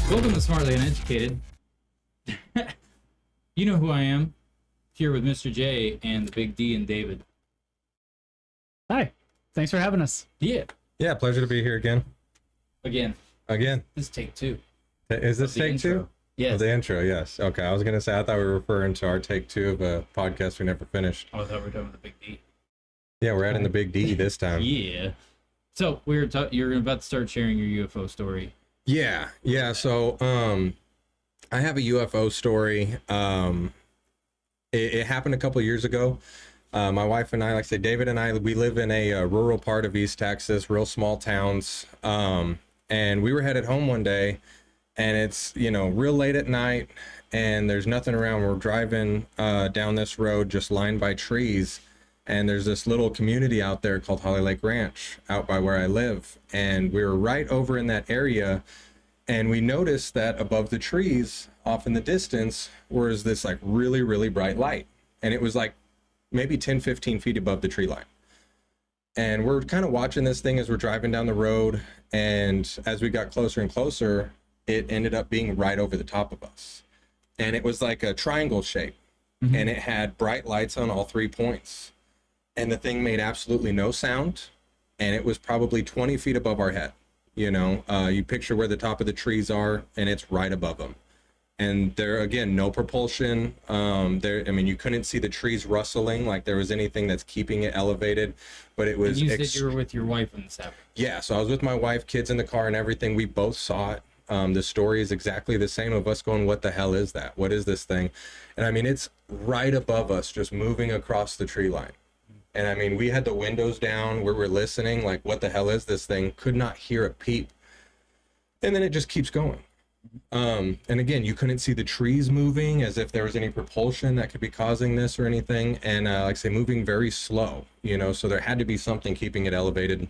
Welcome to Smartly Uneducated. You know who I am. Here with Mr. J and the Big D and David. Hi. Thanks for having us. Yeah. Yeah, pleasure to be here again. Again. Again. This is take two. Is this take two? Yes. Oh, the intro, yes. Okay, I was going to say, I thought we were referring to our take two of a podcast we never finished. Oh, I thought we were done with the Big D. Yeah, we're adding the Big D this time. Yeah. So, you're about to start sharing your UFO story. Yeah. So, I have a UFO story. It happened a couple of years ago. My wife and I, like I said, David and I, we live in a rural part of East Texas, real small towns. And we were headed home one day, and it's, real late at night, and there's nothing around. We're driving down this road just lined by trees, and there's this little community out there called Holly Lake Ranch out by where I live. And we were right over in that area, and we noticed that above the trees off in the distance was this like really, really bright light. And it was like maybe 10, 15 feet above the tree line. And we're kind of watching this thing as we're driving down the road. And as we got closer and closer, it ended up being right over the top of us. And it was like a triangle shape. Mm-hmm. And it had bright lights on all 3 points. And the thing made absolutely no sound. And it was probably 20 feet above our head. You picture where the top of the trees are, and it's right above them. And there, again, no propulsion. You couldn't see the trees rustling like there was anything that's keeping it elevated. But it was. And you said you were with your wife when this happened. Yeah, so I was with my wife, kids in the car, and everything. We both saw it. The story is exactly the same of us going, "What the hell is that? What is this thing?" And it's right above us, just moving across the tree line. And we had the windows down where we're listening, like, what the hell is this thing? Could not hear a peep. And then it just keeps going. And again, you couldn't see the trees moving as if there was any propulsion that could be causing this or anything. And like I say, moving very slow, so there had to be something keeping it elevated.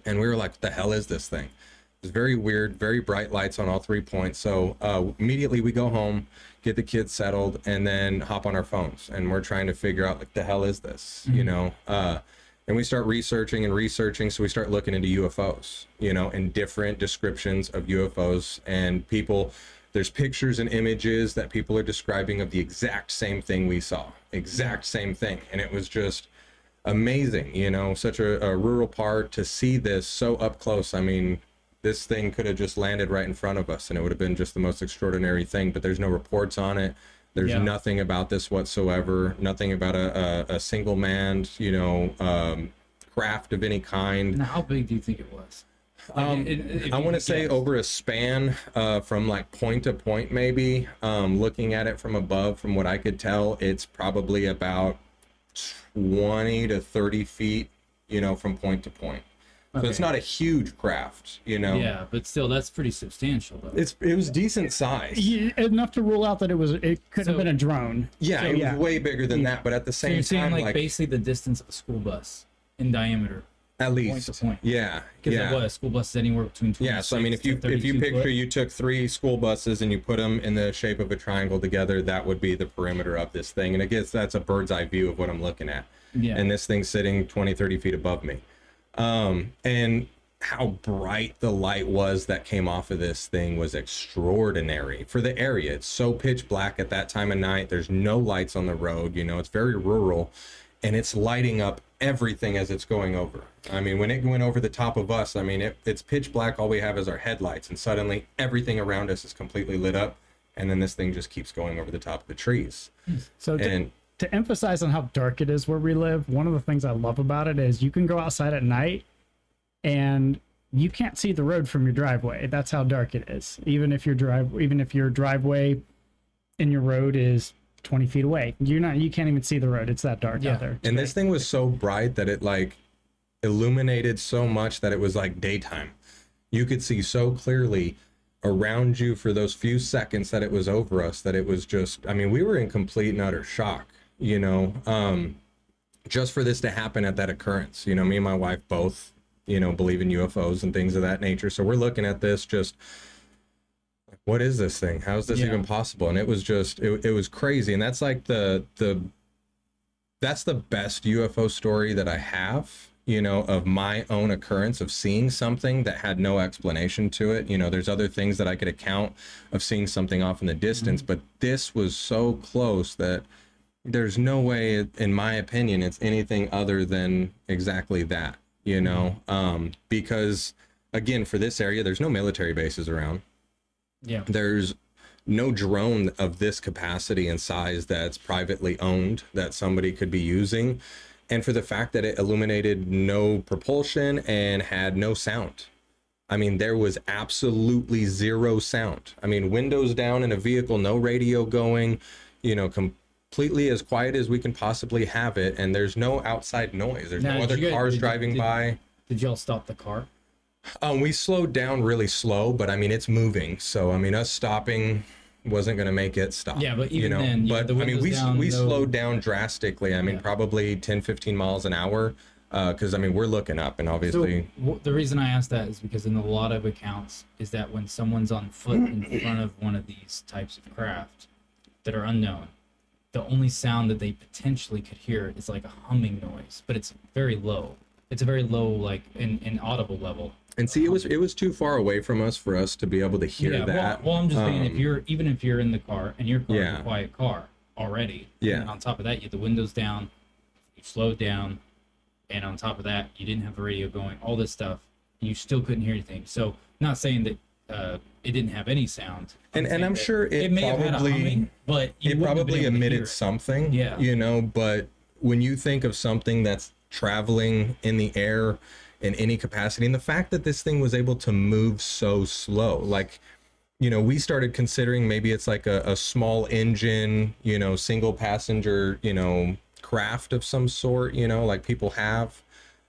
And we were like, what the hell is this thing? It was very weird, very bright lights on all 3 points. So immediately we go home, get the kids settled, and then hop on our phones. And we're trying to figure out, like, the hell is this, And we start researching. So we start looking into UFOs, and different descriptions of UFOs. And there's pictures and images that people are describing of the exact same thing we saw, exact same thing. And it was just amazing, such a rural part to see this so up close. This thing could have just landed right in front of us, and it would have been just the most extraordinary thing. But there's no reports on it. There's nothing about this whatsoever. Nothing about a single manned, craft of any kind. Now, how big do you think it was? I want to say over a span from like point to point, maybe. Looking at it from above, from what I could tell, it's probably about 20 to 30 feet, from point to point. So it's not a huge craft, Yeah, but still, that's pretty substantial, though. It was decent size. Enough to rule out that it could have been a drone. Yeah, it was way bigger than that, but at the same so you're time, saying like basically the distance of a school bus in diameter. At least. Point to point. Yeah. Because what, a school bus is anywhere between 26 Yeah, so if you picture you took 3 school buses and you put them in the shape of a triangle together, that would be the perimeter of this thing. And I guess that's a bird's eye view of what I'm looking at. Yeah. And this thing's sitting 20, 30 feet above me. And how bright the light was that came off of this thing was extraordinary for the area. It's so pitch black at that time of night. There's no lights on the road, it's very rural, and it's lighting up everything as it's going over. When it went over the top of us, it's pitch black. All we have is our headlights, and suddenly everything around us is completely lit up. And then this thing just keeps going over the top of the trees. So to emphasize on how dark it is where we live, one of the things I love about it is you can go outside at night and you can't see the road from your driveway. That's how dark it is. Even if your driveway in your road is 20 feet away, you can't even see the road. It's that dark out there. And this thing was so bright that it like illuminated so much that it was like daytime. You could see so clearly around you for those few seconds that it was over us, that it was just, we were in complete and utter shock. Just for this to happen at that occurrence. Me and my wife both, believe in UFOs and things of that nature. So we're looking at this just, what is this thing? How is this even possible? And it was just, it was crazy. And that's like that's the best UFO story that I have. of my own occurrence of seeing something that had no explanation to it. There's other things that I could account of seeing something off in the distance, but this was so close that there's no way, in my opinion, it's anything other than exactly that, because again, for this area, there's no military bases around. Yeah. There's no drone of this capacity and size that's privately owned that somebody could be using. And for the fact that it illuminated no propulsion and had no sound. I mean, there was absolutely zero sound. I mean, windows down in a vehicle, no radio going, completely as quiet as we can possibly have it. And there's no outside noise. There's Now, no other cars driving by. Did y'all stop the car? We slowed down really slow, but I mean, it's moving. So, I mean, us stopping wasn't going to make it stop. Yeah, but even then, but the I mean, we slowed down drastically. I mean, Yeah. probably 10, 15 miles an hour. Because I mean, we're looking up, and obviously, The reason I asked that is because in a lot of accounts is that when someone's on foot in front of one of these types of craft that are unknown, the only sound that they potentially could hear is like a humming noise, but it's very low. It's a very low, like inaudible level. and see, it was too far away from us for us to be able to hear Yeah, that. well, I'm just saying, if you're in the car and your car is Yeah. a quiet car already, Yeah. and on top of that, you have the windows down, you slowed down, and on top of that, you didn't have the radio going, all this stuff, you still couldn't hear anything. So, not saying that it didn't have any sound. And saying I'm that sure it may have had a probably- humming, but you it wouldn't have been probably able to hear emitted it. something, Yeah. But when you think of something that's traveling in the air in any capacity, and the fact that this thing was able to move so slow, like, we started considering maybe it's like a small engine, single passenger, craft of some sort, like people have,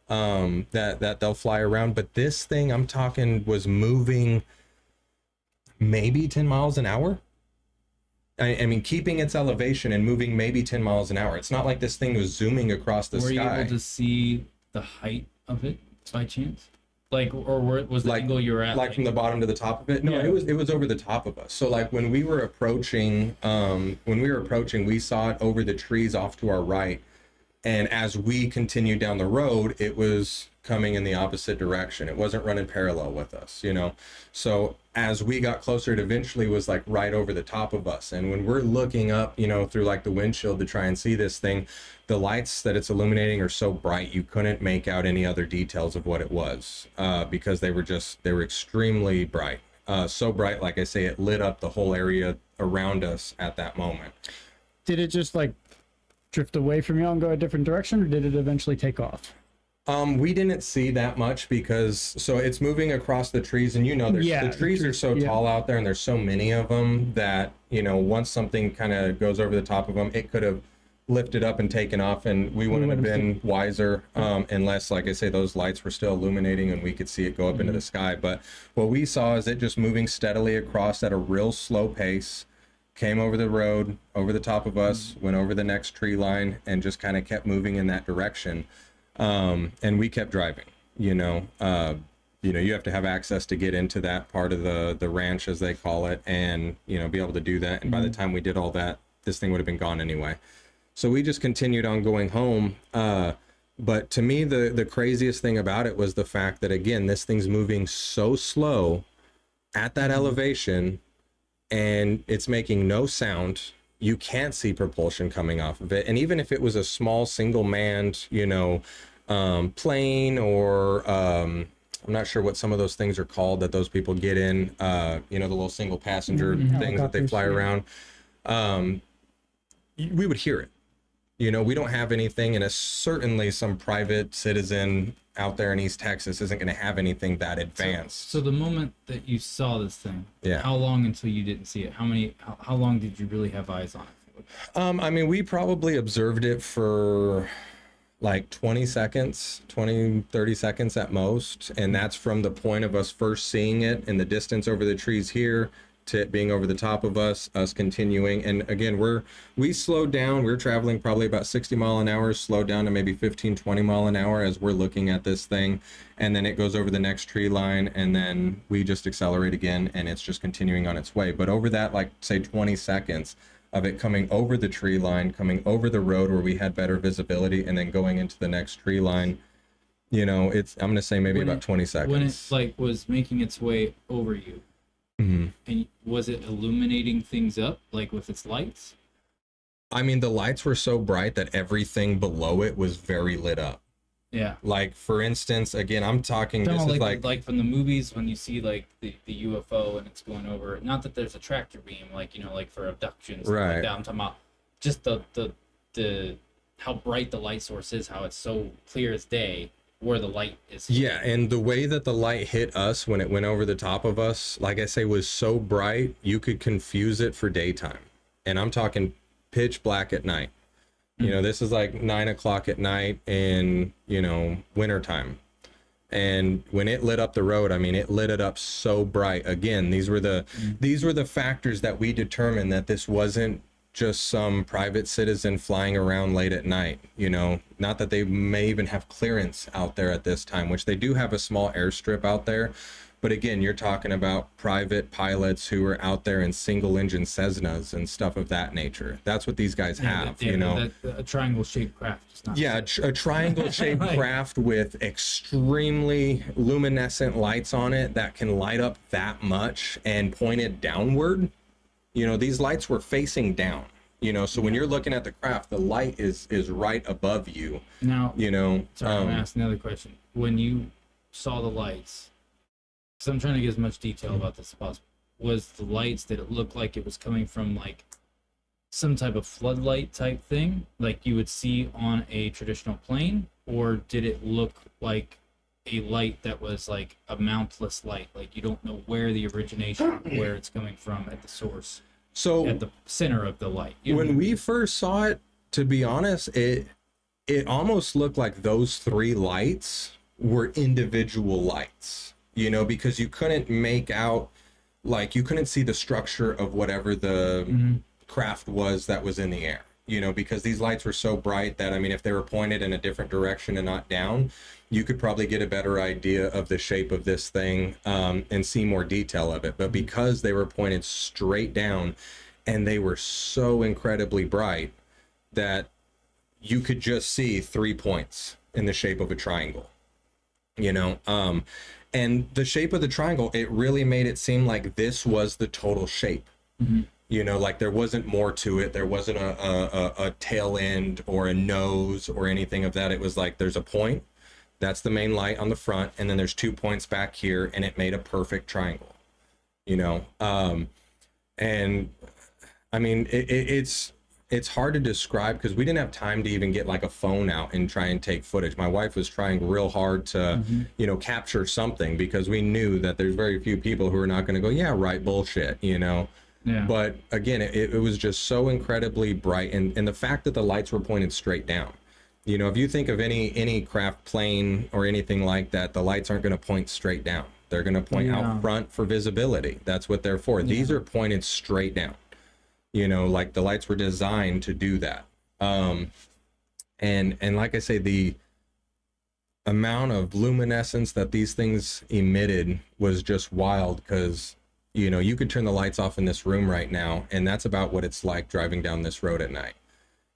that they'll fly around. But this thing, I'm talking, was moving maybe 10 miles an hour. I mean, keeping its elevation and moving maybe 10 miles an hour. It's not like this thing was zooming across the Were sky. you able to see the height of it by chance? Like, or was the Like- angle you were at? Like from the bottom to the top of it? No, Yeah. it was over the top of us. So like when we were approaching, we saw it over the trees off to our right. And as we continued down the road, it was coming in the opposite direction. It wasn't running parallel with us, So as we got closer, it eventually was like right over the top of us. And when we're looking up, through like the windshield to try and see this thing, the lights that it's illuminating are so bright you couldn't make out any other details of what it was, because they were extremely bright. So bright, like I say, it lit up the whole area around us at that moment. Did it just like drift away from you and go a different direction, or did it eventually take off? We didn't see that much because so it's moving across the trees, and the trees are so tall out there, and there's so many of them that once something kind of goes over the top of them, it could have lifted up and taken off, and we wouldn't have been wiser, unless, like I say, those lights were still illuminating and we could see it go up into the sky. But what we saw is it just moving steadily across at a real slow pace, came over the road, over the top of us, went over the next tree line, and just kind of kept moving in that direction. And we kept driving. You have to have access to get into that part of the ranch, as they call it, and be able to do that. And by the time we did all that, this thing would have been gone anyway. So we just continued on going home. But to me, the craziest thing about it was the fact that, again, this thing's moving so slow at that elevation, and it's making no sound. You can't see propulsion coming off of it. And even if it was a small single-manned, plane, or I'm not sure what some of those things are called that those people get in, the little single passenger things that they fly around, we would hear it. We don't have anything, and certainly some private citizen out there in East Texas isn't going to have anything that advanced. So the moment that you saw this thing, Yeah. how long until you didn't see it? How long did you really have eyes on it? I mean, we probably observed it for like 20 seconds, 30 seconds at most. And that's from the point of us first seeing it in the distance over the trees here to it being over the top of us continuing. And again, we slowed down. We're traveling probably about 60 mile an hour, slowed down to maybe 15, 20 mile an hour as we're looking at this thing. And then it goes over the next tree line, and then we just accelerate again, and it's just continuing on its way. But over that, like, say 20 seconds of it coming over the tree line, coming over the road where we had better visibility, and then going into the next tree line, You know, I'm going to say maybe about 20 seconds. When it like was making its way over you, and was it illuminating things up like with its lights? I mean, the lights were so bright that everything below it was very lit up. Yeah. Like, for instance, again, I'm talking, this is like from the movies when you see like the UFO and it's going over, not that there's a tractor beam, like, you know, like for abductions, right? Like that. I'm talking about just the how bright the light source is, how it's so clear as day where the light is. Yeah, and the way that the light hit us when it went over the top of us, like I say, was so bright you could confuse it for daytime. And I'm talking pitch black at night. You know, this is like 9 o'clock at night in, you know, wintertime. And when it lit up the road, I mean, it lit it up so bright. Again, these were the factors that we determined that this wasn't just some private citizen flying around late at night. You know, not that they may even have clearance out there at this time, which they do have a small airstrip out there. But again, you're talking about private pilots who are out there in single engine Cessnas and stuff of that nature. That's what these guys have, you know. A triangle shaped craft. Is not a triangle shaped craft with extremely luminescent lights on it that can light up that much and pointed downward. You know, these lights were facing down, you know, so when you're looking at the craft, the light is right above you. Now, you know, sorry, I'm gonna ask another question. When you saw the lights, because I'm trying to get as much detail about this as possible, was the lights, did it look like it was coming from like some type of floodlight type thing, like you would see on a traditional plane, or did it look like a light that was like a mountless light, like you don't know where the origination, where it's coming from at the source, so at the center of the light? When we first saw it, to be honest, it almost looked like those three lights were individual lights, you know, because you couldn't make out, like, you couldn't see the structure of whatever the craft was that was in the air, you know, because these lights were so bright that, I mean, if they were pointed in a different direction and not down, you could probably get a better idea of the shape of this thing and see more detail of it. But because they were pointed straight down and they were so incredibly bright that you could just see 3 points in the shape of a triangle, you know. And the shape of the triangle, it really made it seem like this was the total shape. You know, like there wasn't more to it. There wasn't a tail end or a nose or anything of that. It was like, there's a point, that's the main light on the front, and then there's 2 points back here, and it made a perfect triangle, you know. And I mean, it's hard to describe because we didn't have time to even get like a phone out and try and take footage. My wife was trying real hard to, you know, capture something because we knew that there's very few people who are not going to go, yeah, right, bullshit, you know. Yeah. But again, it was just so incredibly bright, and the fact that the lights were pointed straight down. You know, if you think of any craft plane or anything like that, the lights aren't going to point straight down. They're going to point out front for visibility. That's what they're for. These are pointed straight down. You know, like the lights were designed to do that. And like I say, the amount of luminescence that these things emitted was just wild because, you know, you could turn the lights off in this room right now, and that's about what it's like driving down this road at night.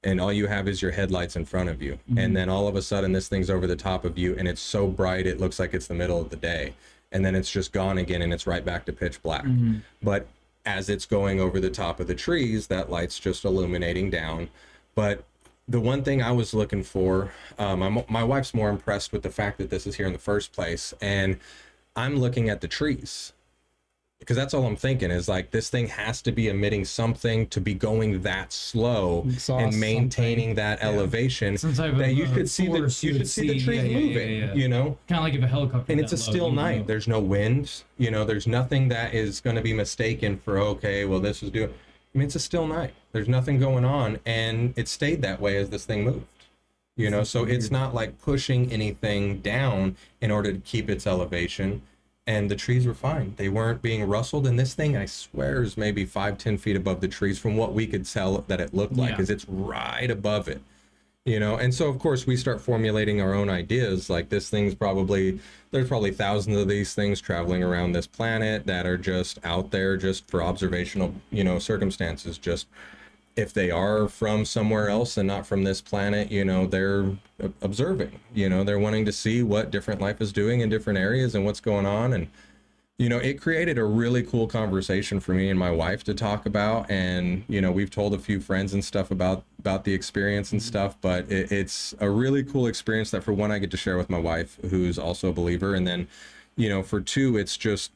And all you have is your headlights in front of you. And then all of a sudden this thing's over the top of you, and it's so bright it looks like it's the middle of the day. And then it's just gone again, and it's right back to pitch black. But as it's going over the top of the trees, that light's just illuminating down. But the one thing I was looking for, my wife's more impressed with the fact that this is here in the first place, and I'm looking at the trees. Because that's all I'm thinking is like, this thing has to be emitting something to be going that slow and maintaining that elevation that you should see the trees moving, you know, kind of like if a helicopter, and it's a still night. There's no wind, you know, there's nothing that is going to be mistaken for, okay, well, this is doing, I mean, it's a still night. There's nothing going on, and it stayed that way as this thing moved, you know, so it's not like pushing anything down in order to keep its elevation. And the trees were fine. They weren't being rustled. And this thing, I swear, is maybe 5-10 feet above the trees from what we could tell that it looked like, because it's right above it, you know. And so, of course, we start formulating our own ideas. Like, this thing's probably, there's probably thousands of these things traveling around this planet that are just out there just for observational, you know, circumstances, just if they are from somewhere else and not from this planet, you know, they're observing, you know, they're wanting to see what different life is doing in different areas and what's going on. And, you know, it created a really cool conversation for me and my wife to talk about. And, you know, we've told a few friends and stuff about the experience and stuff, but it's a really cool experience that, for one, I get to share with my wife, who's also a believer. And then, you know, for two, it's just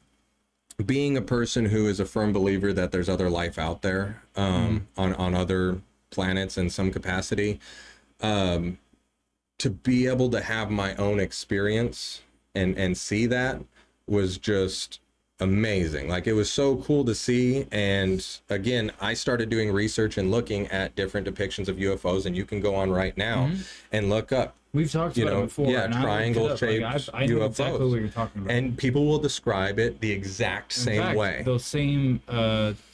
being a person who is a firm believer that there's other life out there, on other planets in some capacity, to be able to have my own experience and see that was just amazing. Like, it was so cool to see. And again, I started doing research and looking at different depictions of UFOs, and you can go on right now and look up. We've talked You about know, it before. yeah, and I looked it triangle up. shaped Like, I know exactly UFOs. what you're talking about. And people will describe it the exact In same fact, way. Those same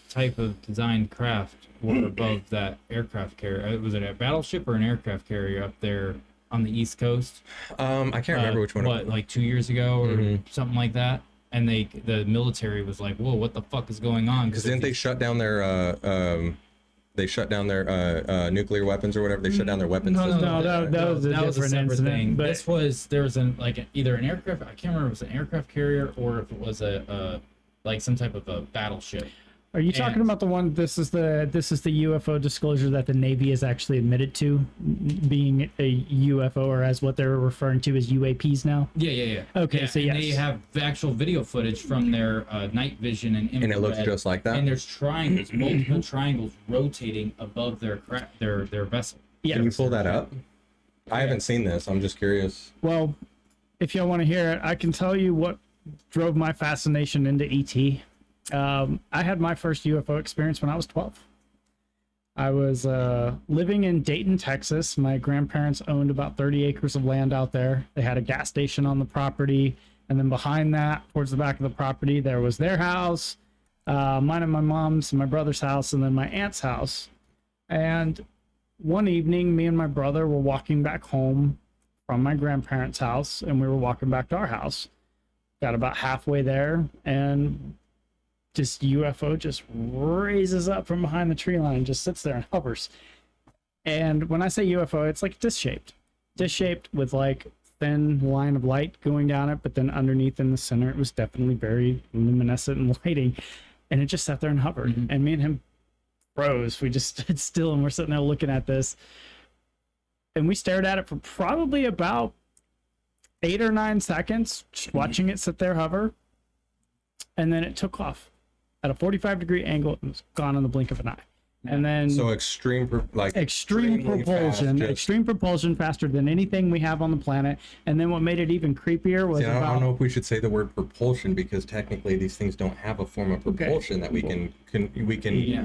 type of designed craft were above that aircraft carrier. Was it a battleship or an aircraft carrier up there on the East Coast? I can't remember which one. What, like 2 years ago or something like that? And the military was like, "Whoa, what the fuck is going on?" Because didn't they shut down their nuclear weapons or whatever? They shut down their weapons system. No, that was a different separate incident, thing. but- This was, there was either an aircraft. I can't remember if it was an aircraft carrier or if it was a like some type of a battleship. Are you talking about the one? This is the UFO disclosure that the Navy has actually admitted to being a UFO, or as what they're referring to as UAPs now. Yeah. Okay, Yeah, so and yes. they have actual video footage from their night vision and infrared. And it looks just like that? And there's triangles, multiple triangles rotating above their vessel. Yeah. Can you pull that up? I haven't seen this. I'm just curious. Well, if y'all want to hear it, I can tell you what drove my fascination into ET. I had my first UFO experience when I was 12. I was living in Dayton, Texas. My grandparents owned about 30 acres of land out there. They had a gas station on the property. And then behind that, towards the back of the property, there was their house, mine and my mom's, and my brother's house, and then my aunt's house. And one evening, me and my brother were walking back home from my grandparents' house, and we were walking back to our house. Got about halfway there, and this UFO just raises up from behind the tree line and just sits there and hovers. And when I say UFO, it's like disc-shaped with like thin line of light going down it, but then underneath in the center, it was definitely very luminescent and lighting. And it just sat there and hovered. And me and him froze. We just stood still and we're sitting there looking at this. And we stared at it for probably about 8 or 9 seconds, just watching it sit there hover. And then it took off at a 45-degree angle and was gone in the blink of an eye. And then So extreme propulsion faster than anything we have on the planet. And then what made it even creepier was See, I don't know if we should say the word propulsion, because technically these things don't have a form of propulsion that we can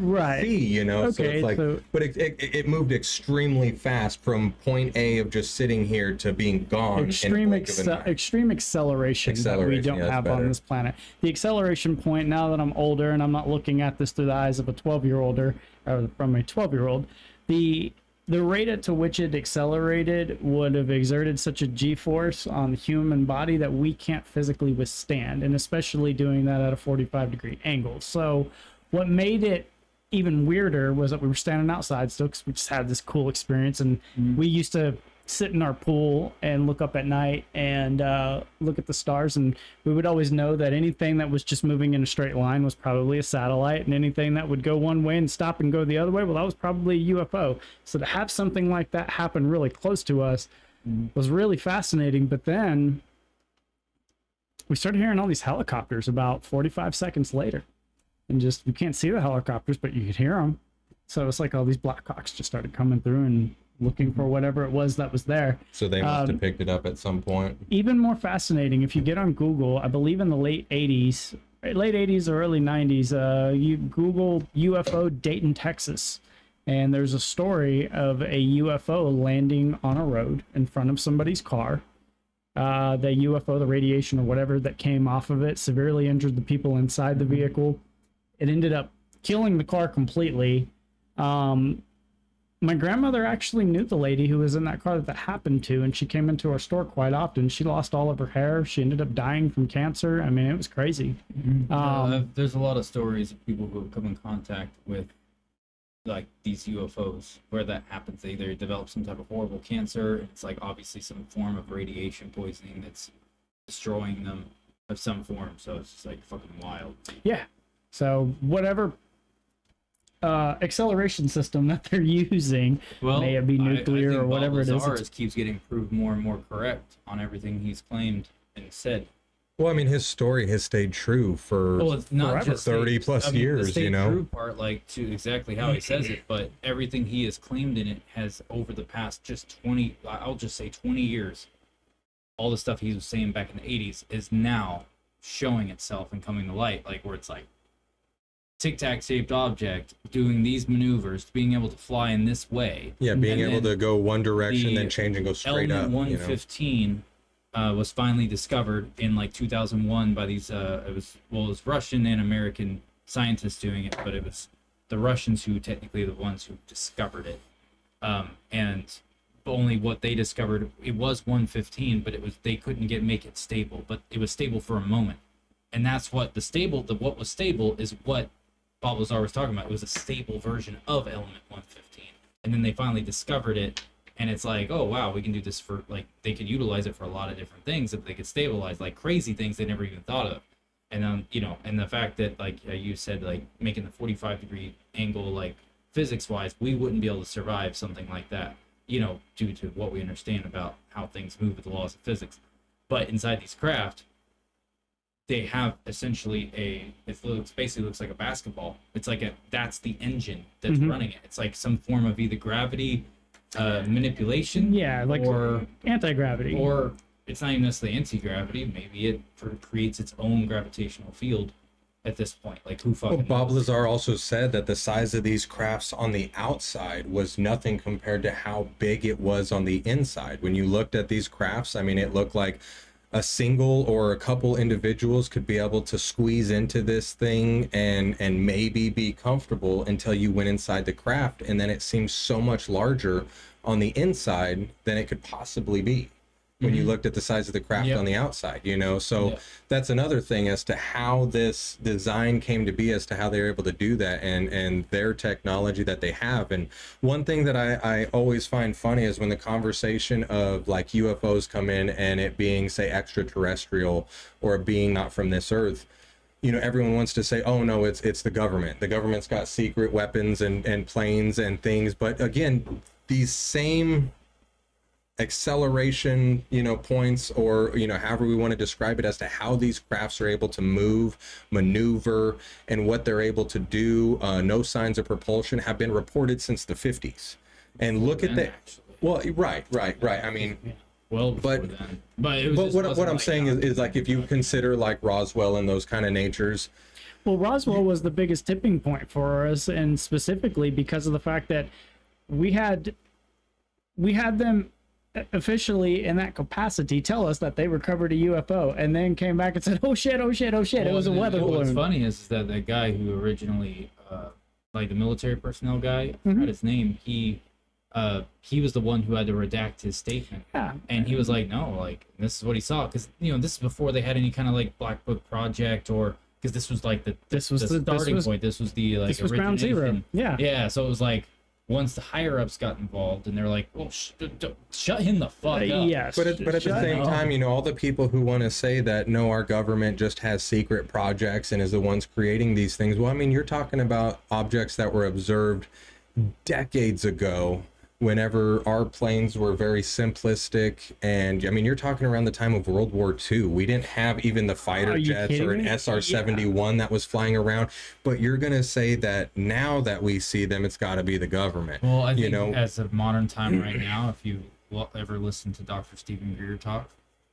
right. see, you know. So Okay, it's like, so- but it moved extremely fast from point A of just sitting here to being gone. extreme in a blink of an eye. extreme acceleration that we Acceleration, don't yeah, that's have on better. this planet. The acceleration point, now that I'm older and I'm not looking at this through the eyes of a 12-year-older or from a 12-year-old, the rate at to which it accelerated would have exerted such a g-force on the human body that we can't physically withstand, and especially doing that at a 45-degree angle. So what made it even weirder was that we were standing outside still, because we just had this cool experience, and we used to sit in our pool and look up at night and look at the stars, and we would always know that anything that was just moving in a straight line was probably a satellite, and anything that would go one way and stop and go the other way, well, that was probably a UFO. So to have something like that happen really close to us was really fascinating. But then we started hearing all these helicopters about 45 seconds later, and just, you can't see the helicopters, but you could hear them. So it's like all these Blackhawks just started coming through and looking for whatever it was that was there. So they must have picked it up at some point. Even more fascinating, if you get on Google, I believe in the late 80s or early 90s, you Google UFO Dayton, Texas, and there's a story of a UFO landing on a road in front of somebody's car. The UFO, the radiation or whatever that came off of it, severely injured the people inside the vehicle. It ended up killing the car completely. My grandmother actually knew the lady who was in that car that happened to, and she came into our store quite often. She lost all of her hair. She ended up dying from cancer. I mean, it was crazy. There's a lot of stories of people who have come in contact with like these UFOs, where that happens. They either develop some type of horrible cancer, and it's like obviously some form of radiation poisoning that's destroying them of some form. So it's just like fucking wild. Yeah. So whatever acceleration system that they're using, may it be nuclear or whatever it is. Keeps getting proved more and more correct on everything he's claimed and said. Well, I mean, his story has stayed true for It's not forever. just 30 plus years, the you know? true part, like to exactly how he says it, but everything he has claimed in it has over the past just 20, I'll just say 20 years, all the stuff he was saying back in the 80s is now showing itself and coming to light, like where it's like tic-tac shaped object doing these maneuvers, being able to fly in this way. Yeah, being And able then to go one direction, the then change and go straight Element up. 115 was finally discovered in like 2001 by these it was Russian and American scientists doing it, but it was the Russians who technically are the ones who discovered it. And only what they discovered, it was 115, but they couldn't make it stable, but it was stable for a moment. And that's what what was stable is what Bob Lazar was talking about. It was a stable version of element 115. And then they finally discovered it, and it's like, oh wow, we can do this for, like, they could utilize it for a lot of different things if they could stabilize, like crazy things they never even thought of. And and the fact that, like you said, like making the 45-degree angle, like physics wise, we wouldn't be able to survive something like that, due to what we understand about how things move with the laws of physics. But inside these craft, they have essentially basically looks like a basketball. It's like that's the engine that's running it. It's like some form of either gravity manipulation, like or anti-gravity, or it's not even necessarily anti-gravity. Maybe it creates its own gravitational field at this point. Like, who fucking Bob knows? Lazar also said that the size of these crafts on the outside was nothing compared to how big it was on the inside. When you looked at these crafts, I mean, it looked like a single or a couple individuals could be able to squeeze into this thing and maybe be comfortable until you went inside the craft, and then it seems so much larger on the inside than it could possibly be when you looked at the size of the craft on the outside, so that's another thing as to how this design came to be, as to how they're able to do that, and their technology that they have. And one thing that I always find funny is when the conversation of like UFOs come in, and it being, say, extraterrestrial or a being not from this earth, everyone wants to say, oh no, it's the government's got secret weapons and planes and things. But again, these same acceleration points, or however we want to describe it, as to how these crafts are able to move, maneuver, and what they're able to do, no signs of propulsion, have been reported since the 50s. And look at that. Well, right, I mean, well, but what I'm saying is like, if you consider like Roswell and those kind of natures. Well, Roswell was the biggest tipping point for us, and specifically because of the fact that we had them officially in that capacity tell us that they recovered a UFO, and then came back and said, oh shit, it was a weather balloon. What's funny is that the guy who originally, like the military personnel guy, I forgot his name, he was the one who had to redact his statement. Yeah. And he was like, no, like, this is what he saw, because this is before they had any kind of like Black Book project, or because this was like the starting point. This was the, like, this was ground zero. Yeah, so it was like, once the higher ups got involved, and they're like, well, shut him the fuck up. Yes. But at the same time, all the people who want to say that, no, our government just has secret projects and is the ones creating these things. Well, I mean, you're talking about objects that were observed decades ago, whenever our planes were very simplistic. And I mean, you're talking around the time of World War II. We didn't have even the fighter jets or an SR-71 that was flying around. But you're going to say that now that we see them, it's got to be the government. Well, I think as of modern time right now, if you ever listen to Dr. Stephen Greer talk,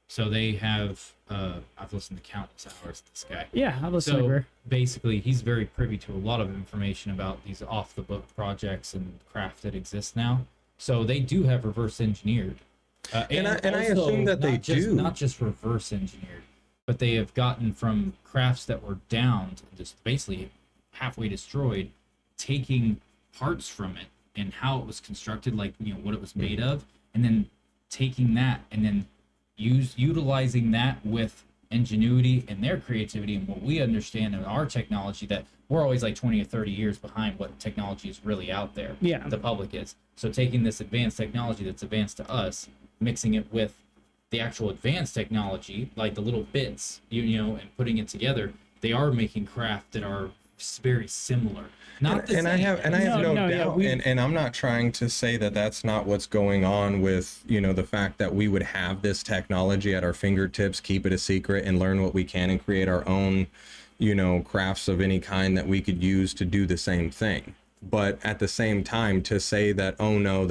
so they have, I've listened to countless hours of this guy. Yeah, I've listened to Greer. Basically, he's very privy to a lot of information about these off-the-book projects and craft that exist now. So they do have reverse engineered, and I assume that they do not just reverse engineered, but they have gotten from crafts that were downed, just basically halfway destroyed, taking parts from it and how it was constructed, like what it was made of, and then taking that and then utilizing that with ingenuity and their creativity and what we understand in our technology, that we're always like 20 or 30 years behind what technology is really out there. Yeah. The public is. So taking this advanced technology that's advanced to us, mixing it with the actual advanced technology, like the little bits, you know, and putting it together, they are making craft that are very similar. Not the and same. I have no yeah, doubt, and I'm not trying to say that that's not what's going on with, you know, the fact that we would have this technology at our fingertips, keep it a secret, and learn what we can and create our own, you know, crafts of any kind that we could use to do the same thing. But at the same time, to say that, oh no,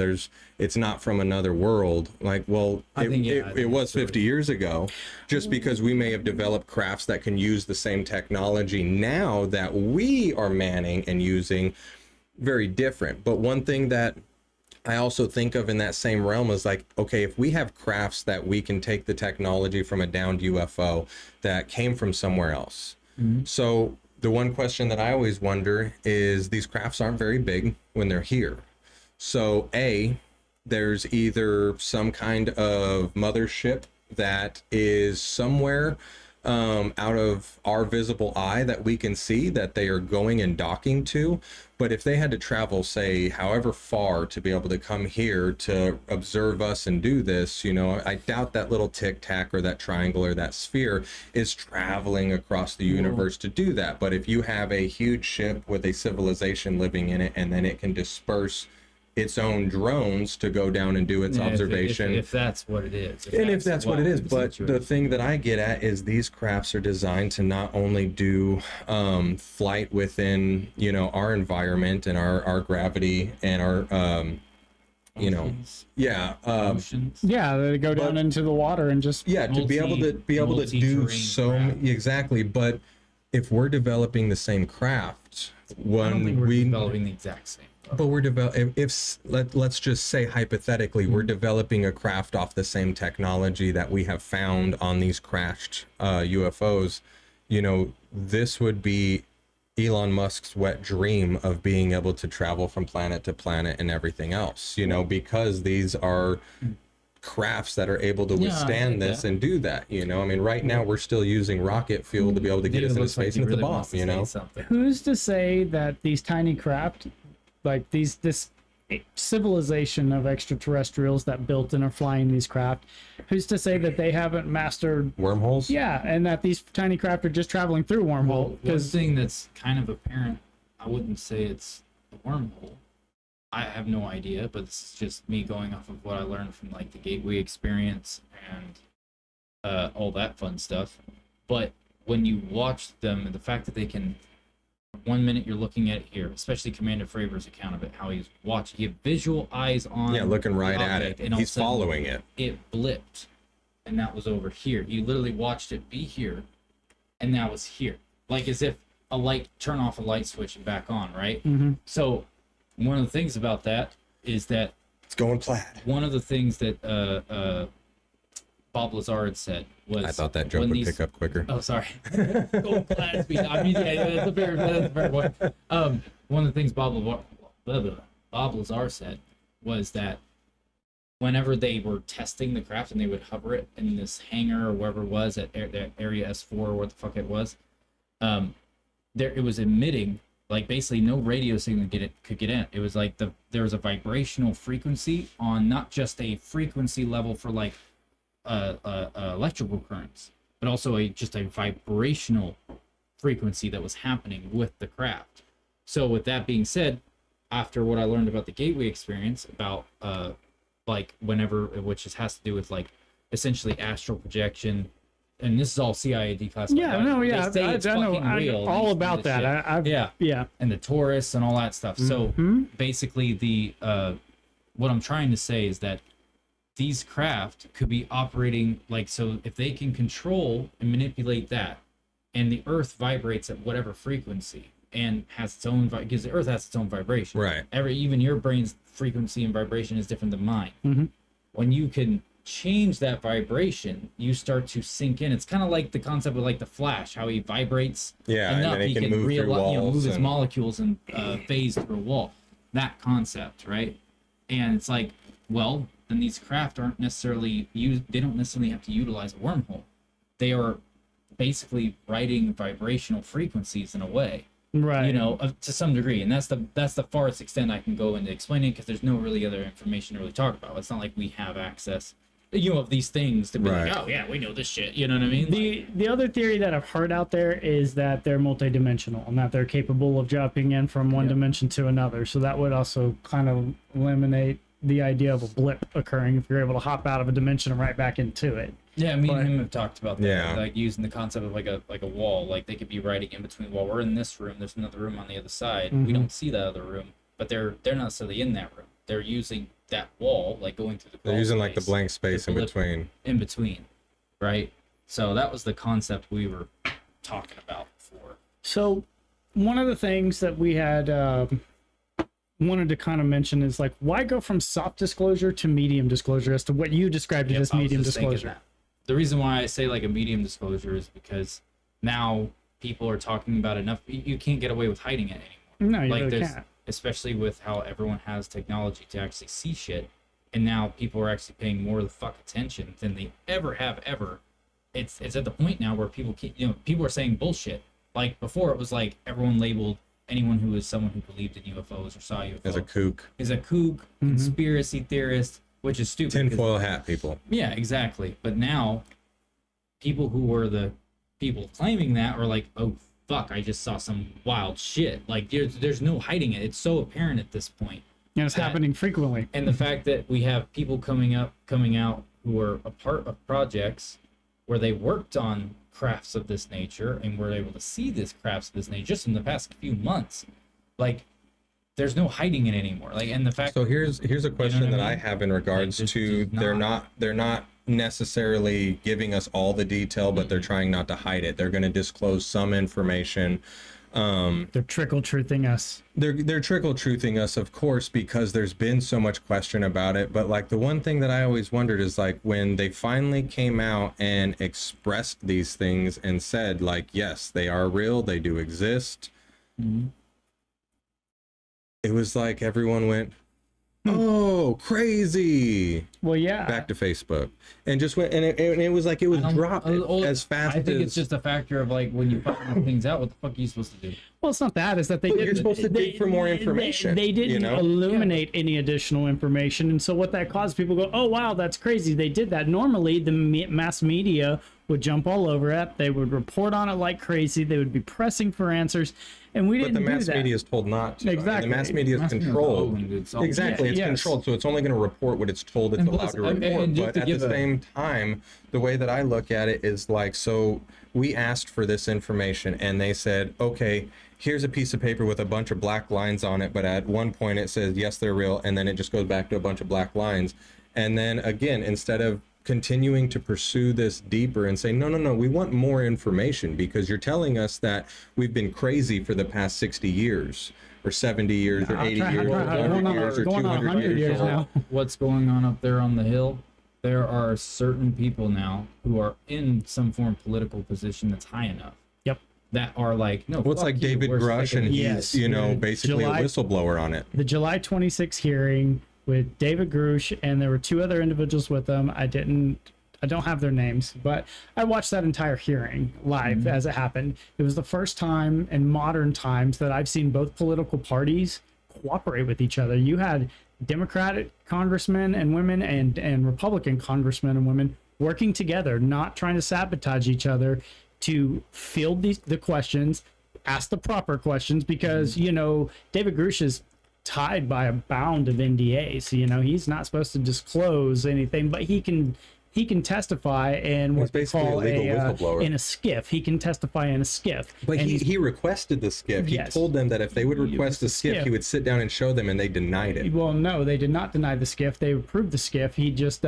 it's not from another world, like, well, I think it was 50 years ago. Just because we may have developed crafts that can use the same technology now that we are manning and using, very different. But one thing that I also think of in that same realm is like, okay, if we have crafts that we can take the technology from a downed UFO that came from somewhere else. So the one question that I always wonder is, these crafts aren't very big when they're here. So there's either some kind of mothership that is somewhere out of our visible eye that we can see that they are going and docking to. But if they had to travel, say, however far to be able to come here to observe us and do this, you know, I doubt that little tic tac or that triangle or that sphere is traveling across the universe to do that. But if you have a huge ship with a civilization living in it, and then it can disperse its own drones to go down and do its observation. If that's what it is. If that's what it is. But the thing that I get at is, these crafts are designed to not only do flight within, you know, our environment and our gravity and our, you know, oceans. Yeah, they go down into the water and just to be able to do so exactly. But if we're developing the same craft, I don't think we're developing the exact same. But we're let's just say hypothetically, we're developing a craft off the same technology that we have found on these crashed UFOs. You know, this would be Elon Musk's wet dream of being able to travel from planet to planet and everything else, you know, because these are crafts that are able to withstand this and do that, you know. I mean, right now we're still using rocket fuel to be able to get us into space with the bomb, you know. Who's to say that these tiny craft, like this civilization of extraterrestrials that built and are flying these craft, who's to say that they haven't mastered wormholes? Yeah, and that these tiny craft are just traveling through wormhole. One thing that's kind of apparent, I wouldn't say it's a wormhole. I have no idea, but this is just me going off of what I learned from like the Gateway experience and all that fun stuff. But when you watch them, and the fact that they can, 1 minute you're looking at it here, especially Commander Fravor's account of it, how he's watching, he had visual eyes on, looking right at it, and he's following it. It blipped, and that was over here. You literally watched it be here, and that was here, like as if a light, turn off a light switch and back on, right? So one of the things about that is that it's going plaid. One of the things that Bob Lazar had said was, I thought that joke would pick up quicker. Oh, sorry. Going plaid speed. I mean, yeah, that's a fair one. One of the things Bob Lazar said was that whenever they were testing the craft and they would hover it in this hangar or wherever it was at area S4 or what the fuck it was, it was emitting, like, basically no radio signal could get in. It was like there was a vibrational frequency on, not just a frequency level for like electrical currents, but also just a vibrational frequency that was happening with the craft. So with that being said, after what I learned about the Gateway experience, about like whenever, which has to do with like essentially astral projection, and this is all CIA declassified. Yeah, no, yeah, I know all about that. Yeah, and the Taurus and all that stuff. So basically, the what I'm trying to say is that these craft could be operating like, so if they can control and manipulate that, and the Earth vibrates at whatever frequency and has its own, because the Earth has its own vibration. Right. Even your brain's frequency and vibration is different than mine. When you can change that vibration, you start to sink in. It's kind of like the concept of like the Flash, how he vibrates enough, and then he can move through walls, move his molecules and phase through a wall. That concept, right? And it's like, well, then these craft aren't necessarily they don't necessarily have to utilize a wormhole. They are basically writing vibrational frequencies in a way, Right. you know, to some degree. And that's the farthest extent I can go into explaining, because there's no really other information to really talk about. It's not like we have access, you know, of these things to be Right. like, oh yeah, we know this shit. You know what I mean? The other theory that I've heard out there is that they're multidimensional and that they're capable of jumping in from one Yeah. dimension to another. So that would also kind of eliminate the idea of a blip occurring if you're able to hop out of a dimension and right back into it. Yeah, me But- and him have talked about that. Yeah. Like using the concept of like a wall. Like they could be writing in between. Well, we're in this room. There's another room on the other side. We Mhm. don't see that other room, but they're not necessarily in that room. They're using that wall, like going through the. They're crawl using like the space blank space to in blip between. In between, right? So that was the concept we were talking about before. So one of the things that we had wanted to kind of mention is like, why go from soft disclosure to medium disclosure as to what you described it Yep, as I was medium just thinking disclosure? that. The reason why I say like a medium disclosure is because now people are talking about enough. You can't get away with hiding it anymore. No, you Like really there's, can't. especially with how everyone has technology to actually see shit, and now people are actually paying more of the fuck attention than they ever have ever. It's at the point now where people keep, you know, people are saying bullshit. Like before, it was like everyone labeled anyone who was someone who believed in UFOs or saw UFOs As a kook. is a kook, conspiracy theorist, which is stupid. because- Tinfoil hat people. yeah, exactly. But now, people who were the people claiming that are like, oh fuck, I just saw some wild shit. Like there's no hiding it. It's so apparent at this point. And it's that- happening frequently. And the fact that we have people coming out who are a part of projects where they worked on crafts of this nature and were able to see this crafts of this nature just in the past few months, like there's no hiding it anymore. Like, and the fact So here's a question what I that I mean? have in regards Like, to there's they're not necessarily giving us all the detail, but they're trying not to hide it. They're going to disclose some information. They're trickle truthing us. They're trickle truthing us, of course, because there's been so much question about it. But like the one thing that I always wondered is like when they finally came out and expressed these things and said like, yes, they are real, they do exist. It was like everyone went, oh, crazy. Well, yeah. Back to Facebook and just went, and it was like it was dropped as fast I think as. it's just a factor of like when you find things out, what the fuck are you supposed to do? Well, it's not that. It's that they Well, didn't. you're supposed to dig for more information, They didn't you know? illuminate any additional information, and so what that caused people to go, "Oh wow, that's crazy." They did that. Normally, the mass media would jump all over it. They would report on it like crazy. They would be pressing for answers, and we But didn't the mass do that. media is told not to. Exactly. And the mass media is Mass media is controlled. open, it's all- Exactly, Yeah, it's yes. controlled, so it's only going to report what it's told it's And allowed plus, to and report. just But to at the give a- same time, the way that I look at it is like, so we asked for this information, and they said, okay, here's a piece of paper with a bunch of black lines on it, but at one point it says, yes, they're real, and then it just goes back to a bunch of black lines. And then again, instead of continuing to pursue this deeper and say, no, we want more information because you're telling us that we've been crazy for the past 60 years or 70 years or 80 years or 100 years or going on 200 100 years years. now. What's going on up there on the hill? There are certain people now who are in some form of political position that's high enough. Yep. That are like, no. Well, it's fuck like you, David we're Grush, sick of and this. Yes, he's, yeah, basically July- a whistleblower on it. The July 26th hearing with David Grush, and there were two other individuals with them. I don't have their names, but I watched that entire hearing live as it happened. It was the first time in modern times that I've seen both political parties cooperate with each other. You had Democratic congressmen and women and Republican congressmen and women working together, not trying to sabotage each other, to field the questions, ask the proper questions, because David Grush is tied by a bound of NDAs. He's not supposed to disclose anything, but he can testify in what they basically call a legal whistleblower. in a skiff. He can testify in a skiff. But And he requested the skiff. He Yes. told them that if they would request the skiff, skiff. he would sit down and show them, and they denied it. Well, no, they did not deny the skiff. They approved the skiff. He just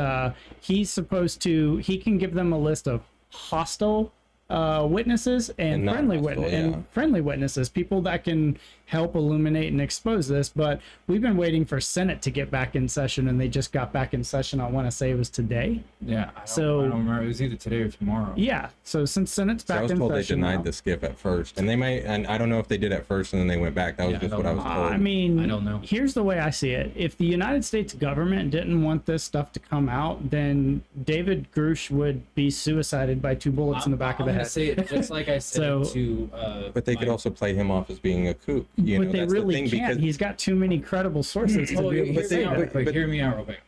he's supposed to. He can give them a list of hostile witnesses and not friendly hostile, yeah. friendly witnesses, people that can help illuminate and expose this. But we've been waiting for Senate to get back in session, and they just got back in session. I want to say it was today. Yeah. I So- don't remember. It was either today or tomorrow. Yeah. So since Senate's So I back was in told they session, denied now, the skiff at first, and they might, and I don't know if they did at first and then they went back. That was Yeah, I just don't what I was know. told. I mean, I don't know. Here's the way I see it. If the United States government didn't want this stuff to come out, then David Grush would be suicided by two bullets in the back of the gonna say it just like I said So- to. But they could my- also play him off as being a kook. but they that's really the thing can't. because He's got too many credible sources to Oh, be able to hear say me out real that. quick. but- Hear me out real quick.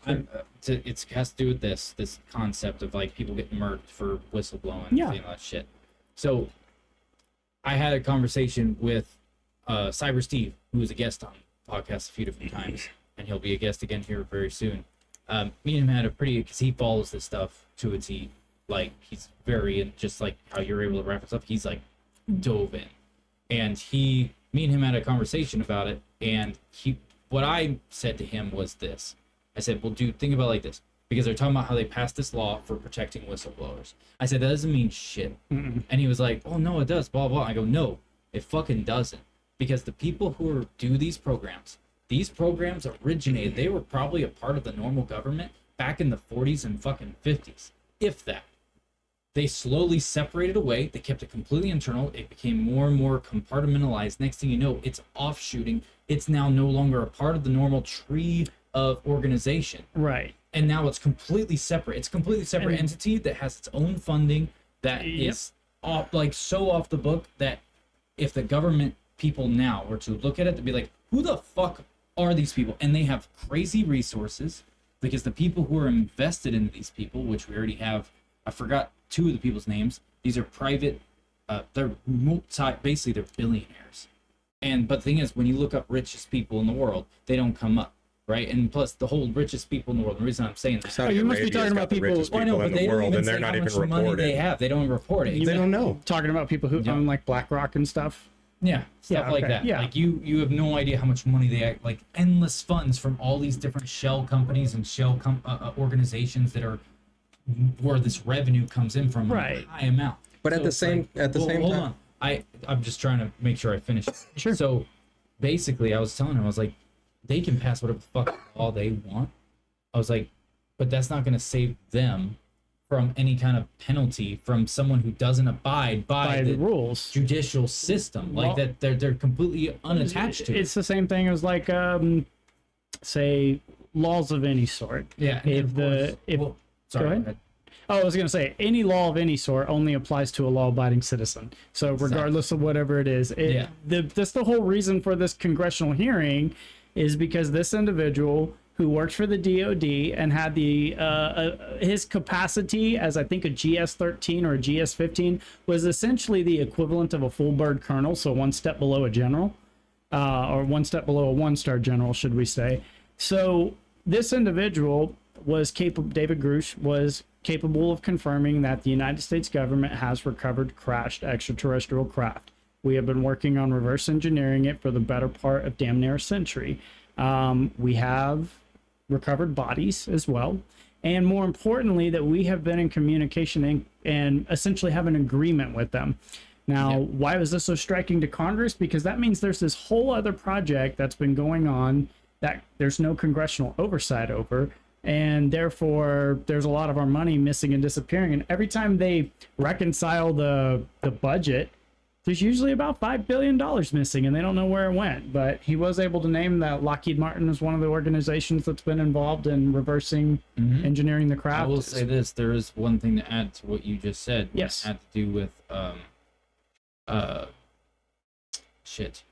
It has to do with this concept of like people getting murked for whistleblowing Yeah. and all that shit. So, I had a conversation with Cyber Steve, who was a guest on the podcast a few different times, and he'll be a guest again here very soon. Me and him had a pretty, because he follows this stuff to a T. Like, he's very, and just like how you're able to wrap stuff, he's like dove in. And me and him had a conversation about it, and what I said to him was this. I said, well, dude, think about it like this. Because they're talking about how they passed this law for protecting whistleblowers. I said, that doesn't mean shit. Mm-mm. And he was like, oh, no, it does, blah, blah. I go, no, it fucking doesn't. Because the people who do these programs originated, they were probably a part of the normal government back in the 40s and fucking 50s, if that. They slowly separated away. They kept it completely internal. It became more and more compartmentalized. Next thing you know, it's offshooting. It's now no longer a part of the normal tree of organization. Right. And now it's completely separate. It's a completely separate entity that has its own funding that is off, like so off the book that if the government people now were to look at it, they'd be like, who the fuck are these people? And they have crazy resources because the people who are invested in these people, which we already have, I forgot two of the people's names. These are private, they're basically they're billionaires. But the thing is, when you look up richest people in the world, they don't come up. Right, and plus the whole richest people in the world. The reason I'm saying that, Saudi you must be Arabia's talking got about the people- richest I know, people but in they the don't world, even and they're say not how even much money they reported. have. They don't report it. They don't know. Talking about people who Yeah. own like BlackRock and stuff. Yeah, stuff Yeah, like okay, that. yeah. Like you have no idea how much money they like endless funds from all these different shell companies and shell organizations that are where this revenue comes in from Right. a high amount. But at So the it's same hold time, on. I'm just trying to make sure I finish. Sure. So basically, I was telling him, I was like, they can pass whatever the fuck law they want. I was like, but that's not going to save them from any kind of penalty from someone who doesn't abide by the the rules. judicial system. Like Well- that, they're completely unattached to it. It's the same thing as like say laws of any sort. Yeah. And if of the- course- if- well, sorry, go ahead. go ahead. Oh, I was going to say any law of any sort only applies to a law-abiding citizen. So regardless of whatever it is, Yeah. that's the whole reason for this congressional hearing, is because this individual who worked for the DoD and had the his capacity as I think a GS-13 or a GS-15 was essentially the equivalent of a full bird colonel, so one step below a general, or one step below a one-star general, should we say? So this individual was capable. David Grush was capable of confirming that the United States government has recovered crashed extraterrestrial craft. We have been working on reverse engineering it for the better part of damn near a century. We have recovered bodies as well. And more importantly, that we have been in communication and essentially have an agreement with them. Now, why was this so striking to Congress? Because that means there's this whole other project that's been going on that there's no congressional oversight over. And therefore, there's a lot of our money missing and disappearing. And every time they reconcile the budget, there's usually about $5 billion missing, and they don't know where it went. But he was able to name that Lockheed Martin is one of the organizations that's been involved in reversing engineering the craft. I will say this: there is one thing to add to what you just said. Yes. It had to do with shit.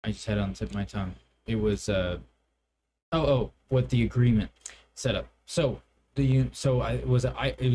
I just had it on the tip of my tongue. It was what the agreement set up. So it was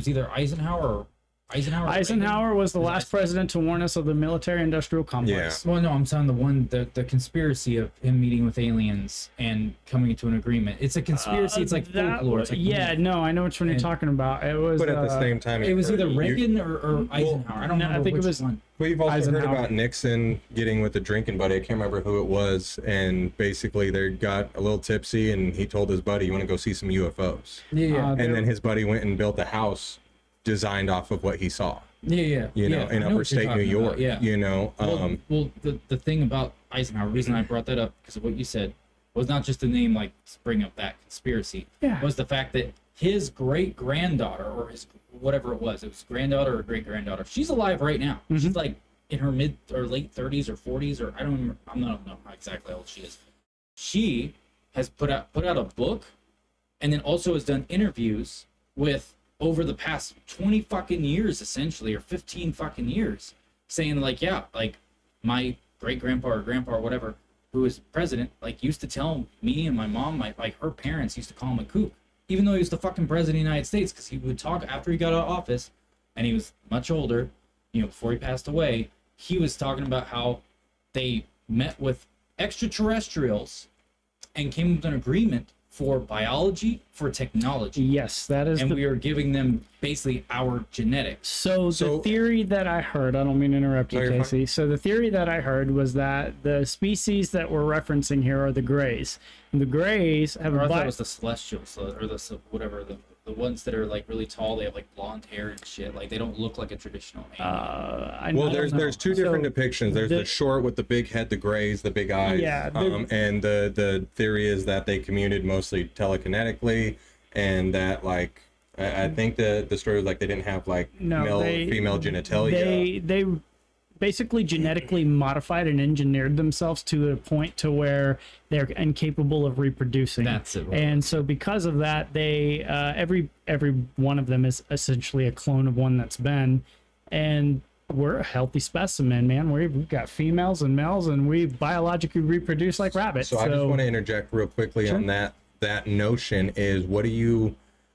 either Eisenhower or Eisenhower. Eisenhower was the Is it last president to warn us of the military-industrial complex. Well, no, I'm saying the conspiracy of him meeting with aliens and coming to an agreement. It's a conspiracy. It's like folklore. It's like no, I know which one you're talking about. It was. but at the same time, It was either you- Reagan or Eisenhower. I don't no, I remember think it which was- one. Well, you've also Eisenhower. heard about Nixon getting with the drinking buddy. I can't remember who it was, and basically they got a little tipsy, and he told his buddy, "You want to go see some UFOs?" Yeah. And then his buddy went and built a house designed off of what he saw. Yeah. You know, in I upper what you're state New talking York. about, yeah. You know, Well, the thing about Eisenhower, the reason I brought that up because of what you said, was not just the name, like bring up that conspiracy. Yeah. Was the fact that his great granddaughter or his whatever it was granddaughter or great granddaughter, she's alive right now. She's like in her mid or late 30s or 40s or I don't remember. I don't know how exactly how old she is. She has put out a book, and then also has done interviews with over the past 20 fucking years, essentially, or 15 fucking years, saying like, yeah, like my great grandpa or grandpa or whatever, who was president, like used to tell me and my mom, like her parents used to call him a kook, even though he was the fucking president of the United States, because he would talk after he got out of office, and he was much older, you know, before he passed away. He was talking about how they met with extraterrestrials and came up with an agreement for biology, for technology. Yes, that is. And we are giving them basically our genetics. So the theory that I heard, I don't mean to interrupt you, No, you're Casey. So the theory that I heard was that the species that we're referencing here are the Greys. And the Greys have Or I a thought it was the Celestials, or whatever, the ones that are like really tall, they have like blonde hair and shit. Like they don't look like a traditional alien. Well, there's two different depictions. There's the short with the big head, the grays, the big eyes. Yeah, and the theory is that they communicated mostly telekinetically, and that like I think the story was like they didn't have like female genitalia. They basically genetically modified and engineered themselves to a point to where they're incapable of reproducing. That's it. Right? And so because of that, they every one of them is essentially a clone of one that's been. And we're a healthy specimen, man. We've got females and males, and we biologically reproduce like rabbits. So I just want to interject real quickly on that notion is what do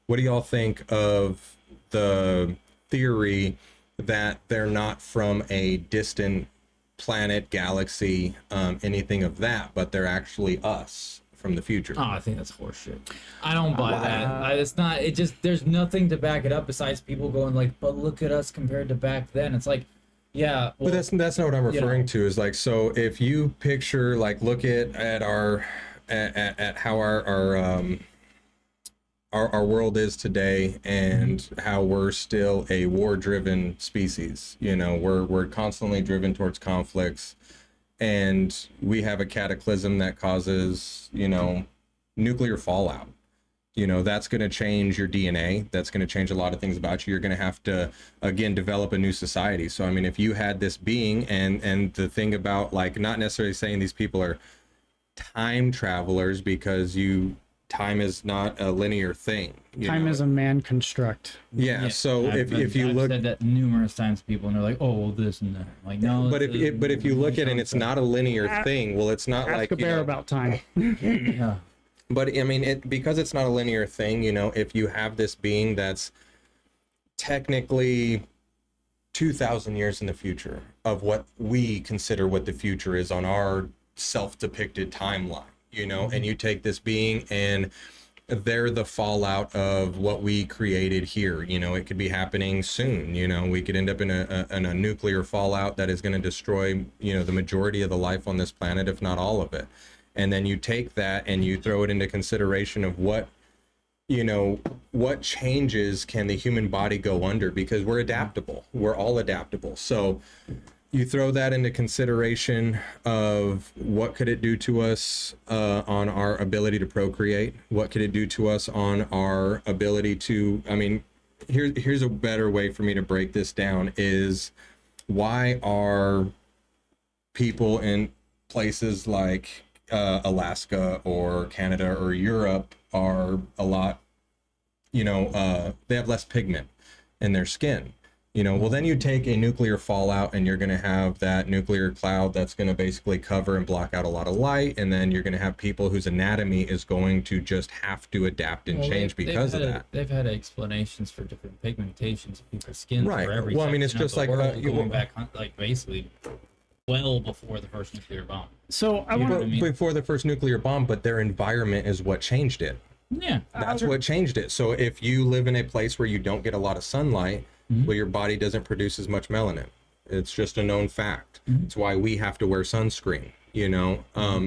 y'all think of the theory that they're not from a distant planet, galaxy, anything of that, but they're actually us from the future? Oh, I think that's horseshit. I don't buy that. It's not. It just there's nothing to back it up besides people going like, "But look at us compared to back then." It's like, yeah. Well, but that's not what I'm referring to. Is like, so if you picture like look at our at how our world is today and how we're still a war-driven species. You know, we're constantly driven towards conflicts, and we have a cataclysm that causes, you know, nuclear fallout. You know, that's going to change your DNA. That's going to change a lot of things about you. You're going to have to, again, develop a new society. So, I mean, if you had this being, and the thing about, like, not necessarily saying these people are time travelers, because time is not a linear thing. Time is a man construct. Yeah. So if you I've look, said that numerous times to people, and they're like, "Oh, well, this and that." Like, no. but if you look at it, and it's not a linear thing. Well, it's not Ask like a bear about time. Yeah. But I mean, because it's not a linear thing. You know, if you have this being that's technically 2,000 years in the future of what we consider what the future is on our self-depicted timeline. You know, and you take this being and they're the fallout of what we created here. You know, it could be happening soon. You know, we could end up in a nuclear fallout that is going to destroy, you know, the majority of the life on this planet, if not all of it. And then you take that and you throw it into consideration of what, you know, what changes can the human body go under, because we're adaptable. We're all adaptable. So you throw that into consideration of what could it do to us on our ability to procreate? What could it do to us on our ability to, I mean, here's a better way for me to break this down is why are people in places like Alaska or Canada or Europe are a lot, you know, they have less pigment in their skin. You know, well, then you take a nuclear fallout and you're going to have that nuclear cloud that's going to basically cover and block out a lot of light. And then you're going to have people whose anatomy is going to just have to adapt and change because of that. They've had explanations for different pigmentations of people's skin Right. for every Well, I mean, it's section just of the like, world, going back, like, basically well before the first nuclear bomb. So I You know want what I mean? Before the first nuclear bomb, but their environment is what changed it. Yeah. That's what changed it. So if you live in a place where you don't get a lot of sunlight, well, your body doesn't produce as much melanin. It's just a known fact. It's why we have to wear sunscreen, you know,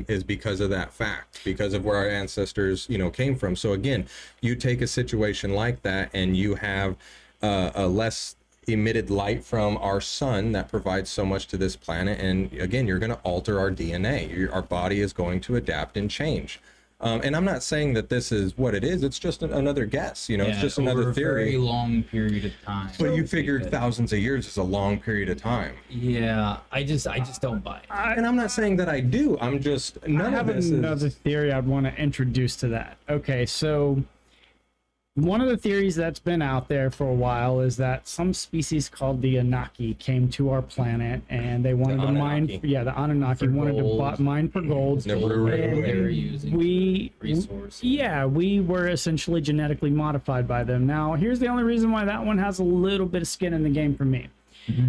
is because of that fact, because of where our ancestors, you know, came from. So again, you take a situation like that and you have a less emitted light from our sun that provides so much to this planet. And again, you're going to alter our DNA. Our body is going to adapt and change. And I'm not saying that this is what it is. It's just another guess. You know, it's just another theory. Over a very long period of time. But you figure thousands of years is a long period of time. Yeah, I just don't buy it. And I'm not saying that I do. I'm just I have another theory I'd want to introduce to that. Okay, so One of the theories that's been out there for a while is that some species called the Anunnaki came to our planet and they wanted to mine. Anunnaki. Yeah, the Anunnaki For wanted gold. to mine for gold. Never Gold really- they were using we resource. Yeah, we were essentially genetically modified by them. Now, here's the only reason why that one has a little bit of skin in the game for me.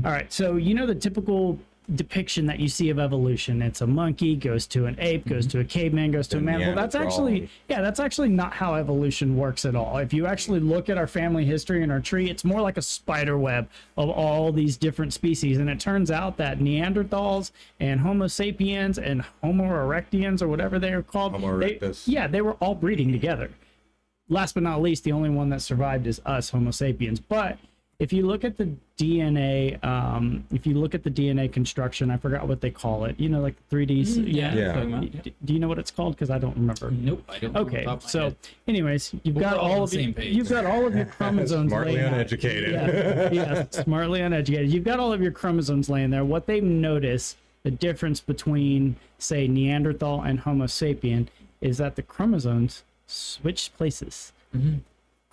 All right, so you know the typical depiction that you see of evolution. It's a monkey goes to an ape, goes to a caveman, goes to a man. Well, that's actually not how evolution works at all. If you actually look at our family history and our tree, it's more like a spider web of all these different species. And it turns out that Neanderthals and Homo sapiens and Homo erectians, or whatever they are called, Homo erectus. they were all breeding together. Last but not least, the only one that survived is us, Homo sapiens. But if you look at the DNA, construction, I forgot what they call it. You know, like 3D. Yeah. Do you know what it's called? Because I don't remember. Nope, I don't. Okay, so anyways, you've We're got all on all the of same your, page. you've got all of your chromosomes Smartly laying out. uneducated. Yeah, smartly uneducated. You've got all of your chromosomes laying there. What they've noticed, the difference between, say, Neanderthal and Homo sapien, is that the chromosomes switch places.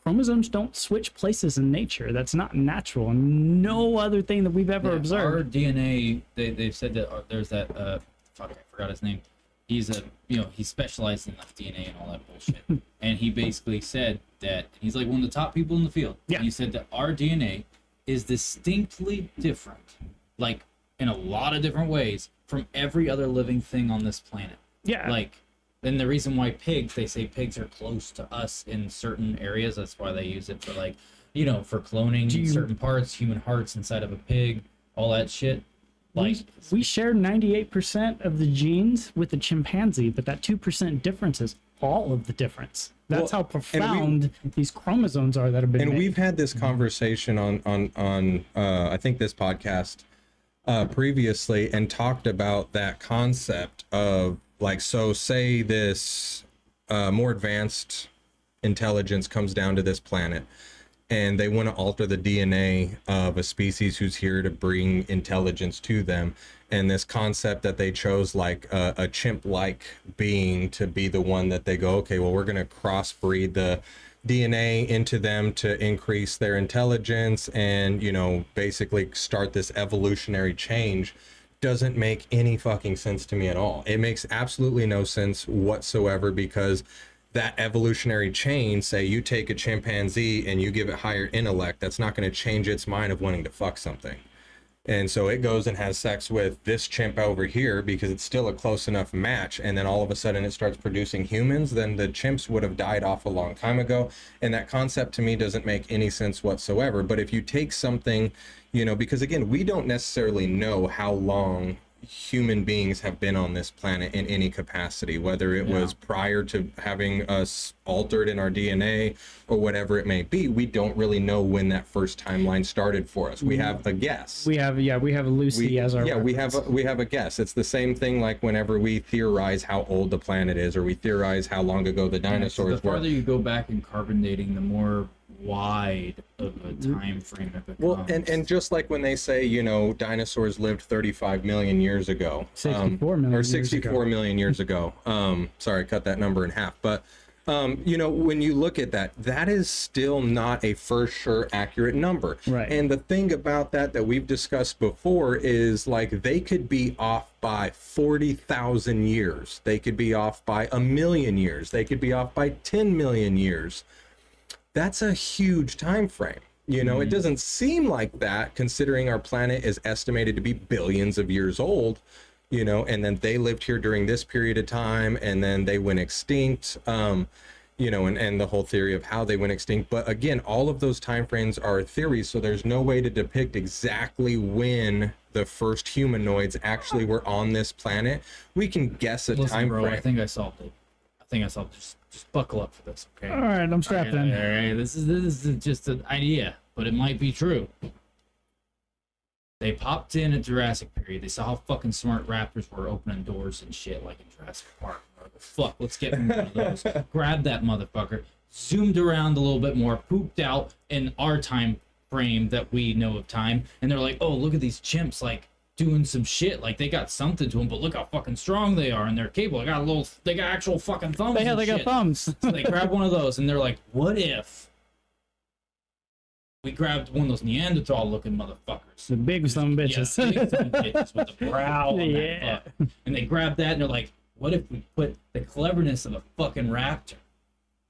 Chromosomes don't switch places in nature. That's not natural, and no other thing that we've ever Our observed. DNA, they've said that there's that fuck, I forgot his name. He's he specialized in enough DNA and all that bullshit. And he basically said that he's like one of the top people in the field. Yeah. And he said that our DNA is distinctly different, like in a lot of different ways, from every other living thing on this planet. Yeah, Like, and the reason why they say pigs are close to us in certain areas, that's why they use it for, like, for cloning certain parts, human hearts inside of a pig, all that shit. Like, we share 98% of the genes with a chimpanzee, but that 2% difference is all of the difference. That's Well, how profound these chromosomes are that have been And made. we've had this conversation on I think this podcast previously, and talked about that concept of, like, so say this more advanced intelligence comes down to this planet and they want to alter the DNA of a species who's here to bring intelligence to them, and this concept that they chose, like a chimp-like being to be the one that they go, okay, well, we're going to crossbreed the DNA into them to increase their intelligence and, basically start this evolutionary change, doesn't make any fucking sense to me at all. It makes absolutely no sense whatsoever, because that evolutionary chain, say you take a chimpanzee and you give it higher intellect, that's not going to change its mind of wanting to fuck something. And so it goes and has sex with this chimp over here because it's still a close enough match. And then all of a sudden it starts producing humans. Then the chimps would have died off a long time ago. And that concept to me doesn't make any sense whatsoever. But if you take something, because again, we don't necessarily know how long human beings have been on this planet in any capacity, whether it was prior to having us altered in our DNA or whatever it may be. We don't really know when that first timeline started for us. We have a guess. we have Lucy as our reference. we have a guess. It's the same thing like whenever we theorize how old the planet is, or we theorize how long ago the dinosaurs the were. farther you go back in carbon dating, the more wide of a time frame it becomes. Well, and just like when they say, dinosaurs lived 35 million years ago, 64 million or years 64 ago. million years ago. Sorry, cut that number in half. But when you look at that, that is still not a for sure accurate number. Right. And the thing about that we've discussed before is, like, they could be off by 40,000 years. They could be off by 1,000,000 years. They could be off by 10 million years. That's a huge time frame. It doesn't seem like that, considering our planet is estimated to be billions of years old, and then they lived here during this period of time, and then they went extinct, and the whole theory of how they went extinct. But again, all of those time frames are theories, so there's no way to depict exactly when the first humanoids actually were on this planet. We can guess a Listen, time bro, frame. I think I solved it. Just buckle up for this, okay? All right, I'm strapped in. All right, this is just an idea, but it might be true. They popped in at Jurassic period. They saw how fucking smart raptors were opening doors and shit, like in Jurassic Park. Fuck, let's get one of those. Grab that motherfucker. Zoomed around a little bit more. Pooped out in our time frame that we know of time, and they're like, "Oh, look at these chimps, like doing some shit. Like they got something to them, but look how fucking strong they are, and they're capable. They got actual fucking thumbs. They and got shit. thumbs. So they grab one of those, and they're like, "What if we grabbed one of those Neanderthal looking motherfuckers. The big son of bitches. Yeah, big son of bitches with the brow on Yeah. that fuck. And they grabbed that and they're like, what if we put the cleverness of a fucking raptor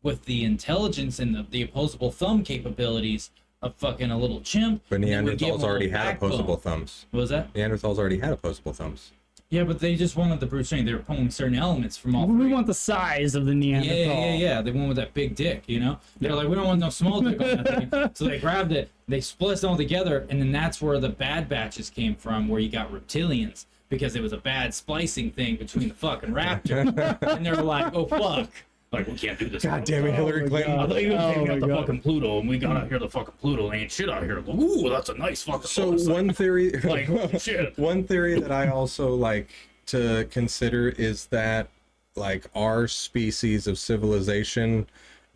with the intelligence and the opposable thumb capabilities of fucking a little chimp? But and then we give Neanderthals them a already little had backbone. opposable thumbs. What was that? Neanderthals already had opposable thumbs. Yeah, but they just wanted the brute strength. They were pulling certain elements from all We three. want the size of the Neanderthal. Yeah. They went with that big dick, you know? They're like, we don't want no small dick on that thing. So they grabbed it, they split it all together, and then that's where the Bad Batches came from, where you got reptilians, because it was a bad splicing thing between the fucking raptor. And they were like, oh, fuck. Like, we can't do this. God damn it, Hillary Clinton. I thought you were Oh taking my out the God. fucking Pluto, and we got out here the fucking Pluto. Ain't shit out here. Ooh, that's a nice fucking So solar one theory, system. Like, holy shit. one theory that I also like to consider is that like our species of civilization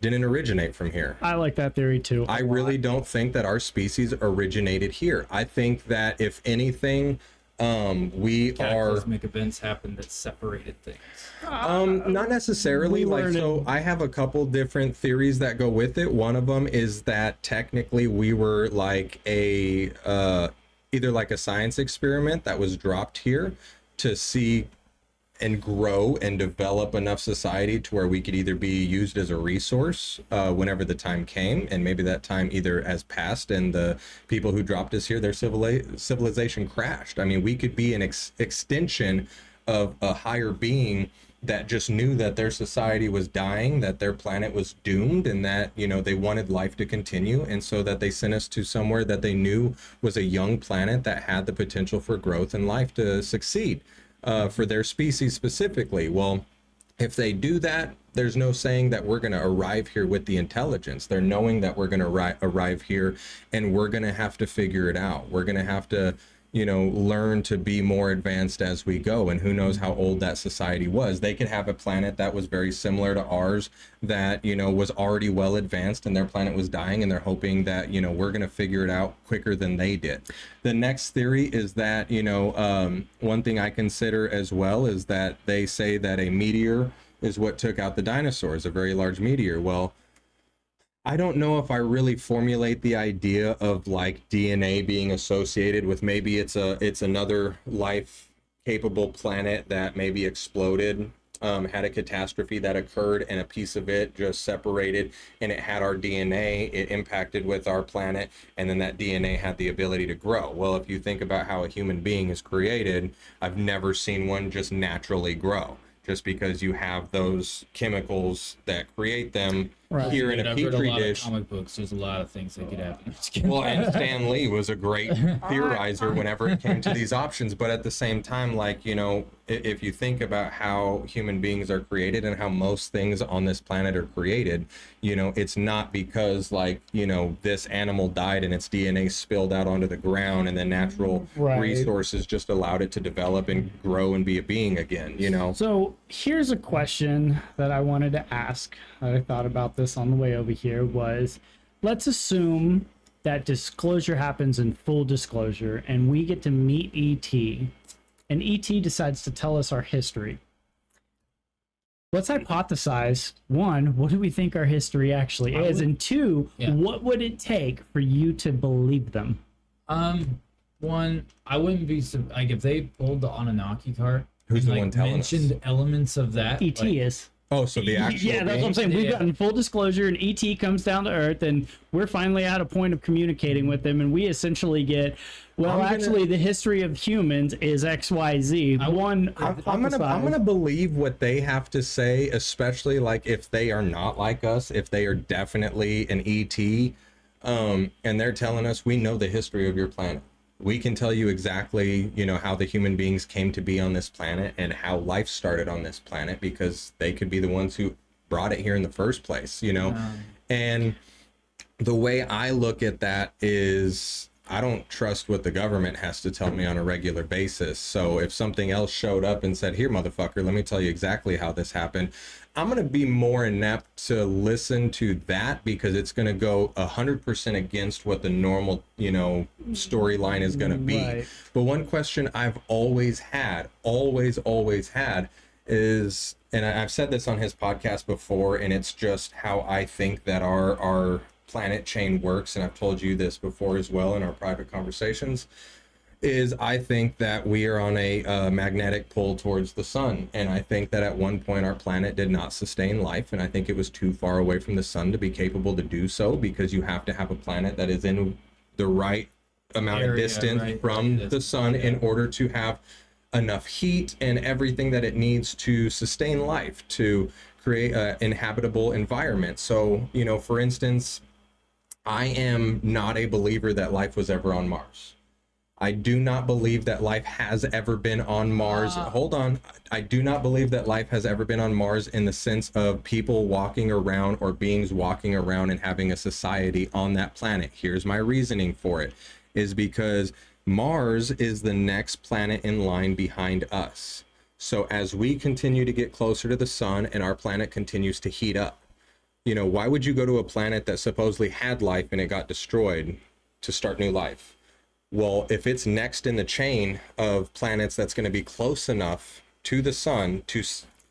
didn't originate from here. I like that theory too. I really don't think that our species originated here. I think that if anything, we are Cataclysmic events happened that separated things. not necessarily. we Like, learned so it. I have a couple different theories that go with it. One of them is that technically we were like a either like a science experiment that was dropped here to see and grow and develop enough society to where we could either be used as a resource whenever the time came, and maybe that time either has passed and the people who dropped us here, their civilization crashed. I mean, we could be an extension of a higher being that just knew that their society was dying, that their planet was doomed, and that, you know, they wanted life to continue, and so that they sent us to somewhere that they knew was a young planet that had the potential for growth and life to succeed. For their species specifically. Well, if they do that, there's no saying that we're going to arrive here with the intelligence. They're knowing that we're going to arrive here, and we're going to have to figure it out. We're going to have to, you know, learn to be more advanced as we go. And who knows how old that society was. They could have a planet that was very similar to ours that, you know, was already well advanced, and their planet was dying, and they're hoping that, you know, we're going to figure it out quicker than they did. The next theory is that, you know, one thing I consider as well is that they say that a meteor is what took out the dinosaurs, a very large meteor. Well, I don't know if I really formulate the idea of like DNA being associated with maybe it's another life capable planet that maybe exploded, had a catastrophe that occurred, and a piece of it just separated, and it had our DNA, it impacted with our planet, and then that DNA had the ability to grow. Well, if you think about how a human being is created, I've never seen one just naturally grow. Just because you have those chemicals that create them Right. here in Dude, a I've read petri a lot dish. of comic books. There's a lot of things that could happen. Just kidding. Well, and Stan Lee was a great theorizer whenever it came to these options. But at the same time, like, you know, if you think about how human beings are created and how most things on this planet are created, you know, it's not because, like, you know, this animal died and its DNA spilled out onto the ground and then natural Right. resources just allowed it to develop and grow and be a being again, you know? So here's a question that I wanted to ask. I thought about this on the way over here was, let's assume that disclosure happens in full disclosure and we get to meet ET, and ET decides to tell us our history. Let's hypothesize, one, what do we think our history actually is? And two, Yeah. what would it take for you to believe them? One, I wouldn't be like if they pulled the Anunnaki card. Who's and, the one telling us? mentioned elements of that. ET like, is. Oh, so the actual Yeah, that's what I'm being? saying. We've Yeah. gotten full disclosure, and ET comes down to Earth, and we're finally at a point of communicating with them, and we essentially get, well, I'm gonna- actually, the history of humans is XYZ. I'm I'm gonna believe what they have to say, especially like if they are not like us, if they are definitely an ET, and they're telling us we know the history of your planet. We can tell you exactly, you know, how the human beings came to be on this planet and how life started on this planet, because they could be the ones who brought it here in the first place, you know. And the way I look at that is I don't trust what the government has to tell me on a regular basis. So if something else showed up and said, here, motherfucker, let me tell you exactly how this happened, I'm going to be more inept to listen to that, because it's going to go 100% against what the normal, you know, storyline is going to be. Right. But one question I've always had, always had, is, and I've said this on his podcast before, and it's just how I think that our planet chain works, and I've told you this before as well in our private conversations, is I think that we are on a magnetic pull towards the sun. And I think that at one point our planet did not sustain life. And I think it was too far away from the sun to be capable to do so, because you have to have a planet that is in the right amount of distance from the sun in order to have enough heat and everything that it needs to sustain life, to create an inhabitable environment. So, you know, for instance, I am not a believer that life was ever on Mars. I do not believe that life has ever been on Mars. Hold on. I do not believe that life has ever been on Mars in the sense of people walking around or beings walking around and having a society on that planet. Here's my reasoning for it, is because Mars is the next planet in line behind us. So as we continue to get closer to the sun and our planet continues to heat up, you know, why would you go to a planet that supposedly had life and it got destroyed to start new life? Well, if it's next in the chain of planets that's going to be close enough to the sun to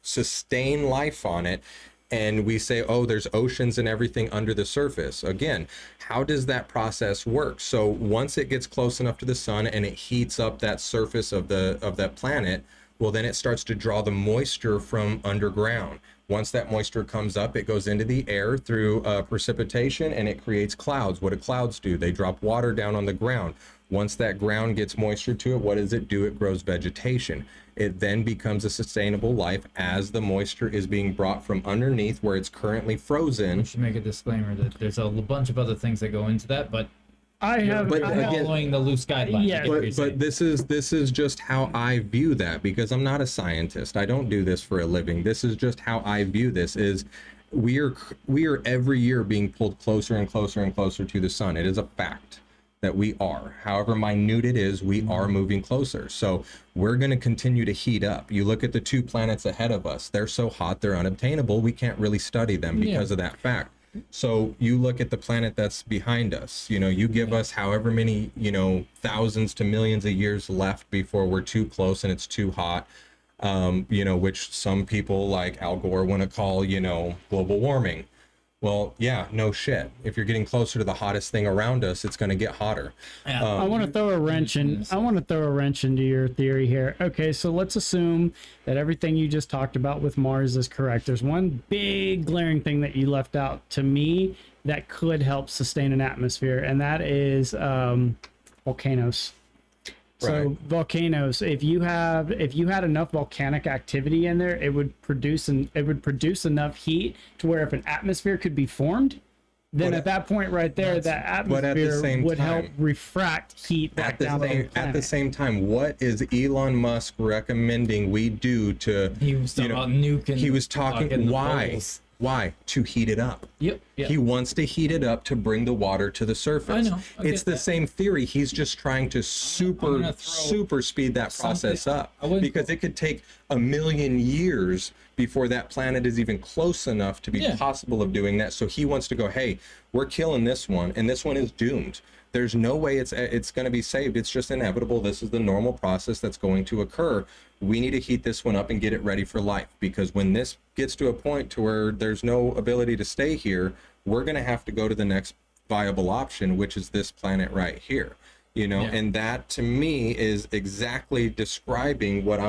sustain life on it, and we say, oh, there's oceans and everything under the surface. Again, how does that process work? So once it gets close enough to the sun and it heats up that surface of that planet, well, then it starts to draw the moisture from underground. Once that moisture comes up, it goes into the air through precipitation, and it creates clouds. What do clouds do? They drop water down on the ground. Once that ground gets moisture to it, what does it do? It grows vegetation. It then becomes a sustainable life as the moisture is being brought from underneath where it's currently frozen. We should make a disclaimer that there's a bunch of other things that go into that, but But following the loose guidelines. Yeah. But this is just how I view that, because I'm not a scientist. I don't do this for a living. This is just how I view this. Is we are every year being pulled closer and closer and closer to the sun. It is a fact that we are. However minute it is, we are moving closer. So we're going to continue to heat up. You look at the two planets ahead of us. They're so hot, they're unobtainable. We can't really study them because of that fact. So you look at the planet that's behind us, you know, you give us however many, you know, thousands to millions of years left before we're too close and it's too hot, you know, which some people like Al Gore want to call, you know, global warming. Well, yeah, no shit. If you're getting closer to the hottest thing around us, it's going to get hotter. I want to throw a wrench in. I want to throw a wrench into your theory here. Okay, so let's assume that everything you just talked about with Mars is correct. There's one big glaring thing that you left out to me that could help sustain an atmosphere, and that is volcanoes. So volcanoes, if you had enough volcanic activity in there, it would produce enough heat to where if an atmosphere could be formed, then at that point right there, that atmosphere would help refract heat back down to the planet. At the same time, what is Elon Musk recommending we do to? He was talking about nuking. He was talking why? Why? To heat it up. Yep. He wants to heat it up to bring the water to the surface. I know. It's the same theory. He's just trying to super speed that process up, because it could take 1,000,000 years before that planet is even close enough to be possible of doing that. So he wants to go, hey, we're killing this one, and this one is doomed. There's no way it's going to be saved. It's just inevitable. This is the normal process that's going to occur. We need to heat this one up and get it ready for life, because when this gets to a point to where there's no ability to stay here, we're going to have to go to the next viable option, which is this planet right here. You know, and that to me is exactly describing what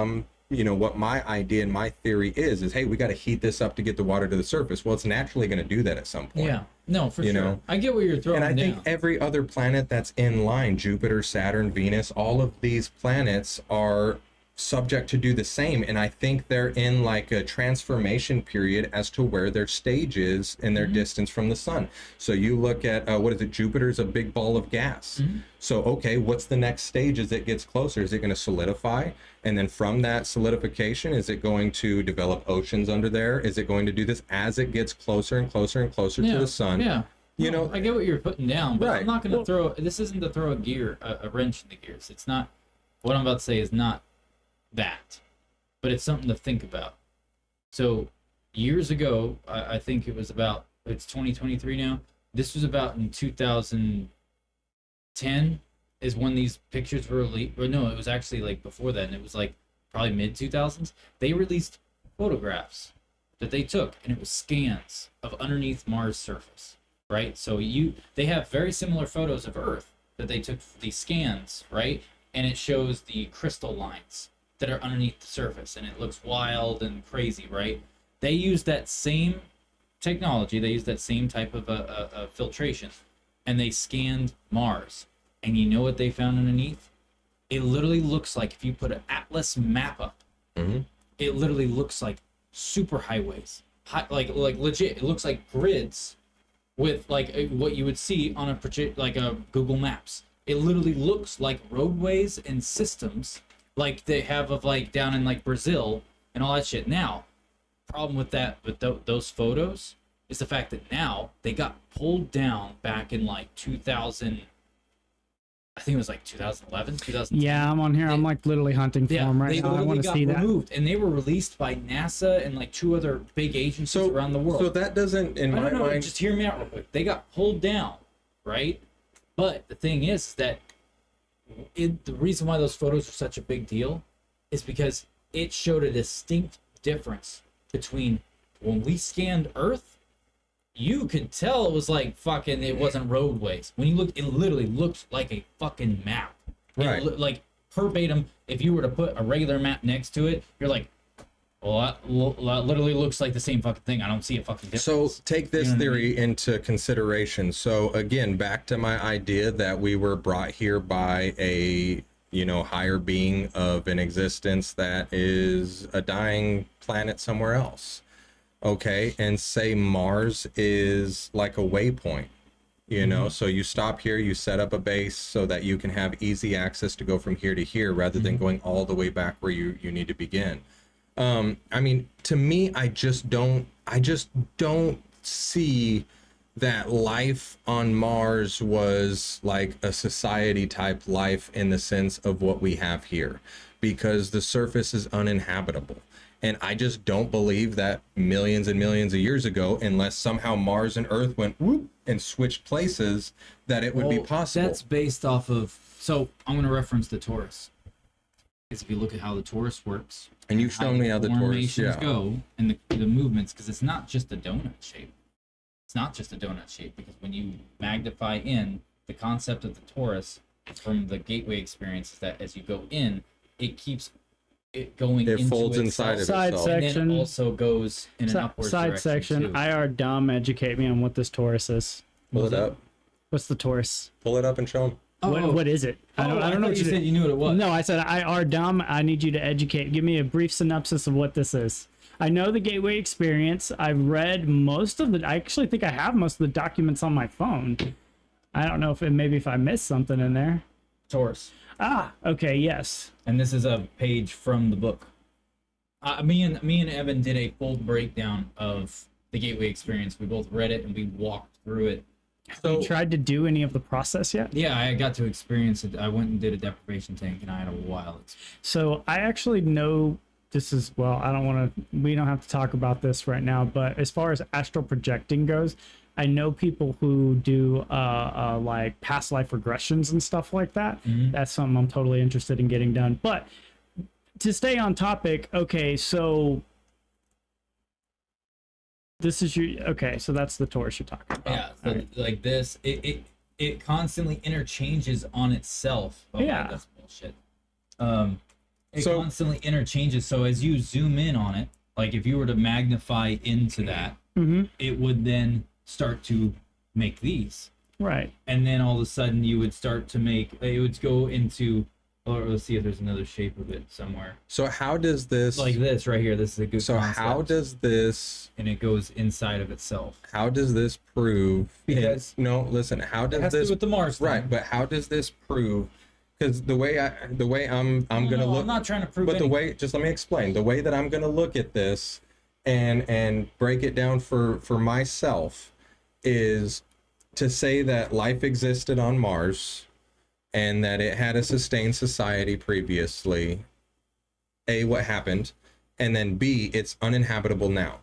what my idea and my theory is, hey, we got to heat this up to get the water to the surface. Well, it's naturally going to do that at some point. Yeah, no, for sure. I get what you're throwing down. And I think every other planet that's in line, Jupiter, Saturn, Venus, all of these planets are subject to do the same. And I think they're in like a transformation period as to where their stage is in their distance from the sun. So you look at, Jupiter's a big ball of gas. So, okay, what's the next stage as it gets closer? Is it going to solidify? And then from that solidification, is it going to develop oceans under there? Is it going to do this as it gets closer and closer and closer to the sun? Yeah. You know, I get what you're putting down, but I'm not going to this isn't to throw a wrench in the gears. It's not, what I'm about to say is not that, but it's something to think about. So years ago, I think it's 2023 now. This was about in 2010 is when these pictures were released. Or no, it was actually like before then. It was like probably mid 2000s. They released photographs that they took, and it was scans of underneath Mars' surface. right? So they have very similar photos of Earth that they took these scans, right? And it shows the crystal lines that are underneath the surface, and it looks wild and crazy, right? They use that same technology, they use that same type of filtration, and they scanned Mars. And you know what they found underneath? It literally looks like, if you put an atlas map up, it literally looks like super highways, like legit. It looks like grids with like what you would see on a Google Maps. It literally looks like roadways and systems like they have of like down in like Brazil and all that shit. Now, problem with that, with those photos, is the fact that now they got pulled down back in like 2000. I think it was like 2011, 2010. Yeah, I'm on here. I'm like literally hunting for them right now. I want to see that. Removed, and they were released by NASA and like 2 other big agencies around the world. So that doesn't, in my mind, just hear me out real quick. They got pulled down, right? But the thing is that the reason why those photos are such a big deal is because it showed a distinct difference between when we scanned Earth. You could tell it was like fucking, it wasn't roadways. When you look, it literally looked like a fucking map. Right. Like verbatim, if you were to put a regular map next to it, you're like, well, that literally looks like the same fucking thing. I don't see a fucking difference. So take this theory I mean? into consideration. So again, back to my idea that we were brought here by a, higher being of an existence that is a dying planet somewhere else. Okay, and say Mars is like a waypoint, so you stop here, you set up a base so that you can have easy access to go from here to here rather than going all the way back where you need to begin. I mean, to me, I just don't see that life on Mars was like a society type life in the sense of what we have here, because the surface is uninhabitable. And I just don't believe that millions and millions of years ago, unless somehow Mars and Earth went whoop and switched places, that it would be possible. That's based off of, so I'm going to reference the torus. Because if you look at how the torus works, and you've shown me how the torus go and the movements, because it's not just a donut shape. It's not just a donut shape, because when you magnify in, the concept of the torus from the gateway experience is that as you go in, it keeps it folds inside of side itself. section, and then also goes in an upward side direction section. too. IR dumb, educate me on what this torus is. Pull it up. What's the torus? Pull it up and show them. What is it? I don't know what you said. You knew what it was. No, I said IR dumb. I need you to educate. Give me a brief synopsis of what this is. I know the gateway experience. I've read most of I actually think I have most of the documents on my phone. I don't know if I missed something in there. Torus. Ah, okay, yes. And this is a page from the book. Me and Evan did a full breakdown of the gateway experience. We both read it and we walked through it. So, you tried to do any of the process yet? Yeah, I got to experience it. I went and did a deprivation tank, and I had a wild experience. So I actually know this is, well, we don't have to talk about this right now, but as far as astral projecting goes, I know people who do like past life regressions and stuff like that. That's something I'm totally interested in getting done. But to stay on topic, okay, so this is so that's the torus you're talking about. Yeah, so right. Like this, it constantly interchanges on itself. Oh, yeah, that's bullshit. It constantly interchanges. So as you zoom in on it, like if you were to magnify into that, it would then start to make these. Right. And then all of a sudden you would start to it would go into, or let's see if there's another shape of it somewhere. So how does this, like this right here, this is a good concept. How does this, and it goes inside of itself. How does this prove, because listen, how does it has this, to do with the Mars thing. Right, but how does this prove, because the way I'm gonna look, I'm not trying to prove but anything. just let me explain, the way that I'm gonna look at this and break it down for myself is to say that life existed on Mars and that it had a sustained society previously. A, what happened, and then B, it's uninhabitable now.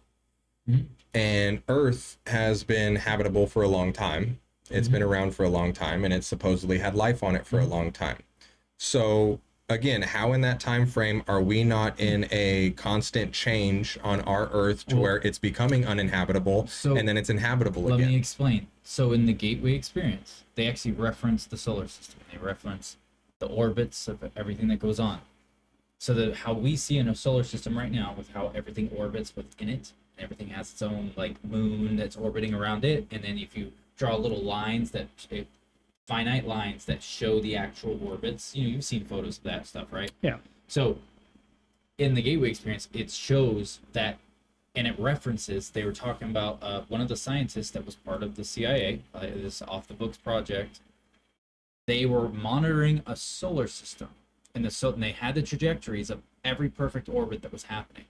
And Earth has been habitable for a long time. It's been around for a long time, and it supposedly had life on it for a long time. So again, how in that time frame are we not in a constant change on our Earth to where it's becoming uninhabitable and then it's inhabitable again? Let me explain. So in the Gateway experience, they actually reference the solar system. They reference the orbits of everything that goes on. So that how we see in a solar system right now, with how everything orbits within it, everything has its own like moon that's orbiting around it, and then if you draw little lines that finite lines that show the actual orbits, you've seen photos of that stuff, right? Yeah. So in the Gateway experience, it shows that, and it references, they were talking about one of the scientists that was part of the CIA, this off the books project. They were monitoring a solar system, and they had the trajectories of every perfect orbit that was happening.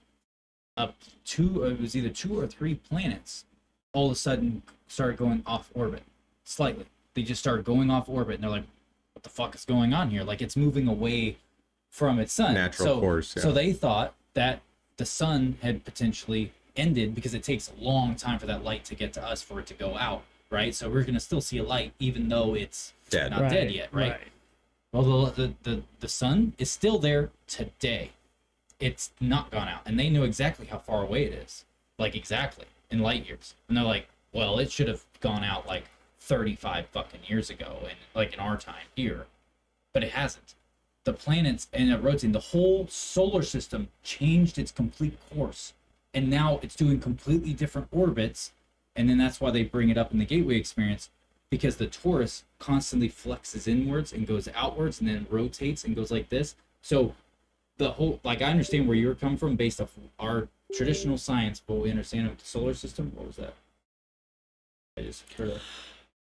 It was either 2 or 3 planets all of a sudden started going off orbit slightly. They just started going off orbit, and they're like, what the fuck is going on here? Like, it's moving away from its sun. Natural course. Yeah. So they thought that the sun had potentially ended, because it takes a long time for that light to get to us for it to go out, right? So we're going to still see a light even though it's dead. Not dead yet, right? Well, the sun is still there today. It's not gone out, and they know exactly how far away it is, like exactly in light years. And they're like, well, it should have gone out like 35 fucking years ago, and like in our time here, but it hasn't. The planets and it rotating, the whole solar system changed its complete course, and now it's doing completely different orbits. And then that's why they bring it up in the Gateway experience, because the torus constantly flexes inwards and goes outwards and then rotates and goes like this. So the whole, like, I understand where you're coming from based off our traditional science, but we understand with the solar system. What was that? I just heard a,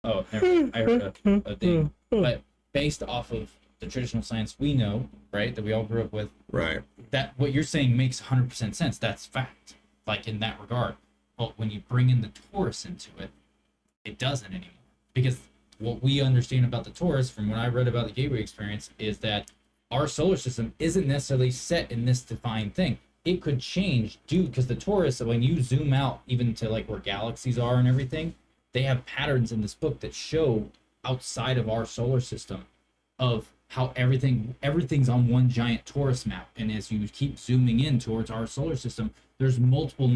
oh, never mind. I heard a thing. But based off of the traditional science we know, right, that we all grew up with, Right. that what you're saying makes 100% sense. That's fact, like in that regard. But when you bring in the torus into it, it doesn't anymore. Because what we understand about the torus, from what I read about the Gateway experience, is that our solar system isn't necessarily set in this defined thing. It could change, because the torus, when you zoom out even to like where galaxies are and everything, they have patterns in this book that show outside of our solar system of how everything's on one giant torus map. And as you keep zooming in towards our solar system, there's multiple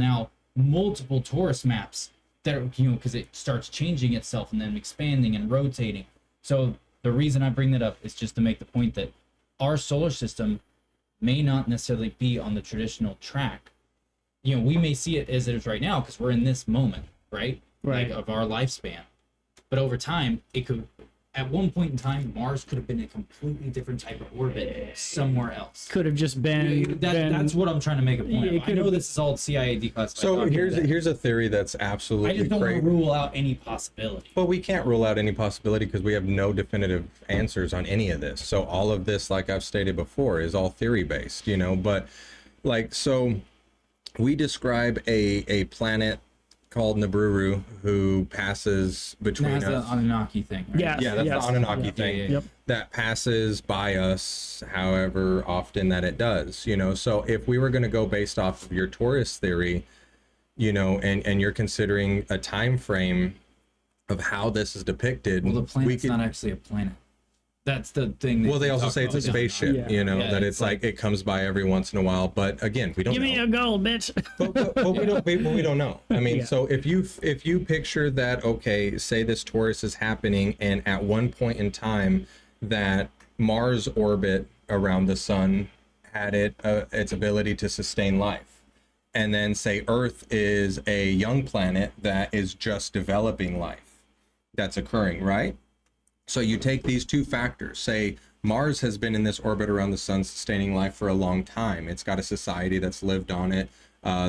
torus maps that are, because it starts changing itself and then expanding and rotating. So the reason I bring that up is just to make the point that our solar system may not necessarily be on the traditional track. We may see it as it is right now because we're in this moment, right? Right. Like, of our lifespan. But over time, it could, at one point in time, Mars could have been a completely different type of orbit somewhere else. Could have just been. That's what I'm trying to make a point of. I know have, this is all CIA declassified. So here's a theory that's absolutely I just don't want crazy. to rule out any possibility. Well, we can't rule out any possibility because we have no definitive answers on any of this. So all of this, like I've stated before, is all theory based, but like, so we describe a planet called Nibiru who passes between That's us. the Anunnaki thing, right? Yeah. That's the Anunnaki thing. Yeah. Yep. That passes by us however often that it does, so if we were going to go based off of your Taurus theory, and you're considering a time frame of how this is depicted, Well, the planet's not actually a planet. That's the thing. Well, they also say it's a spaceship, Yeah. that it's like it comes by every once in a while. But again, we don't Give me know. a gold, bitch. But we don't know. I mean, Yeah. so if you picture that, okay, say this Taurus is happening, and at one point in time that Mars orbit around the sun had its ability to sustain life, and then say Earth is a young planet that is just developing life that's occurring, right? So you take these two factors, say Mars has been in this orbit around the sun sustaining life for a long time. It's got a society that's lived on it.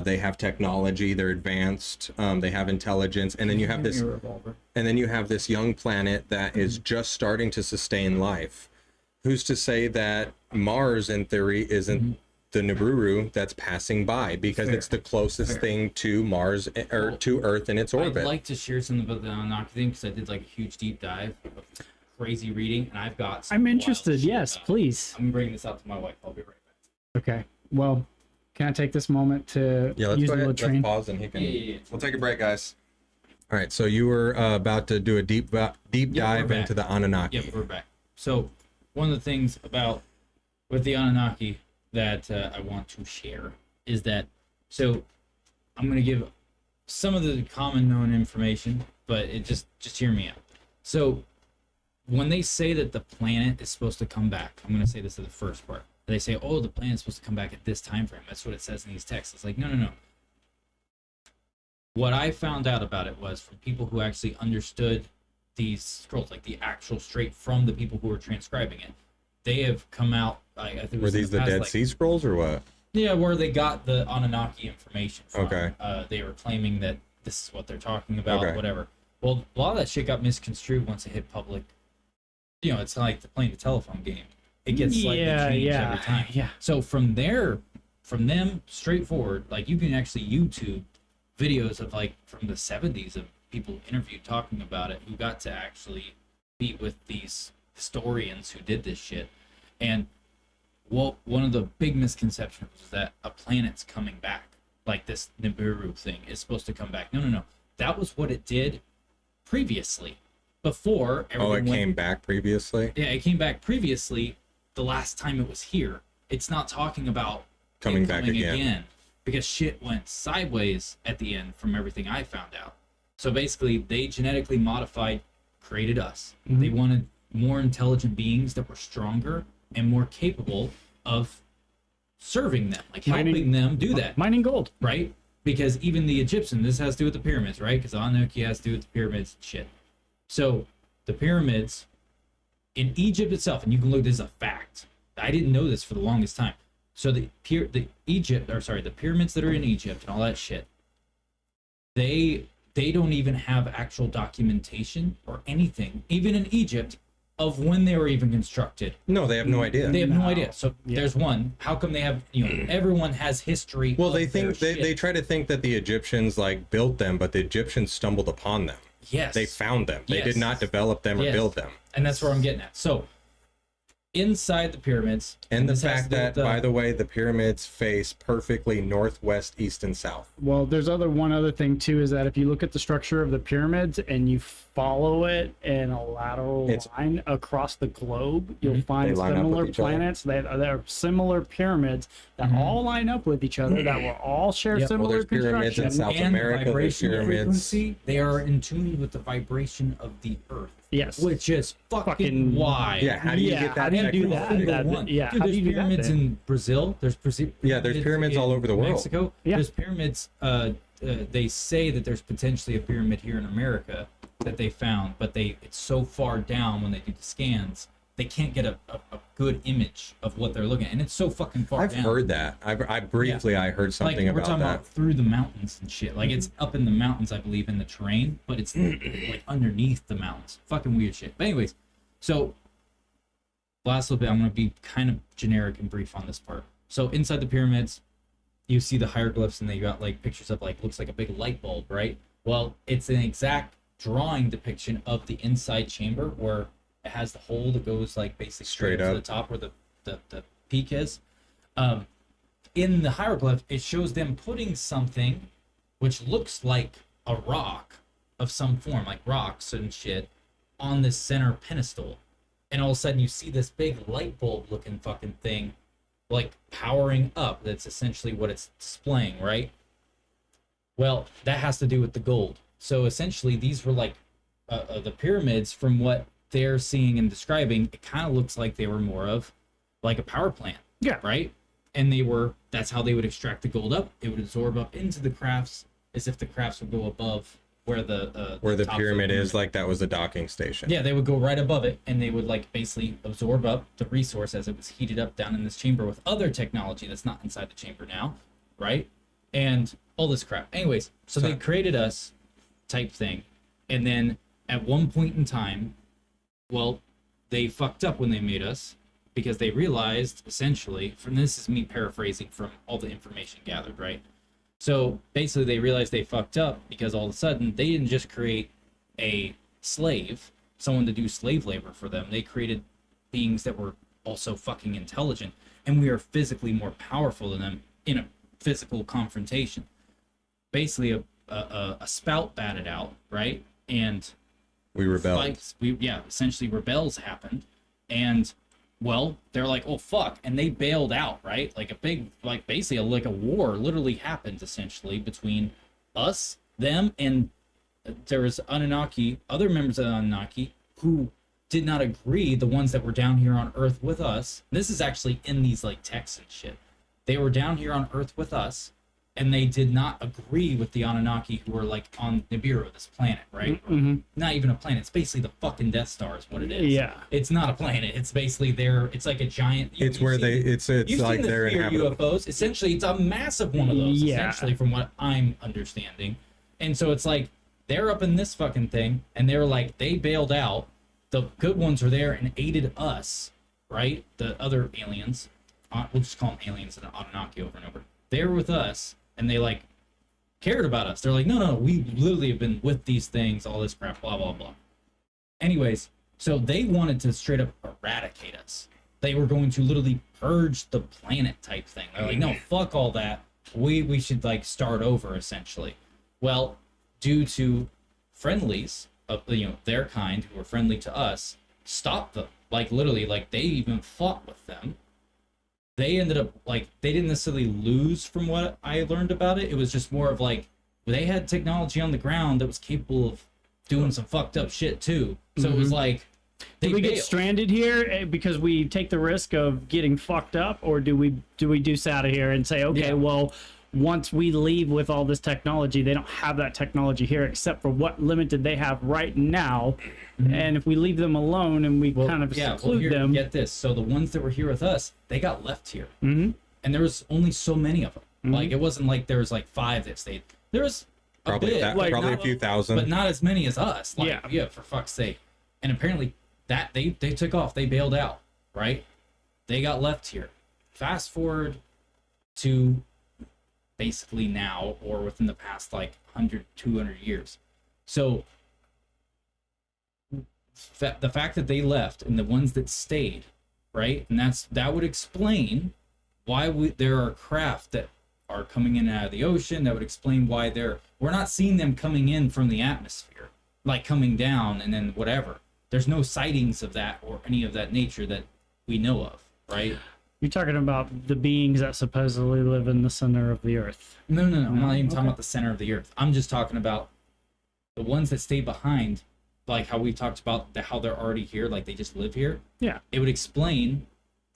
They have technology, they're advanced, they have intelligence, and then you have this young planet that is just starting to sustain life. Who's to say that Mars in theory isn't the Nibiru that's passing by, because it's the closest thing to Mars or to Earth in its orbit. I'd like to share something about the Anunnaki thing because I did like a huge deep dive of crazy reading, and I've got some I'm wild interested. shit Yes, about it. please. I'm bringing this out to my wife. I'll be right back. Okay. Well, can I take this moment to Yeah, let's use go a ahead. little Let's train? pause and he can. Yeah. We'll take a break, guys. All right, so you were about to do a deep dive back. into the Anunnaki. Yep, we're back. So one of the things about with the Anunnaki that I want to share is that, so I'm going to give some of the common known information, but it just hear me out. So when they say that the planet is supposed to come back, I'm going to say this is the first part. They say, oh, the planet's supposed to come back at this time frame. That's what it says in these texts. It's like, no. What I found out about it was from people who actually understood these scrolls, like the actual straight from the people who were transcribing it. They have come out. I think Were these the Dead Sea Scrolls or what? Yeah, where they got the Anunnaki information from. Okay. They were claiming that this is what they're talking about, Okay. whatever. Well, a lot of that shit got misconstrued once it hit public. You know, it's like playing the telephone game. It gets slightly changed every time. Yeah. So from them, straightforward, like you can actually YouTube videos of like from the 70s of people interviewed talking about it who got to actually be with these historians who did this shit. And well, one of the big misconceptions was that a planet's coming back, like this Nibiru thing is supposed to come back. No. That was what it did previously. Before everyone Came back previously? Yeah, it came back previously the last time it was here. It's not talking about Coming it back again. because shit went sideways at the end from everything I found out. So basically, they genetically modified, created us. Mm-hmm. They wanted more intelligent beings that were stronger and more capable of serving them, like helping them do that, Mining gold. right? Because even the Egyptian, this has to do with the pyramids, right? Because Anunnaki has to do with the pyramids and shit. So the pyramids in Egypt itself, and you can look, this is a fact. I didn't know this for the longest time. So the pyramids that are in Egypt and all that shit, they don't even have actual documentation or anything, even in Egypt, of when they were even constructed. No, they have no idea. They have no idea. So Yeah. there's one. How come they have? Everyone has history. Well, of they their think they shit. try to think that the Egyptians like built them, but the Egyptians stumbled upon them. Yes. They found them. They Yes. did not develop them or Yes. build them. And that's where I'm getting at. So inside the pyramids, And the this has fact to do that, with by the way, the pyramids face perfectly northwest, east, and south. Well, there's one other thing too, is that if you look at the structure of the pyramids and you follow it in a lateral line across the globe, you'll find They line up with similar each other. planets. There are similar pyramids that all line up with each other, that will all share Yep. Well, similar there's pyramids in construction. South and America, there's vibration pyramids. frequency, they are in tune with the vibration of the earth. Yes. Which is fucking Fucking- why. Yeah, how do you Yeah, get that? how do you do technical that? figure? That- One. yeah, Dude, how do there's you do that pyramids then? in Brazil. There's Yeah, there's pyramids all over the world. Mexico. Yeah. There's pyramids. They say that there's potentially a pyramid here in America that they found, but it's so far down when they do the scans, they can't get a good image of what they're looking at, and it's so fucking far I've down. heard that. I heard something like, we're about talking that. about through the mountains and shit. Like it's up in the mountains, I believe, in the terrain, but it's like underneath the mountains. Fucking weird shit. But anyways, so last little bit, I'm gonna be kind of generic and brief on this part. So inside the pyramids, you see the hieroglyphs, and they got like pictures of like looks like a big light bulb, right? Well, it's an exact drawing depiction of the inside chamber where it has the hole that goes like basically straight Straight up to up. the top where the peak is. In the hieroglyph, it shows them putting something which looks like a rock of some form, like rocks and shit, on this center pedestal. And all of a sudden you see this big light bulb looking fucking thing like powering up. That's essentially what it's displaying, right? Well, that has to do with the gold. So essentially these were like the pyramids, from what they're seeing and describing, it kind of looks like they were more of like a power plant. Yeah. Right? And that's how they would extract the gold up. It would absorb up into the crafts as if the crafts would go above where the the tops of the pyramid is, like that was a docking station. Yeah, they would go right above it, and they would like basically absorb up the resource as it was heated up down in this chamber with other technology that's not inside the chamber now, right? And all this crap. Anyways, so they created us type thing, and then at one point in time, well, they fucked up when they made us, because they realized essentially, from this is me paraphrasing from all the information gathered, right? So basically they realized they fucked up because all of a sudden they didn't just create a slave, someone to do slave labor for them. They created beings that were also fucking intelligent, and we are physically more powerful than them in a physical confrontation. Basically a spout batted out, right? And We rebelled. fights, essentially rebels happened, and well, they're like, oh fuck, and they bailed out, right? Like a big, like basically like a war literally happened essentially between us them, and there was Anunnaki, other members of the Anunnaki, who did not agree, the ones that were down here on Earth with us. This is actually in these like texts and shit. They were down here on Earth with us, and they did not agree with the Anunnaki who were like on Nibiru, this planet, right? Not even a planet. It's basically the fucking Death Star is what it is. Yeah. It's not a planet. It's basically it's like a giant. It's where they, it's You've like seen the they're Fear inhabitable. UFOs. Essentially, it's a massive one of those. Yeah. Essentially, from what I'm understanding, and so it's like they're up in this fucking thing, and they're like they bailed out. The good ones were there and aided us, right? The other aliens, we'll just call them aliens and Anunnaki over and over. They were with us, and they like cared about us. They're like, no, we literally have been with these things, all this crap, blah blah blah. Anyways, so they wanted to straight up eradicate us. They were going to literally purge the planet type thing. They're like, no, fuck all that. We should like start over essentially. Well, due to friendlies of their kind who were friendly to us, stopped them. Like literally, like they even fought with them. They ended up like they didn't necessarily lose from what I learned about it. It was just more of like they had technology on the ground that was capable of doing some fucked up shit too. So it was like Do we get bailed. stranded here because we take the risk of getting fucked up, or do we deuce out of here and say, okay, Yeah. well, once we leave with all this technology, they don't have that technology here except for what limited they have right now, and if we leave them alone and we kind of seclude here, them, get this. So the ones that were here with us, they got left here, Mhm. and there was only so many of them. Like it wasn't like there was like 5 that stayed. There was a Probably bit, that, like, probably a not- few thousand. but not as many as us. Like, Yeah. yeah, for fuck's sake. And apparently that they took off, they bailed out, right? They got left here. Fast forward to basically now, or within the past like 100, 200 years. So the fact that they left and the ones that stayed, right? And that would explain why there are craft that are coming in and out of the ocean. That would explain why we're not seeing them coming in from the atmosphere, like coming down and then whatever. There's no sightings of that or any of that nature that we know of, right? you're talking about the beings that supposedly live in the center of the earth. No. I'm not even talking Okay. about the center of the earth. I'm just talking about the ones that stay behind, like how we talked about how they're already here, like they just live here. Yeah. It would explain,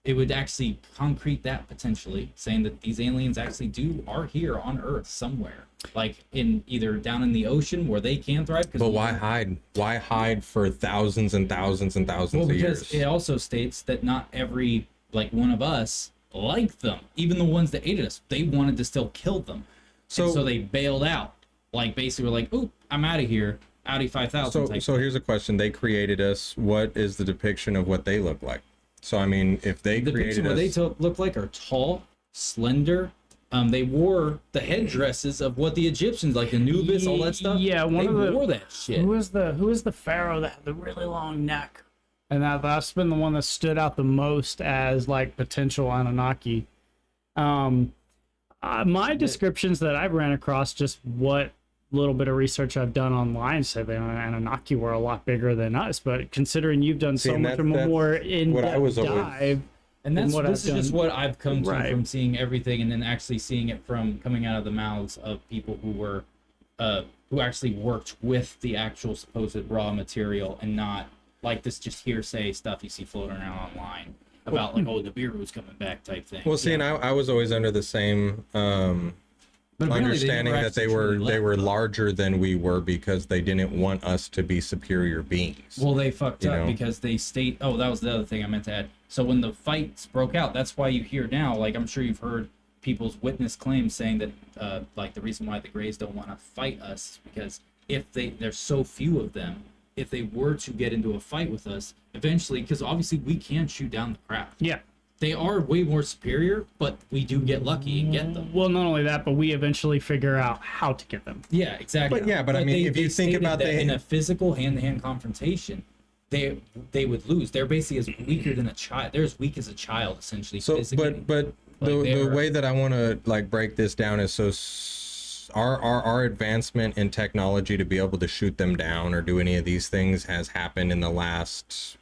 it would actually concrete that potentially, saying that these aliens actually are here on Earth somewhere, like in either down in the ocean where they can thrive. But why hide? Why hide for thousands and thousands and thousands Well, of because years? it also states that not every like one of us liked them. Even the ones that aided us, they wanted to still kill them. So they bailed out. Like basically, were like, "Oh, I'm out of here." Audi 5000. So here's a question: they created us. What is the depiction of what they look like? So I mean, if they The created picture what us, they look like are tall, slender. They wore the headdresses of what the Egyptians, like Anubis, all that stuff. Yeah, they the wore that shit. Who is the pharaoh that had the really long neck? And that's been the one that stood out the most as like potential Anunnaki. My descriptions that I've ran across, just what little bit of research I've done online, say the Anunnaki were a lot bigger than us. But considering you've done so and much that's more in what I was depth always- dive, And that's what this I've is just done. what I've come to Right. from seeing everything, and then actually seeing it from coming out of the mouths of people who were, who actually worked with the actual supposed raw material, and not like this just hearsay stuff you see floating around online about like, oh, the Nibiru's coming back type thing. well, see, and I was always under the same But apparently they understanding never that they actually were truly they left, were though. larger than we were because they didn't want us to be superior beings. Well, they fucked You up know? because they state. Oh, that was the other thing I meant to add. So when the fights broke out, that's why you hear now. Like I'm sure you've heard people's witness claims saying that, like the reason why the Greys don't want to fight us is because there's so few of them. If they were to get into a fight with us, eventually, because obviously we can shoot down the craft. yeah. They are way more superior, but we do get lucky and get them. Well, not only that, but we eventually figure out how to get them. Yeah, exactly. But I mean, if you think stated about that the- in a physical hand-to-hand confrontation, they would lose. They're basically as weaker than a child. They're as weak as a child, essentially. So, physically. but Like, the they're- way that I want to like break this down is so our advancement in technology to be able to shoot them down or do any of these things has happened in the last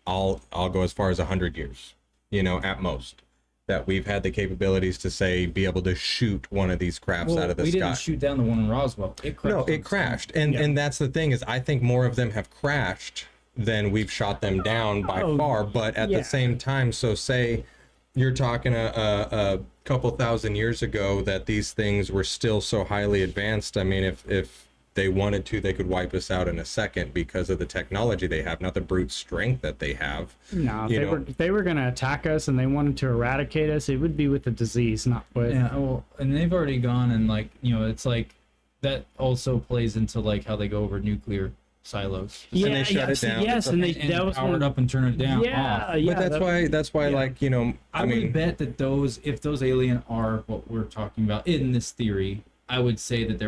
I'll go as far as 100 years, you know, at most. that we've had the capabilities to say be able to shoot one of these crafts out of the we sky. didn't shoot down the one in Roswell. It crashed. No, it crashed, and that's the thing is I think more of them have crashed than we've shot them down by far. But at the same time, so say you're talking a couple thousand years ago that these things were still so highly advanced. I mean, if they wanted to, they could wipe us out in a second because of the technology they have, not the brute strength that they have. No, if they were going to attack us and they wanted to eradicate us, it would be with a disease, not with. Yeah, well, and they've already gone and like, you know, it's like that also plays into like how they go over nuclear silos. Yeah, and they shut it down. Yes, and that was power it up and turn it down. Off. Yeah, But that's why, like, you know, I would bet that if those alien are what we're talking about in this theory, I would say that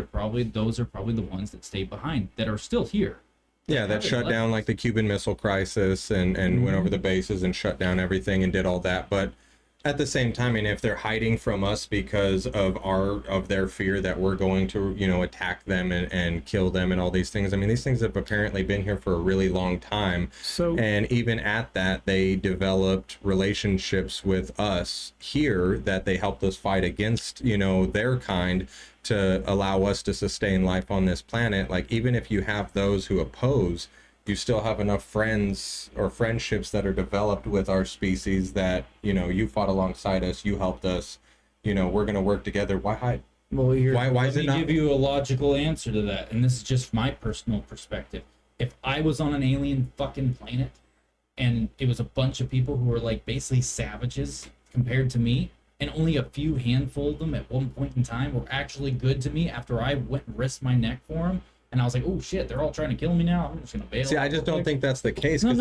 those are probably the ones that stay behind, that are still here. Yeah, that shut down like the Cuban Missile Crisis and went over the bases and shut down everything and did all that. But at the same time, and if they're hiding from us because of their fear that we're going to, you know, attack them and kill them and all these things. I mean, these things have apparently been here for a really long time. And even at that, they developed relationships with us here that they helped us fight against, you know, their kind, to allow us to sustain life on this planet. Like, even if you have those who oppose, you still have enough friends or friendships that are developed with our species that, you know, you fought alongside us, you helped us, you know, we're going to work together. Why hide? Well, why is it not? Let me give you a logical answer to that, and this is just my personal perspective. If I was on an alien fucking planet and it was a bunch of people who were like basically savages compared to me, and only a few handful of them at one point in time were actually good to me after I went and risked my neck for them, and I was like, oh shit, they're all trying to kill me now, I'm just gonna bail. See, I just don't think that's the case, because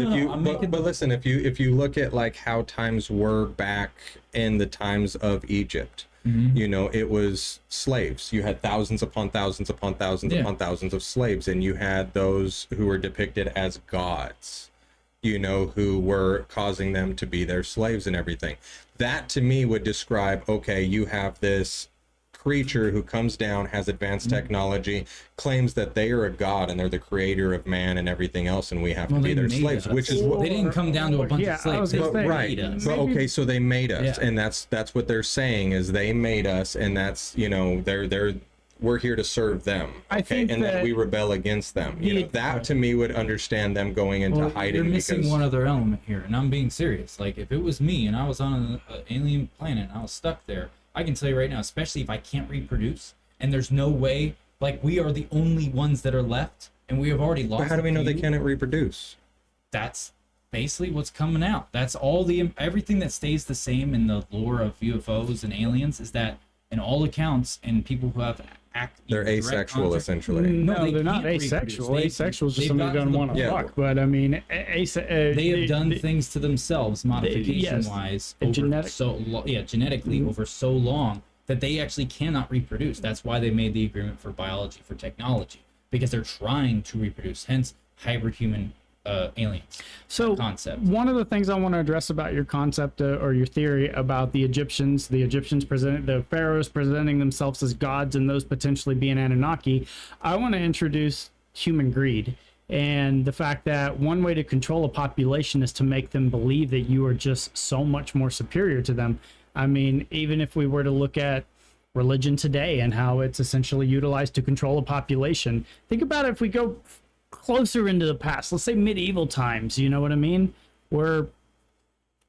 but listen, if you look at like how times were back in the times of Egypt, you know, it was slaves. You had thousands upon thousands upon thousands upon thousands of slaves, and you had those who were depicted as gods, you know, who were causing them to be their slaves and everything. That to me would describe, okay, you have this creature who comes down, has advanced technology, claims that they are a god and they're the creator of man and everything else, and we have to be their slaves, which is what they didn't come down to a bunch of slaves. Right. But okay, so they made us, and that's what they're saying, is they made us, and that's, you know, we're here to serve them, okay, and that we rebel against them. You know, that to me would understand them going into hiding. You're missing one other element here, and I'm being serious. Like, if it was me and I was on an alien planet and I was stuck there, I can tell you right now, especially if I can't reproduce, and there's no way, like, we are the only ones that are left, and we have already lost. But how do we know they can't reproduce? That's basically what's coming out. That's all everything that stays the same in the lore of UFOs and aliens is that, in all accounts, and people who have they're asexual, essentially. No, they're not asexual. Asexual is just somebody who doesn't want to fuck. But I mean, they have done things to themselves, modification-wise, genetically over so long that they actually cannot reproduce. That's why they made the agreement for biology for technology, because they're trying to reproduce. Hence, hybrid human aliens. So concept. One of the things I want to address about your concept or your theory about the Egyptians the pharaohs presenting themselves as gods and those potentially being Anunnaki, I want to introduce human greed and the fact that one way to control a population is to make them believe that you are just so much more superior to them. I mean, even if we were to look at religion today and how it's essentially utilized to control a population, think about it. If we go closer into the past, let's say medieval times, you know what I mean? We're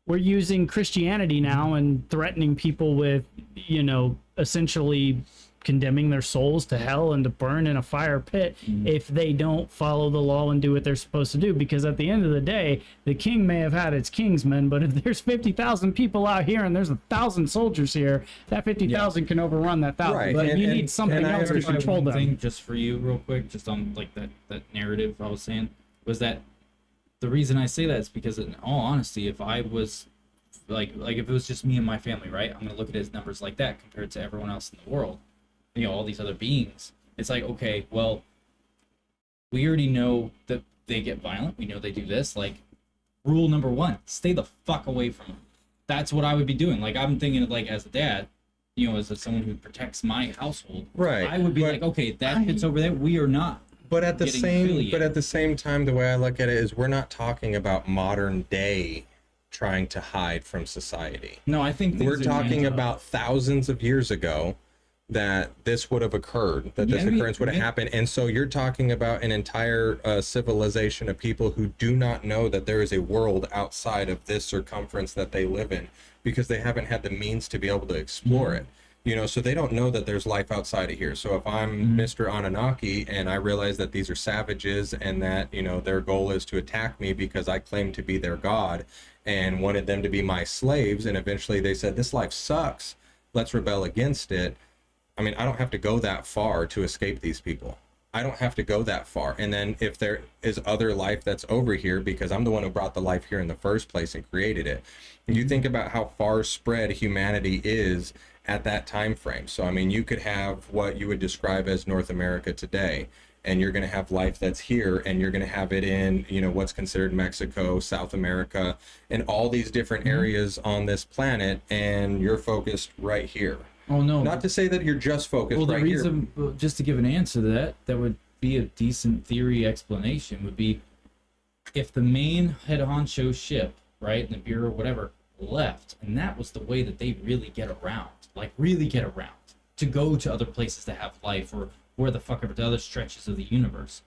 using Christianity now and threatening people with, you know, essentially condemning their souls to hell and to burn in a fire pit if they don't follow the law and do what they're supposed to do. Because at the end of the day, the king may have had its kingsmen, but if there's 50,000 people out here and there's 1,000 soldiers here, that 50,000 can overrun that 1,000. Right. But you need something else to control them. Thing just for you, real quick, just on like that narrative I was saying, was that the reason I say that is because, in all honesty, if I was like if it was just me and my family, right, I'm gonna look at his numbers like that compared to everyone else in the world. You know, all these other beings. It's like, okay, well, we already know that they get violent. We know they do this. Like, rule number one, stay the fuck away from them. That's what I would be doing. Like, I'm thinking of, like, as a dad, you know, as someone who protects my household. Right. I would be like, okay, that fits over there. We are not. But at the same time, the way I look at it is we're not talking about modern day trying to hide from society. No, I think We're things are talking meant- about thousands of years ago that this would have occurred, that this occurrence would have happened. And so you're talking about an entire civilization of people who do not know that there is a world outside of this circumference that they live in, because they haven't had the means to be able to explore it. You know, so they don't know that there's life outside of here. So if I'm Mr. Anunnaki and I realize that these are savages and that, you know, their goal is to attack me because I claim to be their god and wanted them to be my slaves, and eventually they said, this life sucks, let's rebel against it. I mean, I don't have to go that far to escape these people. I don't have to go that far. And then if there is other life that's over here, because I'm the one who brought the life here in the first place and created it, you think about how far spread humanity is at that time frame. So I mean, you could have what you would describe as North America today, and you're going to have life that's here, and you're going to have it in, you know, what's considered Mexico, South America, and all these different areas on this planet, and you're focused right here. Oh no! Not to say that you're just focused well, the right reason, here. just to give an answer to that, that would be a decent theory explanation. Would be if the main head honcho ship, right, the Bureau, whatever, left, and that was the way that they really get around, like really get around to go to other places that have life, or where the fuck ever, to other stretches of the universe.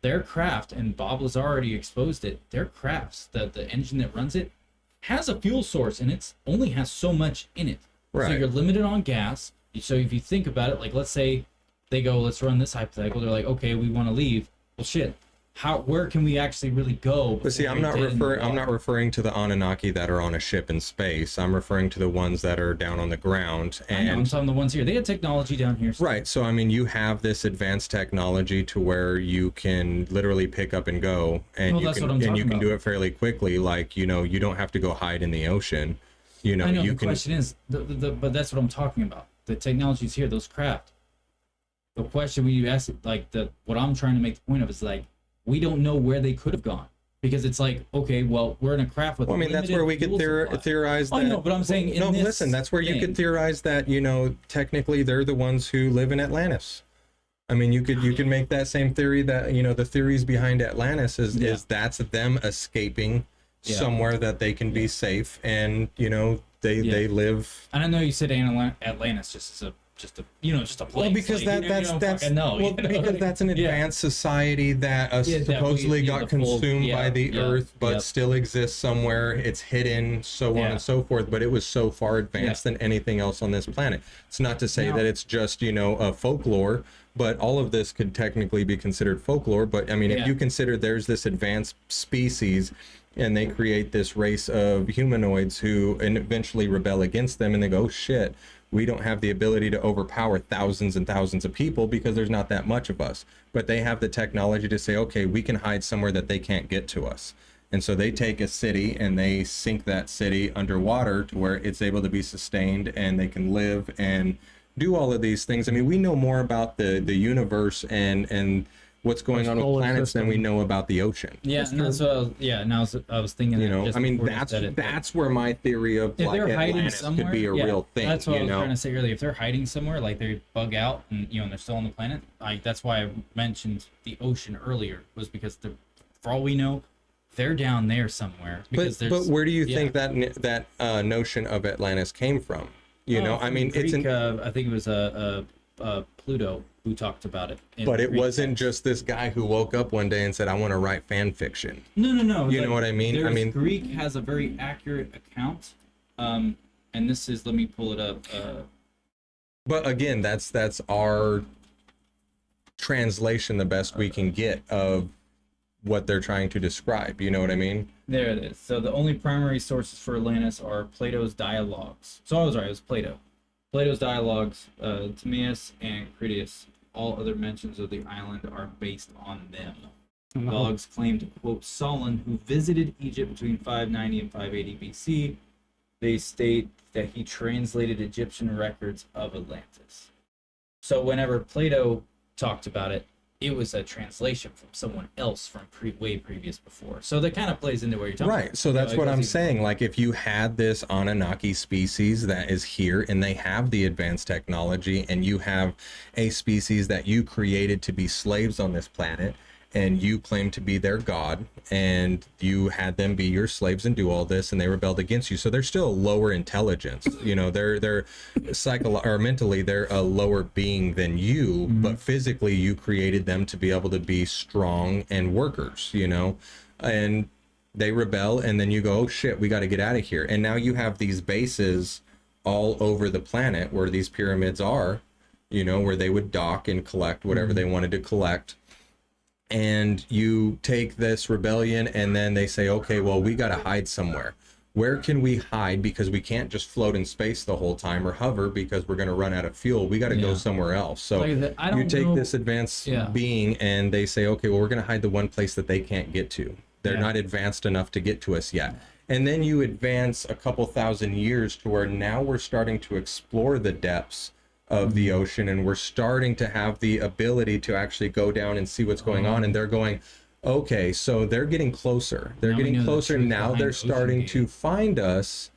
Their craft, and Bob has already exposed it, their crafts, the engine that runs it, has a fuel source, and it's only has so much in it. So Right. you're limited on gas. So if you think about it, like let's say they go, let's run this hypothetical. They're like, okay, we want to leave. Well, shit. Where can we actually really go? But see, I'm not referring to the Anunnaki that are on a ship in space. I'm referring to the ones that are down on the ground. I know, I'm talking the ones here. They had technology down here. So. Right. So I mean, you have this advanced technology to where you can literally pick up and go, and Well, you that's can what I'm talking about. do it fairly quickly. Like, you know, you don't have to go hide in the ocean. You know, I know. you The can. question is, but that's what I'm talking about. The technology's here. Those craft. The question when you ask it, like what I'm trying to make the point of is like, we don't know where they could have gone, because it's like, okay, well, we're in a craft with. Well, I mean, that's where we could theorize. I know, but I'm saying in this listen, that's where you thing- could theorize that, you know, technically they're the ones who live in Atlantis. I mean, you could make that same theory that, you know, the theories behind Atlantis is that's them escaping somewhere that they can be safe, and you know they live. And I know you said Atlantis just a place. Well, because because that's an advanced society that supposedly got consumed by the Earth, but still exists somewhere. It's hidden, so on and so forth. But it was so far advanced than anything else on this planet. It's not to say that it's just, you know, a folklore, but all of this could technically be considered folklore. But I mean, if you consider there's this advanced species, and they create this race of humanoids who eventually rebel against them, and they go, oh, shit, we don't have the ability to overpower thousands and thousands of people because there's not that much of us. But they have the technology to say, okay, we can hide somewhere that they can't get to us. And so they take a city and they sink that city underwater to where it's able to be sustained, and they can live and do all of these things. I mean, we know more about the universe and what's going on with planets than we know about the ocean. Yeah, and that's what I was thinking. You know, just I mean, before you said it, that's where my theory of if like they're hiding Atlantis somewhere, could be a real thing. That's what I was you know? trying to say earlier. If they're hiding somewhere, like they bug out, and you know, and they're still on the planet, like that's why I mentioned the ocean earlier, was because for all we know, they're down there somewhere. Because But where do you think that notion of Atlantis came from? You know, I mean, Greek, it's I think it was Pluto who talked about it. But it wasn't just this guy who woke up one day and said, I want to write fan fiction. No. You know what I mean? I mean, Greek has a very accurate account. And this is, let me pull it up. But again, that's our translation, the best we can get of what they're trying to describe. You know what I mean? There it is. So the only primary sources for Atlantis are Plato's dialogues. So I was right, it was Plato. Plato's dialogues, Timaeus and Critias. All other mentions of the island are based on them. Logs claim to quote Solon, who visited Egypt between 590 and 580 BC. They state that he translated Egyptian records of Atlantis. So whenever Plato talked about it, it was a translation from someone else from way previous before. So that kind of plays into where you're talking about. Right. So that's what I'm saying. Like, if you had this Anunnaki species that is here and they have the advanced technology, and you have a species that you created to be slaves on this planet, and you claim to be their god, and you had them be your slaves and do all this, and they rebelled against you. So they're still lower intelligence. You know, they're or mentally they're a lower being than you, but physically you created them to be able to be strong and workers, you know, and they rebel, and then you go, oh shit, we got to get out of here. And now you have these bases all over the planet where these pyramids are, you know, where they would dock and collect whatever they wanted to collect. And you take this rebellion, and then they say, okay, well, we got to hide somewhere. Where can we hide? Because we can't just float in space the whole time or hover because we're going to run out of fuel. We got to go somewhere else. So you take this advanced being, and they say, okay, well, we're going to hide the one place that they can't get to. They're not advanced enough to get to us yet. And then you advance a couple thousand years to where now we're starting to explore the depths of the ocean, and we're starting to have the ability to actually go down and see what's going on. And they're going, okay, so they're getting closer. They're getting closer. Now they're starting to find us.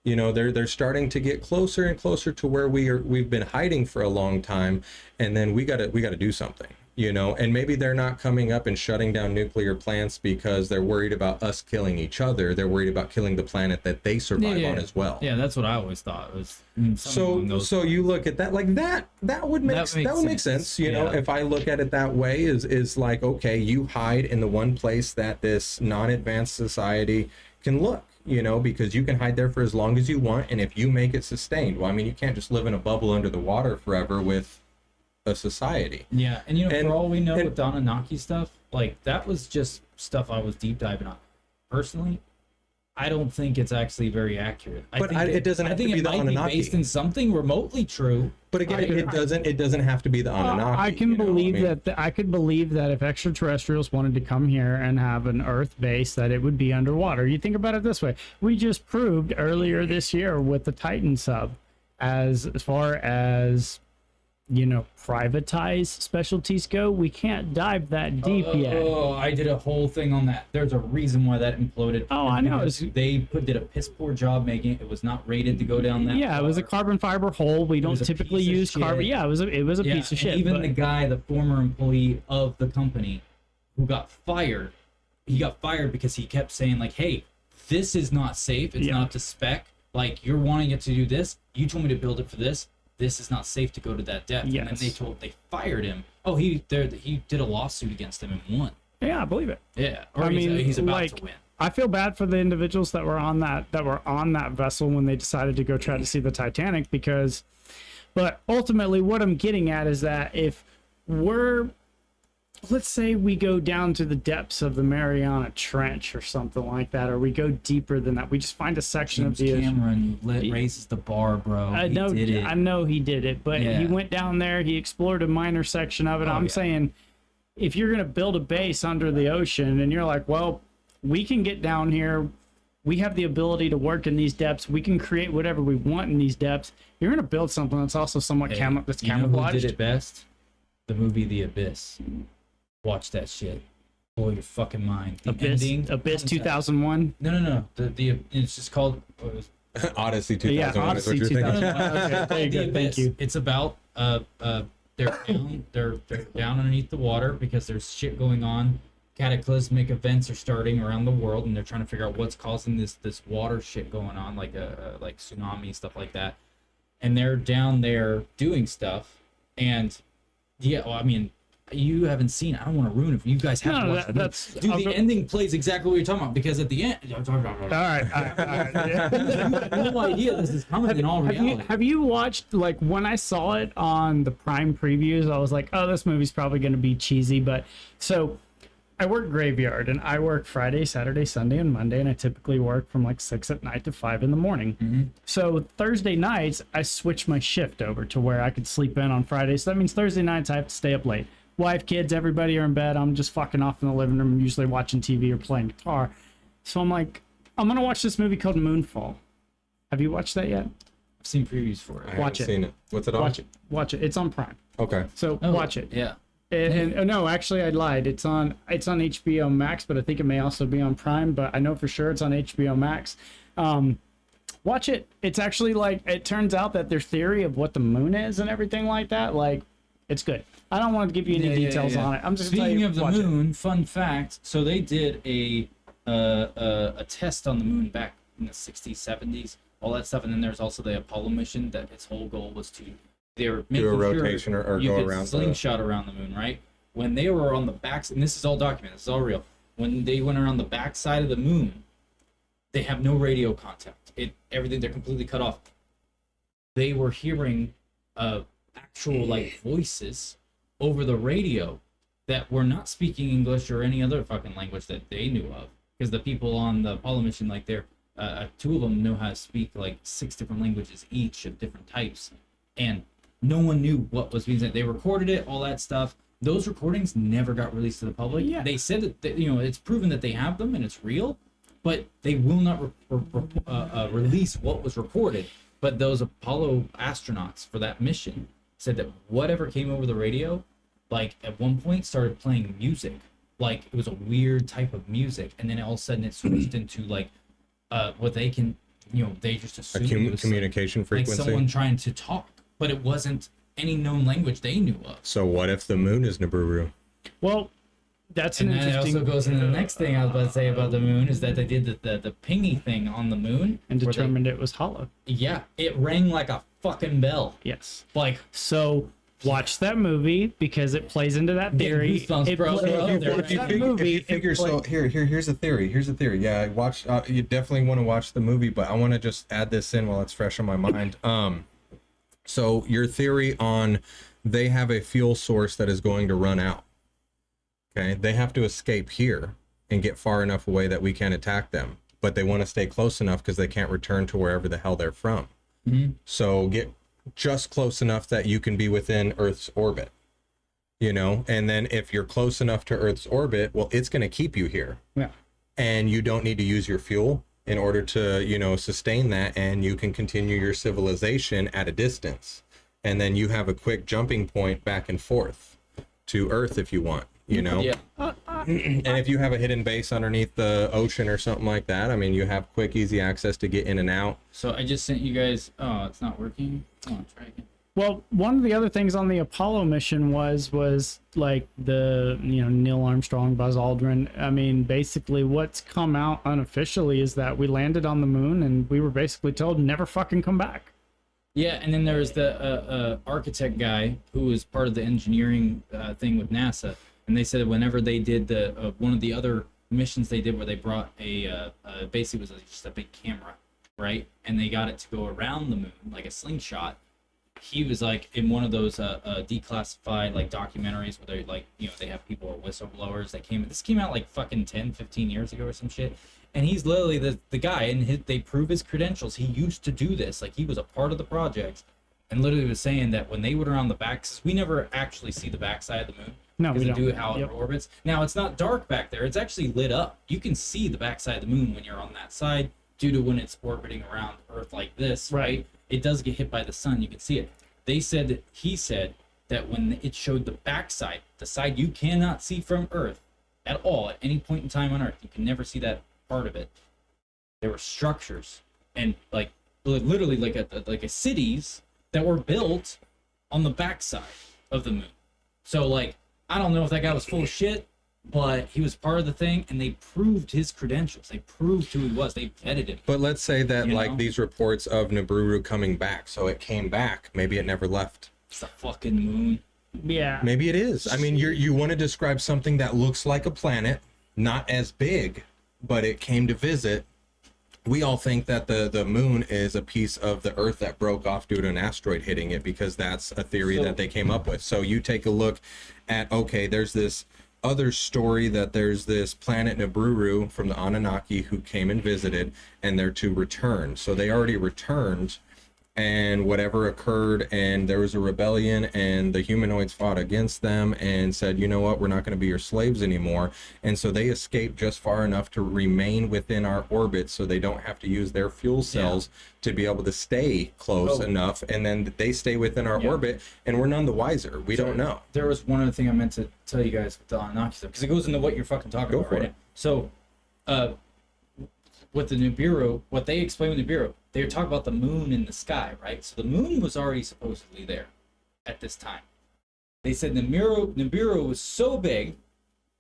You know, they're starting to get closer and closer to where we've been hiding for a long time. And then we gotta do something. You know, and maybe they're not coming up and shutting down nuclear plants because they're worried about us killing each other. They're worried about killing the planet that they survive on as well. Yeah, that's what I always thought. It was so you look at that like that would make sense. You know, if I look at it that way, is like, okay, you hide in the one place that this non-advanced society can look. You know, because you can hide there for as long as you want, and if you make it sustained, well, I mean, you can't just live in a bubble under the water forever with a society. Yeah, and you know, for all we know with the Anunnaki stuff, like that was just stuff I was deep diving on. Personally, I don't think it's actually very accurate. It doesn't have to be the Anunnaki. Be based in something remotely true. But again, it doesn't have to be the Anunnaki. I can believe that. I could believe that if extraterrestrials wanted to come here and have an Earth base, that it would be underwater. You think about it this way: we just proved earlier this year with the Titan sub, as far as, you know, privatized specialties go, we can't dive that deep yet. Oh, I did a whole thing on that. There's a reason why that imploded. Oh, I know. They did a piss poor job making it. It was not rated to go down that far. It was a carbon fiber hole. We don't typically use carbon. Yeah, it was a piece of shit. Even the guy, the former employee of the company who got fired, he got fired because he kept saying like, hey, this is not safe. It's not up to spec. Like, you're wanting it to do this. You told me to build it for this. This is not safe to go to that depth. Yes. And then they fired him. Oh, he did a lawsuit against him and won. Yeah, I believe it. Yeah, or he's about to win. I feel bad for the individuals that were on that vessel when they decided to go try to see the Titanic, but ultimately what I'm getting at is that if let's say we go down to the depths of the Mariana Trench or something like that, or we go deeper than that, we just find a section of the Cameron raises the bar, bro. I know he did it, but he went down there, he explored a minor section of it. I'm saying, if you're going to build a base under the ocean and you're like, well, we can get down here, we have the ability to work in these depths, we can create whatever we want in these depths, you're going to build something that's also somewhat that's camouflaged. Who did it best? The movie The Abyss. Watch that shit. Blow your fucking mind. The ending. Abyss 2001? No. It's just called Odyssey 2001. Yeah, Odyssey 2001. Okay, there you go. Thank you. It's about they're down underneath the water because there's shit going on. Cataclysmic events are starting around the world, and they're trying to figure out what's causing this water shit going on, like tsunami, stuff like that. And they're down there doing stuff, and you haven't seen it. I don't want to ruin it for you guys. Have to watch the ending plays exactly what you're talking about, because at the end, all right. no idea this is coming in all reality. Have you watched, like, when I saw it on the Prime previews, I was like, oh, this movie's probably going to be cheesy, but so I work graveyard, and I work Friday, Saturday, Sunday, and Monday, and I typically work from like 6 at night to 5 in the morning. Mm-hmm. So Thursday nights, I switch my shift over to where I could sleep in on Friday. So that means Thursday nights I have to stay up late. Wife, kids, everybody are in bed. I'm just fucking off in the living room, usually watching TV or playing guitar. So I'm like, I'm going to watch this movie called Moonfall. Have you watched that yet? I've seen previews for it. I haven't seen it. What's it on? Watch it. It's on Prime. Okay. So watch it. Yeah. And no, actually I lied. It's on HBO Max, but I think it may also be on Prime, but I know for sure it's on HBO Max. Watch it. It's actually like, it turns out that their theory of what the moon is and everything like that, like, It's good. I don't want to give you any details on it. I'm just speaking of the watch it. moon. Fun fact: so they did a test on the moon back in the 60s, 70s, all that stuff, and then there's also the Apollo mission that its whole goal was to they're making Do a sure rotation or you go could around slingshot around the moon, right? When they were on the backs, and this is all documented, this is all real. When they went around the back side of the moon, they have no radio contact. Everything, they're completely cut off. They were hearing actual like voices over the radio that were not speaking English or any other fucking language that they knew of, because the people on the Apollo mission, like they're two of them know how to speak like 6 different languages each of different types, and no one knew what was being said. They recorded it, all that stuff. Those recordings never got released to the public. Yeah. They said that it's proven that they have them and it's real, but they will not release what was recorded. But those Apollo astronauts for that mission said that whatever came over the radio, like at one point started playing music, like it was a weird type of music, and then all of a sudden it switched into like what they can, they just assumed it was communication like frequency. someone trying to talk, but it wasn't any known language they knew of. So what if the moon is Nibiru? Well, that's And an then it interesting. also goes into the next thing I was about to say about the moon is that they did the pingy thing on the moon and where determined it was hollow. yeah, it rang like a fucking bell. Yes. Like So watch that movie because it plays into that theory. goosebumps, bro. Play- Bro, if there, you watch if you that If movie, you it figure play- so, here's a theory. Here's a theory. Yeah, watch. You definitely want to watch the movie, but I want to just add this in while it's fresh on my mind. So your theory on they have a fuel source that is going to run out. Okay, they have to escape here and get far enough away that we can attack them, but they want to stay close enough because they can't return to wherever the hell they're from. So get just close enough that you can be within Earth's orbit. And then if you're close enough to Earth's orbit, well, it's going to keep you here. Yeah. And you don't need to use your fuel in order to, sustain that. And you can continue your civilization at a distance. And then you have a quick jumping point back and forth to Earth if you want, yeah. And if you have a hidden base underneath the ocean or something like that, I mean, you have quick, easy access to get in and out. So I just sent you guys. Oh, it's not working. Come on, try again. Well, one of the other things on the Apollo mission was like the Neil Armstrong, Buzz Aldrin. I mean, basically what's come out unofficially is that we landed on the moon and we were basically told never fucking come back. Yeah, and then there's the architect guy who was part of the engineering thing with NASA, and they said whenever they did the one of the other missions they did where they brought basically it was just a big camera, right, and they got it to go around the moon like a slingshot. He was like in one of those declassified like documentaries where they like they have people or whistleblowers that came out like fucking 10-15 years ago or some shit, and he's literally the guy, and they prove his credentials. He used to do this, like he was a part of the project, and literally was saying that when they went around the back, we never actually see the backside of the moon. No, we Because don't. do how it orbits. Now it's not dark back there; it's actually lit up. You can see the backside of the moon when you're on that side, due to when it's orbiting around Earth like this, right? It does get hit by the sun. You can see it. He said that when it showed the backside, the side you cannot see from Earth at all at any point in time on Earth, you can never see that part of it. There were structures and like literally like a cities that were built on the backside of the moon. So like I don't know if that guy was full of shit, but he was part of the thing, and they proved his credentials. They proved who he was. They vetted him. But let's say that You like know? these reports of Nibiru coming back, so it came back. Maybe it never left. It's the fucking moon. Yeah. Maybe it is. I mean, you want to describe something that looks like a planet, not as big, but it came to visit. We all think that the moon is a piece of the Earth that broke off due to an asteroid hitting it, because that's a theory that they came up with. So you take a look at, okay, there's this other story that there's this planet Nibiru from the Anunnaki who came and visited, and they're to return. So they already returned, and whatever occurred, and there was a rebellion, and the humanoids fought against them and said, you know what, we're not going to be your slaves anymore. And so they escaped just far enough to remain within our orbit, so they don't have to use their fuel cells to be able to stay close enough, and then they stay within our orbit, and we're none the wiser. We don't know. There was one other thing I meant to tell you guys with the Anunnaki stuff, because it goes into what you're fucking talking about for right it. now. So, with the Nibiru, what they explain with Nibiru, they talk about the moon in the sky, right? So the moon was already supposedly there at this time. They said Nibiru was so big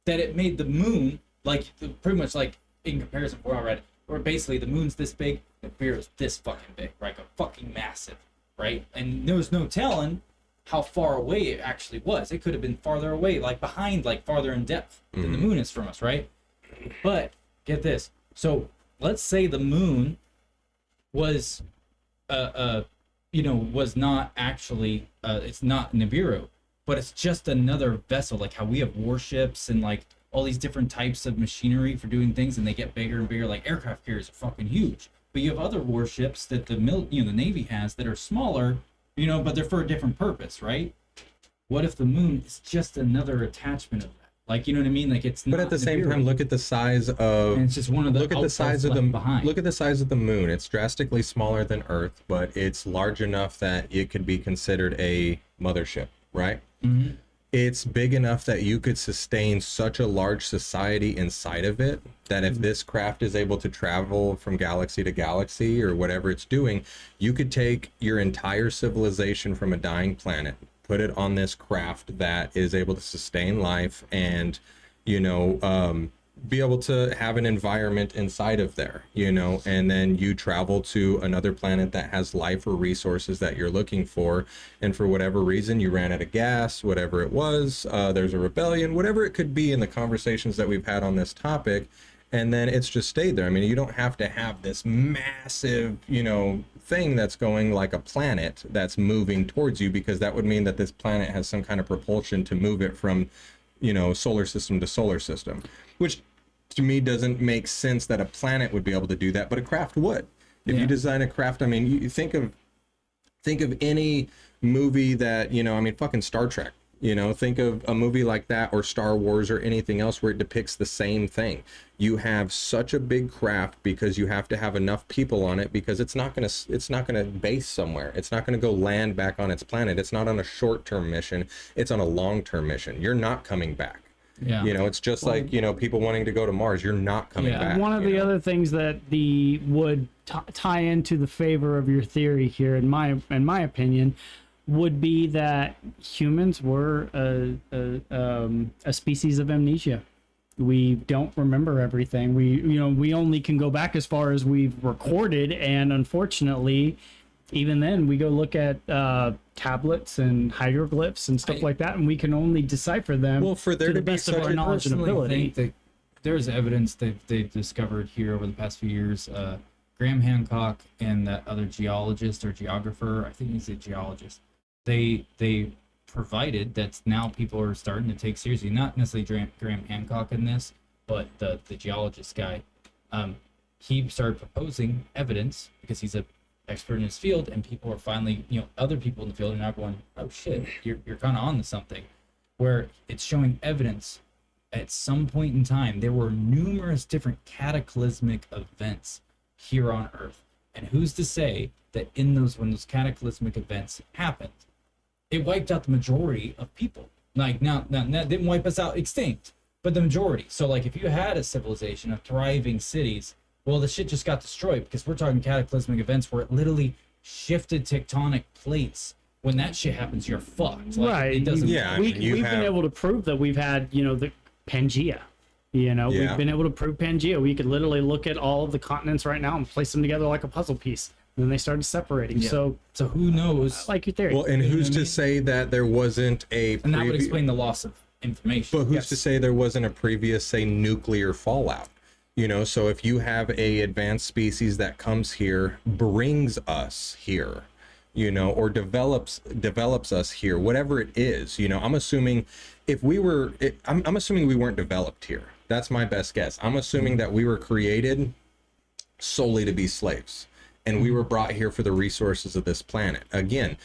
that it made the moon, like, pretty much like in comparison to what I read, where basically the moon's this big, Nibiru's this fucking big, right? Like fucking massive, right? And there was no telling how far away it actually was. It could have been farther away, like behind, like farther in depth than the moon is from us, right? But get this. So let's say the moon was, was not actually, it's not Nibiru, but it's just another vessel, like how we have warships and like all these different types of machinery for doing things, and they get bigger and bigger. Like aircraft carriers are fucking huge, but you have other warships that the Navy has that are smaller, but they're for a different purpose, right? What if the moon is just another attachment of that? Like, you know what I mean? Like it's not. But at the same time, look at the size of. And it's just one of the. Look at the size of the. Behind. Look at the size of the moon. It's drastically smaller than Earth, but it's large enough that it could be considered a mothership, right? Mm-hmm. It's big enough that you could sustain such a large society inside of it that if this craft is able to travel from galaxy to galaxy or whatever it's doing, you could take your entire civilization from a dying planet, put it on this craft that is able to sustain life and, be able to have an environment inside of there, and then you travel to another planet that has life or resources that you're looking for. And for whatever reason, you ran out of gas, whatever it was, there's a rebellion, whatever it could be in the conversations that we've had on this topic. And then it's just stayed there. I mean, you don't have to have this massive, thing that's going like a planet that's moving towards you, because that would mean that this planet has some kind of propulsion to move it from, solar system to solar system, which to me doesn't make sense that a planet would be able to do that, but a craft would. If you design a craft, I mean, you think of any movie that, fucking Star Trek, think of a movie like that, or Star Wars, or anything else where it depicts the same thing. You have such a big craft because you have to have enough people on it, because it's not going to base somewhere. It's not going to go land back on its planet. It's not on a short-term mission. It's on a long-term mission. You're not coming back. Yeah. It's just like, people wanting to go to Mars. You're not coming back. One of the other things that would tie into the favor of your theory here, in my opinion, would be that humans were a species of amnesia. We don't remember everything. We only can go back as far as we've recorded, and unfortunately, even then, we go look at tablets and hieroglyphs and stuff like that, and we can only decipher them. Well, for there to the to be best of such our a knowledge and ability. I think that there's evidence they've discovered here over the past few years. Graham Hancock and that other geologist or geographer, I think he's a geologist, they provided that now people are starting to take seriously, not necessarily Graham Hancock in this, but the geologist guy. He started proposing evidence because he's a expert in his field, and people are finally, other people in the field are now going, oh shit, you're kind of on to something, where it's showing evidence at some point in time there were numerous different cataclysmic events here on Earth, and who's to say that when those cataclysmic events happened, it wiped out the majority of people. Like now that didn't wipe us out extinct, but the majority. So like if you had a civilization of thriving cities, well, the shit just got destroyed, because we're talking cataclysmic events where it literally shifted tectonic plates. When that shit happens, you're fucked. Like, right. It doesn't. Yeah. We've been able to prove that we've had, the Pangea. We've been able to prove Pangea. We could literally look at all of the continents right now and place them together like a puzzle piece. And then they started separating. Yeah. So who knows? like your theory. Well, and who's to say that there wasn't and that would explain the loss of information. But who's to say there wasn't a previous, say, nuclear fallout? So if you have a advanced species that comes here, brings us here, or develops us here, whatever it is, I'm assuming I'm assuming we weren't developed here. That's my best guess. I'm assuming that we were created solely to be slaves, and we were brought here for the resources of this planet. Again,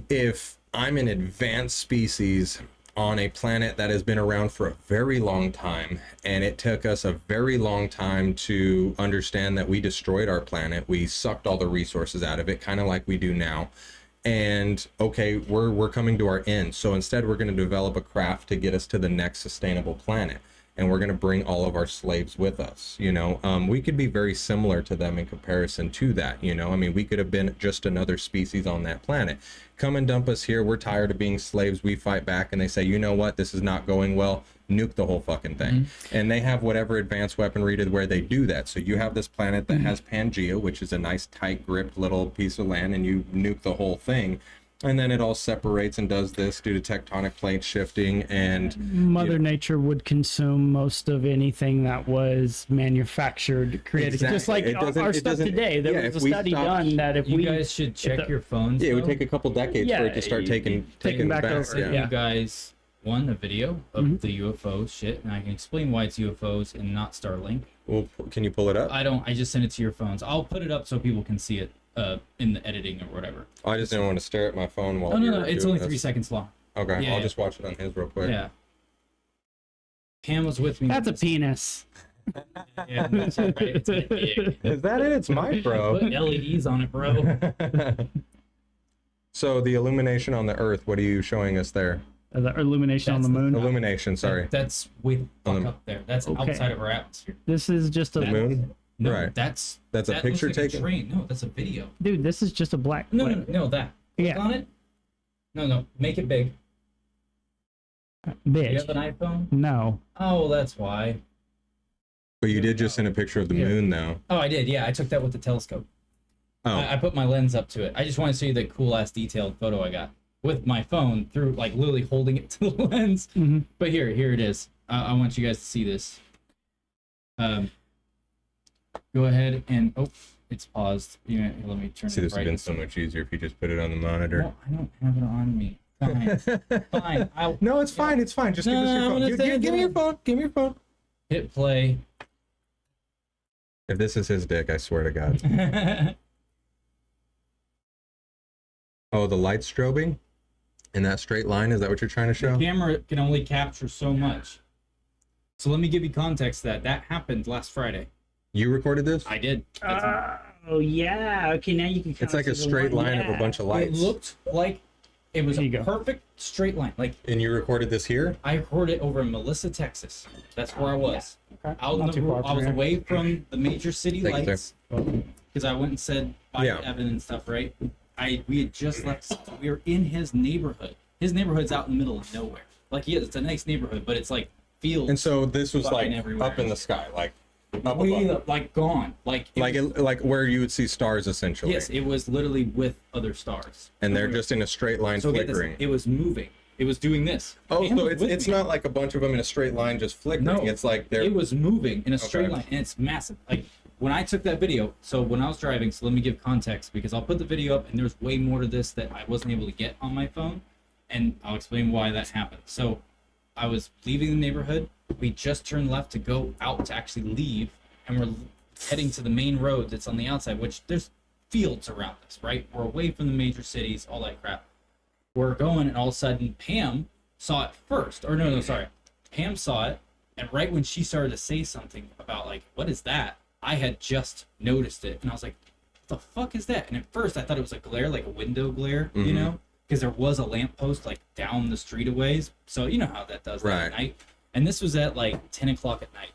if I'm an advanced species on a planet that has been around for a very long time, and it took us a very long time to understand that we destroyed our planet, we sucked all the resources out of it, kind of like we do now, and okay, we're coming to our end, so instead we're going to develop a craft to get us to the next sustainable planet. and we're going to bring all of our slaves with us. You know, we could be very similar to them in comparison to that. You know, I mean, we could have been just another species on that planet. Come and dump us here. We're tired of being slaves. We fight back, and they say, you know what, this is not going well. Nuke the whole fucking thing. And they have whatever advanced weaponry to where they do that. So you have this planet that has Pangea, which is a nice tight gripped little piece of land, and you nuke the whole thing. And then it all separates and does this due to tectonic plate shifting, and Mother Nature would consume most of anything that was manufactured, created. Exactly. Just like our stuff today. There was if a we study stopped- done that if You guys should check your phones. Yeah, it would though. take a couple decades for it to start taking back back. those- Send Yeah. you guys a video of the UFO shit, and I can explain why it's UFOs and not Starlink. Well, can you pull it up? I just send it to your phones. I'll put it up so people can see it in the editing or whatever. I just didn't want to stare at my phone while Oh no, you no, were it's doing only this. 3 seconds long. Okay, Yeah, I'll yeah. just watch it on his real quick. Yeah. Pam was with me. That's a penis. Yeah, that's right. It's big. Is that it? It's my Put bro. LEDs on it, bro. So the illumination on the Earth, what are you showing us there? The illumination on the That's the moon. Illumination, sorry. That's way the fuck On the- up there. That's Okay. outside of our atmosphere. This is just a The moon? No, Right. that's That's a that picture looks like taken? A train. No, that's a video. dude. This is just a black. No, plate. that. Click Yeah. on it. No, make it big. You Bitch. have an iPhone? No. Oh, that's why. But you did just send a picture of the Yeah. moon, though. Oh, I did. Yeah, I took that with the telescope. Oh, I put my lens up to it. I just want to show you the cool ass detailed photo I got with my phone through, like, literally holding it to the lens. Mhm. But here it is. I want you guys to see this. Go ahead and it's paused. Yeah, let me turn see, it this would have been right. so much easier if you just put it on the monitor. No, I don't have it on me. Fine, fine. No, it's fine. It's fine. Just No, give us no, your I'm phone. gonna say Give me your it. phone. Give me your phone. Hit play. If this is his dick, I swear to God. The Oh, the light strobing in that straight line. Is that what you're trying to show? camera can only capture so much. So let me give you context that happened last Friday. You recorded this? I did. Oh yeah. Okay, now you can. It's like a straight line of a bunch of It lights. looked like it was There a you go. perfect straight line. Like And you recorded this here? I heard it over in Melissa, Texas. That's where I was. Okay. Out in Not the, too far I from was here. away from the major city Thank you, lights because I went and said bye Yeah. to Evan and stuff. Right? We had just left. We were in his neighborhood. His neighborhood's out in the middle of nowhere. Like it's a nice neighborhood, but it's like fields. And so this was Fucking like everywhere. up in the sky, like up way above. up, like gone. Like it was- Like where you would see stars essentially. yes, it was literally with other stars. And they're just in a straight line So get this, flickering. it was moving. It was doing this. Oh, Pam so was it's with it's me. not like a bunch of them in a straight line just flickering. No, It's like they're it was moving in a straight Okay. line, and it's massive. Like when I took that video, so when I was driving, so let me give context because I'll put the video up, and there's way more to this that I wasn't able to get on my phone, and I'll explain why that happened. So I was leaving the neighborhood. We just turned left to go out to actually leave, and we're heading to the main road that's on the outside, which there's fields around us, right? We're away from the major cities, all that crap. We're going, and all of a sudden, Pam saw it first. Or no, sorry. Pam saw it, and right when she started to say something about, like, what is that? I had just noticed it, and I was like, what the fuck is that? And at first, I thought it was a glare, like a window glare, you know? Because there was a lamppost, like, down the street a ways. So you know how that does that at Right. night. And this was at, like, 10 o'clock at night.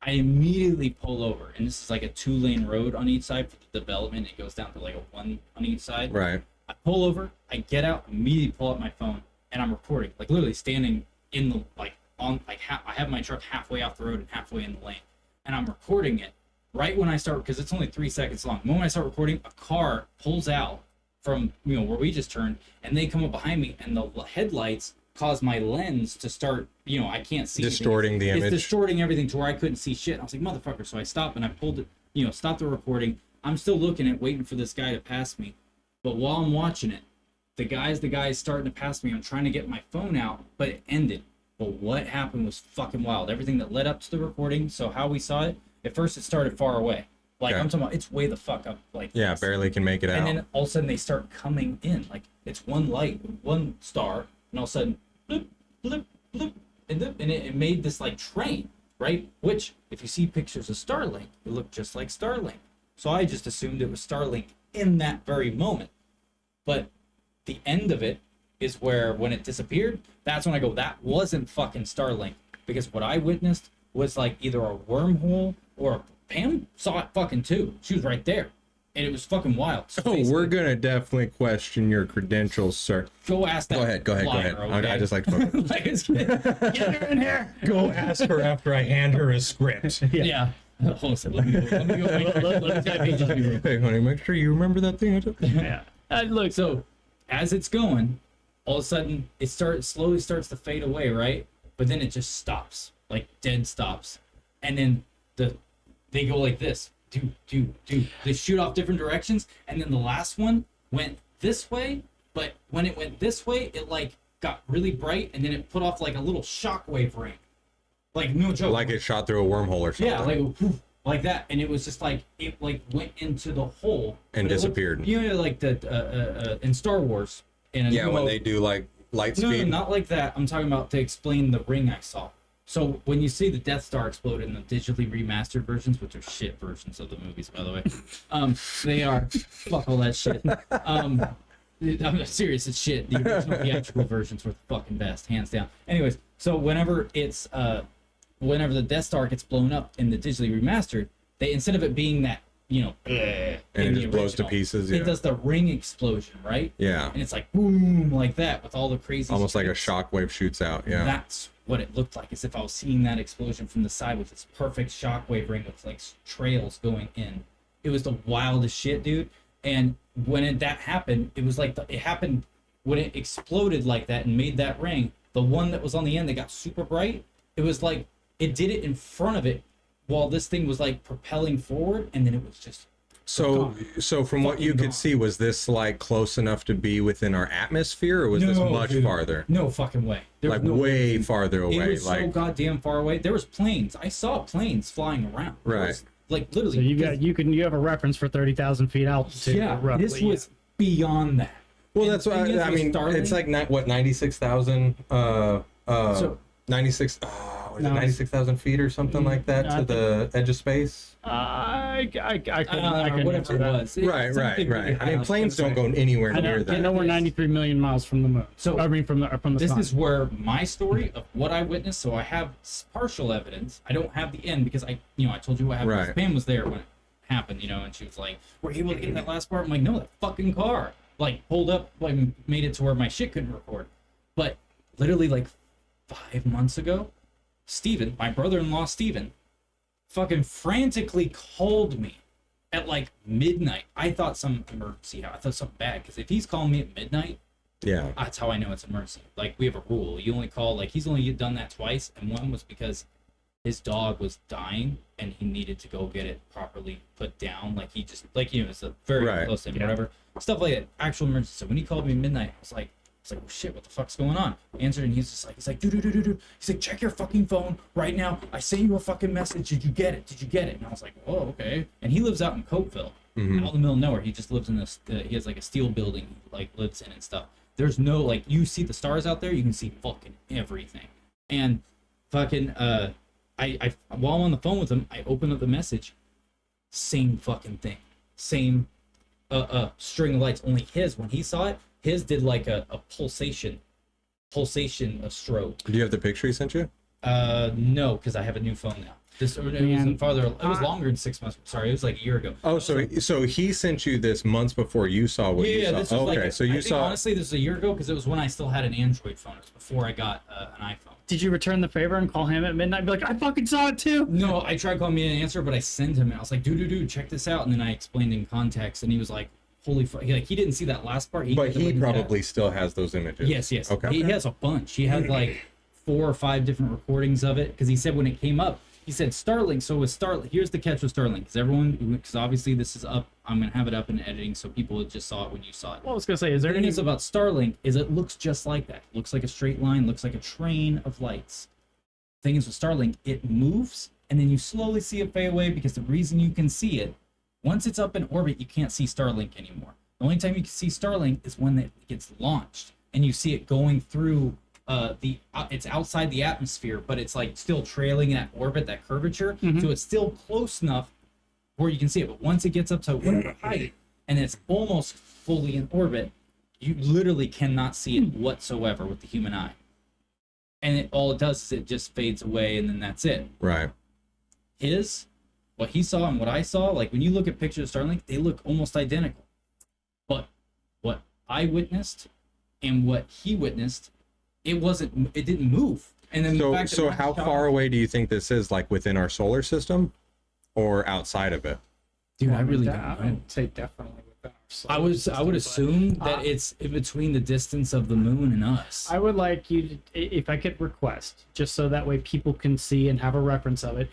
I immediately pull over, and this is like a 2-lane road on each side for the development. It goes down to like a 1 on each side. right. I pull over, I get out, immediately pull out my phone, and I'm recording, like literally standing in the like on like I have my truck halfway off the road and halfway in the lane, and I'm recording it right when I start because it's only 3 seconds long. The moment I start recording, a car pulls out from where we just turned, and they come up behind me, and the headlights cause my lens to start I can't see anything. Distorting the image. It's distorting everything to where I couldn't see shit. I was like, motherfucker. So I stopped and I pulled it, stopped the recording. I'm still looking at waiting for this guy to pass me. But while I'm watching it, the guy's starting to pass me. I'm trying to get my phone out, but it ended. But what happened was fucking wild. Everything that led up to the recording, so how we saw it, at first it started far away. Like, Okay. I'm talking about, it's way the fuck up. Like, Yeah, this. barely can make it out. And then all of a sudden they start coming in. Like, it's one light, one star, and all of a sudden, bloop, bloop, bloop, and it made this, like, train, right? Which, if you see pictures of Starlink, it looked just like Starlink. So I just assumed it was Starlink in that very moment. But the end of it is where, when it disappeared, that's when I go, that wasn't fucking Starlink. because what I witnessed was like either a wormhole or Pam saw it fucking too. She was right there, and it was fucking wild. So Oh, we're basically, gonna definitely question your credentials, sir. go ask that. Go ahead. flyer, okay? I just like to Like, get her in here. go ask her after I hand her a script. Yeah. Hold on a second. Let me go. Let me type HSB. Hey, honey, make sure you remember that thing I took. Yeah. Look, so as it's going, all of a sudden it slowly starts to fade away, right? But then it just stops, like dead stops, and then they go like this, do. They shoot off different directions, and then the last one went this way, but when it went this way, it like got really bright, and then it put off like a little shockwave ring, like no joke, Like it shot through a wormhole or something. yeah, like whoosh, like that, and it was just like it like went into the hole And but it looked- disappeared. you know, like the in Star Wars. In a Yeah, new when mode- they do like light no, speed. not like that. I'm talking about to explain the ring I saw. So when you see the Death Star explode in the digitally remastered versions, which are shit versions of the movies, by the way, they are fuck all that shit. I'm serious, it's shit. The original theatrical versions were the fucking best, hands down. Anyways, so whenever whenever the Death Star gets blown up in the digitally remastered, they instead of it being that, you know, And in it the just blows to original, pieces. it Yeah. does the ring explosion, right? Yeah. And it's like boom, like that, with all the crazy. Almost like a streaks. shockwave shoots out. Yeah. That's what it looked like, as if I was seeing that explosion from the side with this perfect shockwave ring with like trails going in. It was the wildest shit, dude. And when that happened, it was like it happened when it exploded like that and made that ring. The one that was on the end that got super bright, it was like it did it in front of it while this thing was like propelling forward, and then it was just So from what you Fucking could gone. see, was this like close enough to be within our atmosphere, or was this No, much dude. farther? no fucking way. There was Like no way farther It away. was so Like goddamn far away. There was planes. I saw planes flying around. It Right. was, like literally. So you have a reference for 30,000 feet altitude. Yeah, roughly. this was beyond that. well, And that's the what thing is I with mean. Starlink- It's like what 96,000. So- 96. Was it No. 96,000 feet or something like that No, I to the edge of space? I couldn't whatever answer it that. was. It was Right. something really I high. mean, was planes gonna don't say. go anywhere I near know, that. I know we're 93 million miles from the moon. So- I mean from the This sun. is where my story of what I witnessed. So I have partial evidence. I don't have the end because I told you what happened. Right. Pam was there when it happened, and she was like, "Were you able to get in that last part?" I'm like, "No, that fucking car like pulled up, like made it to where my shit couldn't record." But literally like 5 months ago, Steven, my brother-in-law Steven, fucking frantically called me at like midnight. I thought some emergency. I thought something bad because if he's calling me at midnight, Yeah. that's how I know it's emergency. Like we have a rule. You only call he's only done that twice, and one was because his dog was dying and he needed to go get it properly put down. Like he just it's a very Right. close to him, Yeah. whatever. Stuff like that. Actual emergency. So when he called me midnight, I was like, oh shit, what the fuck's going on? Answered, and he's like, dude. He's like, check your fucking phone right now. I sent you a fucking message. Did you get it? And I was like, oh, okay. And he lives out in Cokeville, out in the middle of nowhere. He just lives in this. He has like a steel building, he, like lives in and stuff. There's no you see the stars out there, you can see fucking everything. And fucking I while I'm on the phone with him, I open up the message. Same fucking thing. Same string of lights. Only his, when he saw it, his did like a pulsation a strobe. Do you have the picture he sent you? No, because I have a new phone now. It was farther. It was longer than 6 months. Sorry, it was like a year ago. Oh, so he sent you this months before you saw what you saw. This was Okay, like, so I you think, saw. honestly, this was a year ago because it was when I still had an Android phone. It was before I got an iPhone. Did you return the favor and call him at midnight and be like, I fucking saw it too? No, I tried calling me an answer, but I sent him and I was like, dude, check this out. And then I explained in context, and he was like, holy fuck. He didn't see that last part. But he didn't see that. probably still has those images. Yes. Okay. He has a bunch. He had like 4 or 5 different recordings of it because he said when it came up, he said Starlink. So with Starlink, here's the catch with Starlink because obviously this is up. I'm gonna have it up in editing so people just saw it when you saw it. Well, I was gonna say, is there The thing any? is about Starlink is it looks just like that. It looks like a straight line. Looks like a train of lights. Thing is with Starlink, it moves and then you slowly see it fade away because the reason you can see it, once it's up in orbit, you can't see Starlink anymore. The only time you can see Starlink is when it gets launched and you see it going through it's outside the atmosphere, but it's like still trailing that orbit, that curvature. So it's still close enough where you can see it. But once it gets up to whatever height and it's almost fully in orbit, you literally cannot see it whatsoever with the human eye. and all it does is it just fades away, and then that's it. Right. What he saw and what I saw, like when you look at pictures of Starlink, they look almost identical. But what I witnessed and what he witnessed, it didn't move. And then So how far away do you think this is, like within our solar system or outside of it? Dude, Well, I really that- don't I know. would say definitely within our solar I would system, assume but, that it's in between the distance of the moon and us. I would like you to, if I could request, just so that way people can see and have a reference of it,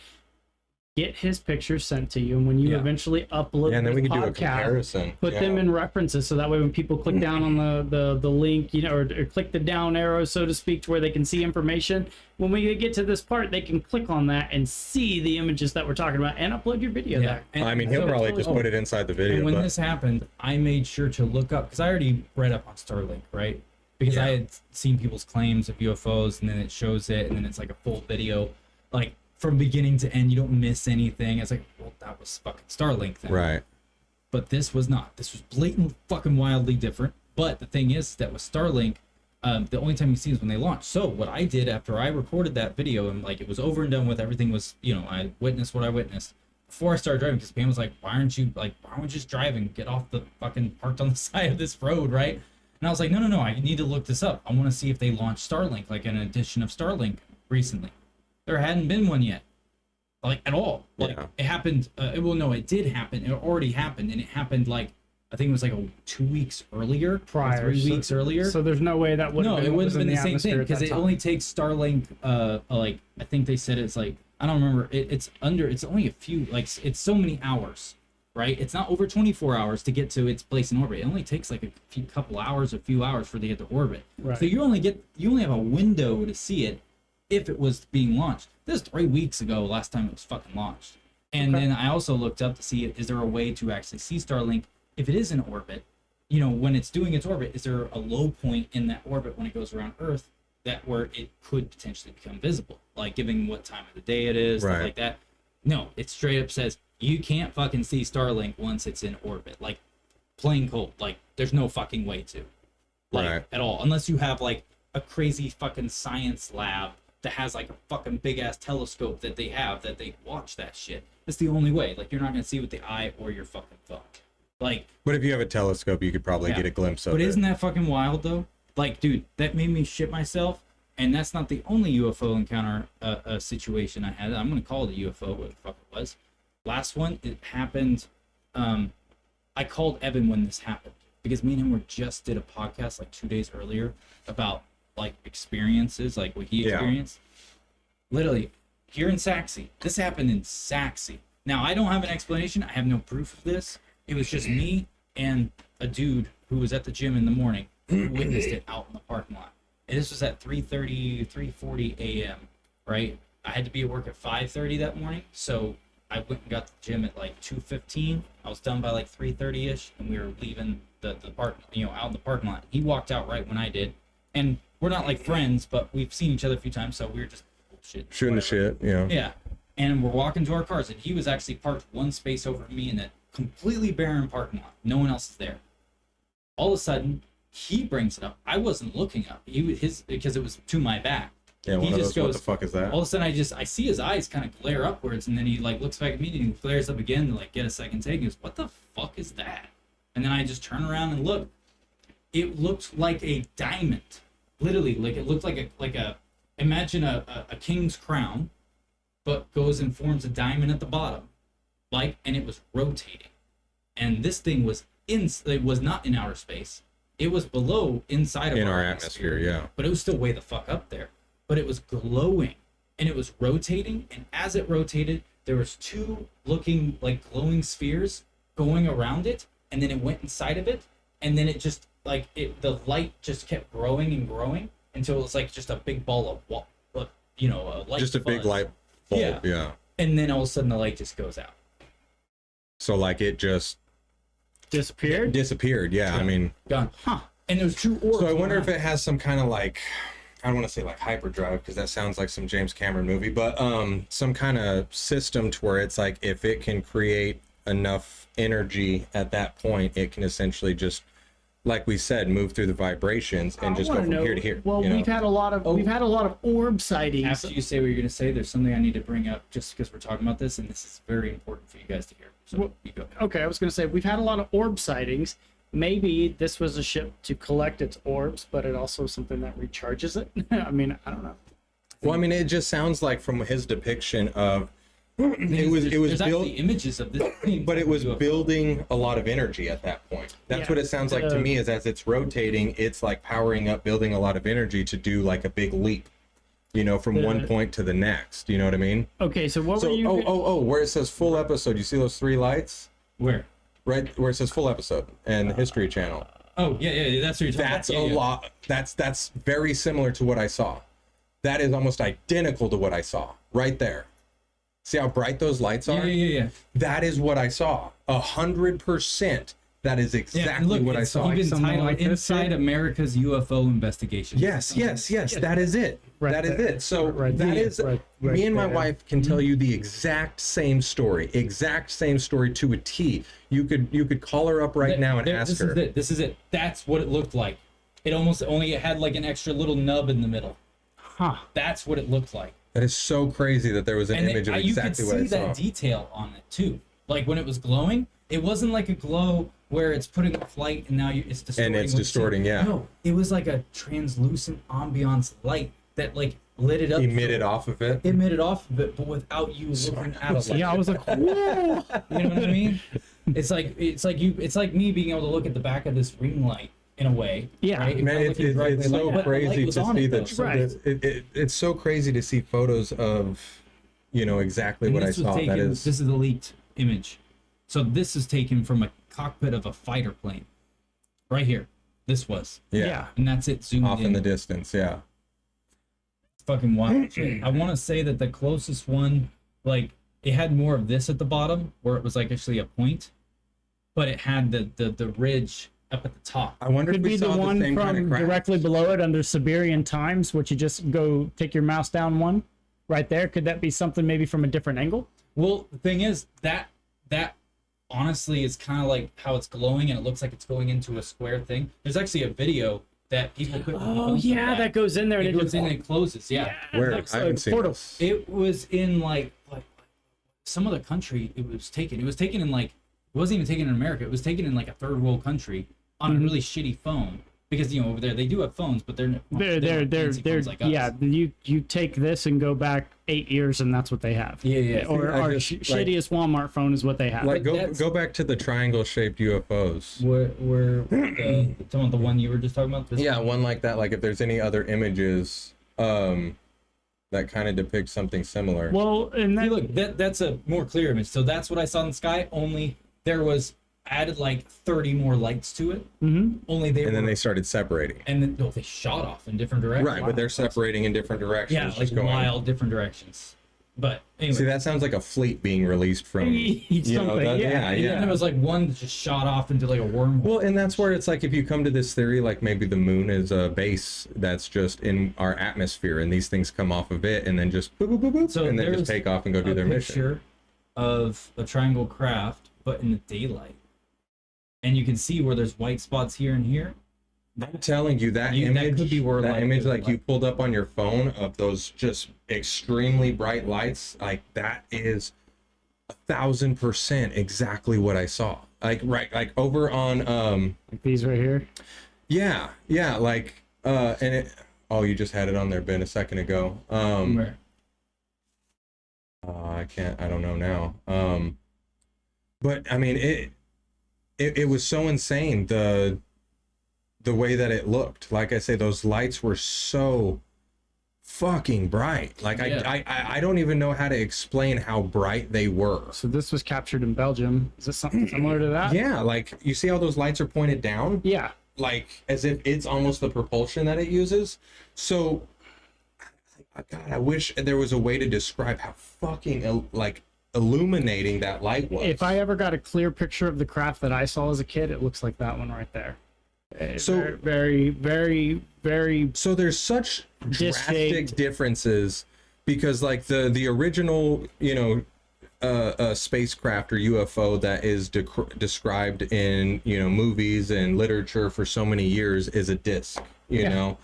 get his pictures sent to you, and when you Yeah. eventually upload Yeah, and then we this can do a podcast, comparison. put them in references, so that way when people click down on the link, you know, or click the down arrow, so to speak, to where they can see information, when we get to this part, they can click on that and see the images that we're talking about and upload your video there. And I mean, he'll so- probably just put it inside the video. And when But this happened, I made sure to look up, because I already read up on Starlink, right? Because I Yeah. had seen people's claims of UFOs, and then it shows it, and then it's like a full video, like from beginning to end. You don't miss anything. It's like, well, that was fucking Starlink then. right. But this was not. This was blatant, fucking wildly different. But the thing is that with Starlink, the only time you see is when they launch. So what I did after I recorded that video and like it was over and done with, everything was, you know, I witnessed what I witnessed. Before I started driving, because Pam was like, why aren't you just driving? Get off the fucking parked on the side of this road, right? And I was like, no, I need to look this up. I want to see if they launched Starlink, like an edition of Starlink recently. There hadn't been one yet, like at all. Like Yeah. it happened. It did happen. It already happened, and it happened like I think it was like 2 weeks earlier, or Prior, 3 so- weeks earlier. So there's no way that would No, have it been, what wouldn't was have in been the same atmosphere thing at because that it time. only takes Starlink. Like I think they said it's like I don't remember. It's only a few, like it's so many hours, right? It's not over 24 hours to get to its place in orbit. It only takes like a few hours for it to get to orbit. Right. So you only have a window to see it if it was being launched. This is 3 weeks ago, last time it was fucking launched. And Okay. then I also looked up to see is there a way to actually see Starlink if it is in orbit. You know, when it's doing its orbit, is there a low point in that orbit when it goes around Earth that where it could potentially become visible, like giving what time of the day it is, stuff Right. like that? No, it straight up says you can't fucking see Starlink once it's in orbit, like plain cold. Like there's no fucking way to, like Right. at all, unless you have like a crazy fucking science lab that has like a fucking big ass telescope that they watch that shit. That's the only way. Like you're not gonna see with the eye or your fucking phone. Like, But if you have a telescope, you could probably Yeah. get a glimpse of but it. isn't that fucking wild though? Like, dude, that made me shit myself. And that's not the only UFO encounter situation I had. I'm gonna call it a UFO, what the fuck it was. Last one, it happened. I called Evan when this happened because me and him just did a podcast like 2 days earlier about like experiences, like what he Yeah. experienced. Literally, here in Saxe. This happened in Saxe. Now I don't have an explanation. I have no proof of this. It was just me and a dude who was at the gym in the morning who witnessed it out in the parking lot. And this was at 3:40 a.m., right? I had to be at work at 5:30 that morning, so I went and got to the gym at like 2:15. I was done by like 3:30ish, and we were leaving the park, out in the parking lot. He walked out right when I did, and we're not like friends, but we've seen each other a few times, so we were just bullshit. Shooting the shit, Yeah. And we're walking to our cars, and he was actually parked one space over me in that completely barren parking lot. No one else is there. All of a sudden, he brings it up. I wasn't looking up. Because it was to my back. Yeah, one He of just those, what goes, the fuck is that? all of a sudden I see his eyes kind of glare upwards, and then he like looks back at me and he glares up again to like get a second take. He goes, "What the fuck is that?" And then I just turn around and look. It looked like a diamond. Literally, like it looked like a imagine a king's crown, but goes and forms a diamond at the bottom. And it was rotating. And this thing was it was not in outer space. It was below inside of In our atmosphere, yeah. But it was still way the fuck up there. But it was glowing and it was rotating, and as it rotated, there was two looking like glowing spheres going around it, and then it went inside of it, and then it just the light just kept growing and growing until it was like just a big ball of a light. Just a big fuzz. light bulb, yeah. And then all of a sudden the light just goes out. So like it just Disappeared? disappeared, yeah. I mean, Gone. Huh. And there's two orbs. so I wonder going if on. it has some kind of like, I don't want to say like hyperdrive because that sounds like some James Cameron movie, but some kind of system to where it's like if it can create enough energy at that point, it can essentially just like we said, move through the vibrations and just go from here to here. Well, you know? we've had a lot of orb sightings. After you say what you're going to say, there's something I need to bring up just because we're talking about this, and this is very important for you guys to hear. So Well, you go. Okay, I was going to say we've had a lot of orb sightings. Maybe this was a ship to collect its orbs, but it also is something that recharges it. I mean, I don't know. Well, I mean, it just sounds like from his depiction of it was There's built, actually images of this thing, but it was UFO. building a lot of energy at that point. That's Yeah. what it sounds like to me. Is as it's rotating, it's like powering up, building a lot of energy to do like a big leap, you know, from one point to the next. You know what I mean? Okay, so what So, were you? where it says full episode, you see those 3 lights Where? right where it says full episode and the History Channel. Oh yeah, that's what you're talking That's about. a Yeah, yeah. lot. That's very similar to what I saw. That is almost identical to what I saw right there. See how bright those lights are? Yeah. That is what I saw. 100%. That is Yeah, exactly and look, what I it's saw. even Something titled like this, Inside yeah. America's UFO Investigation. Yes. That is it. Right That is there. it. So Right that there. is Right me and my there. wife can tell you the exact same story to a T. You could call her up right now and ask her. This is it. That's what it looked like. It almost only had like an extra little nub in the middle. Huh. That's what it looked like. That is so crazy that there was an And image of you could exactly what I see saw. that detail on it too. Like when it was glowing, it wasn't like a glow where it's putting off light and now it's distorting. And it's what you see. distorting, yeah. No, it was like a translucent ambiance light that like lit it up. Emitted off of it. Emitted off of it, but without you looking at it. Yeah, I was like, whoa. You know what I mean? It's like me being able to look at the back of this ring light in a way. Yeah. right? If Man, I'm looking directly it's at so light, but the light crazy was to on see it, though. that. Right. It's so crazy to see photos of, you know, exactly And what I this was saw. taken, That is, this is the leaked image. So this is taken from a cockpit of a fighter plane. Right here. This was. yeah, And that's it zoomed off in the distance. Yeah. Fucking wild shit. I want to say that the closest one, like, it had more of this at the bottom, where it was like actually a point, but it had the ridge up at the top. I wonder Could if we be the saw the one same from kind of craft. directly below it under Siberian Times, which you just go take your mouse down one right there. Could that be something maybe from a different angle? Well, the thing is that honestly is kind of like how it's glowing, and it looks like it's going into a square thing. There's actually a video that people put. Oh yeah, that goes in there and it goes in and it closes. Yeah. Where? Looks I haven't like seen portal. this. It was in like some other country. It was taken. It was taken in like it wasn't even taken in America. It was taken in like a third world country on a really shitty phone because you know over there they do have phones, but they're not fancy phones like us. yeah. You take this and go back 8 years and that's what they have. Yeah. Or I our just, like- shittiest Walmart phone is what they have. Like But go back to the triangle-shaped UFOs. Where some of the one you were just talking about. This Yeah, one like that. Like if there's any other images that kind of depict something similar. Well, and See, that, look, that's a more clear image. So that's what I saw in the sky. Only there was added like 30 more lights to it. Only they and then were, they started separating. and then they shot off in different directions. Right, but they're separating in different directions. Yeah, like just going. wild different directions. But anyway, See, that sounds like a fleet being released from. You know, Something, that, yeah. and then there was like one that just shot off into like a wormhole. Well, and that's where it's like if you come to this theory, like maybe the moon is a base that's just in our atmosphere, and these things come off of it, and then just boop, boop, boop, boop, So and then just there's take off and go do a their mission. picture of a triangle craft, but in the daylight, and you can see where there's white spots here and here. I'm telling you that That image, could be where, that like, image the like you light- pulled up on your phone of those just extremely bright lights, like that is 1,000% exactly what I saw. Like like over on like these right here. yeah, like and it oh you just had it on there, Ben, a second ago. Where? I don't know now. But I mean it was so insane the way that it looked. Like I say, those lights were so fucking bright. Like Yeah. I don't even know how to explain how bright they were. So this was captured in Belgium. Is this something similar to that? Yeah, like you see how those lights are pointed down? Yeah. Like as if it's almost the propulsion that it uses. So God, I wish there was a way to describe how fucking like illuminating that light was. If I ever got a clear picture of the craft that I saw as a kid, it looks like that one right there. So- very, very, very. So there's such drastic Distinct. differences because like the original, you know, a spacecraft or UFO that is described in, you know, movies and literature for so many years is a disc, you know.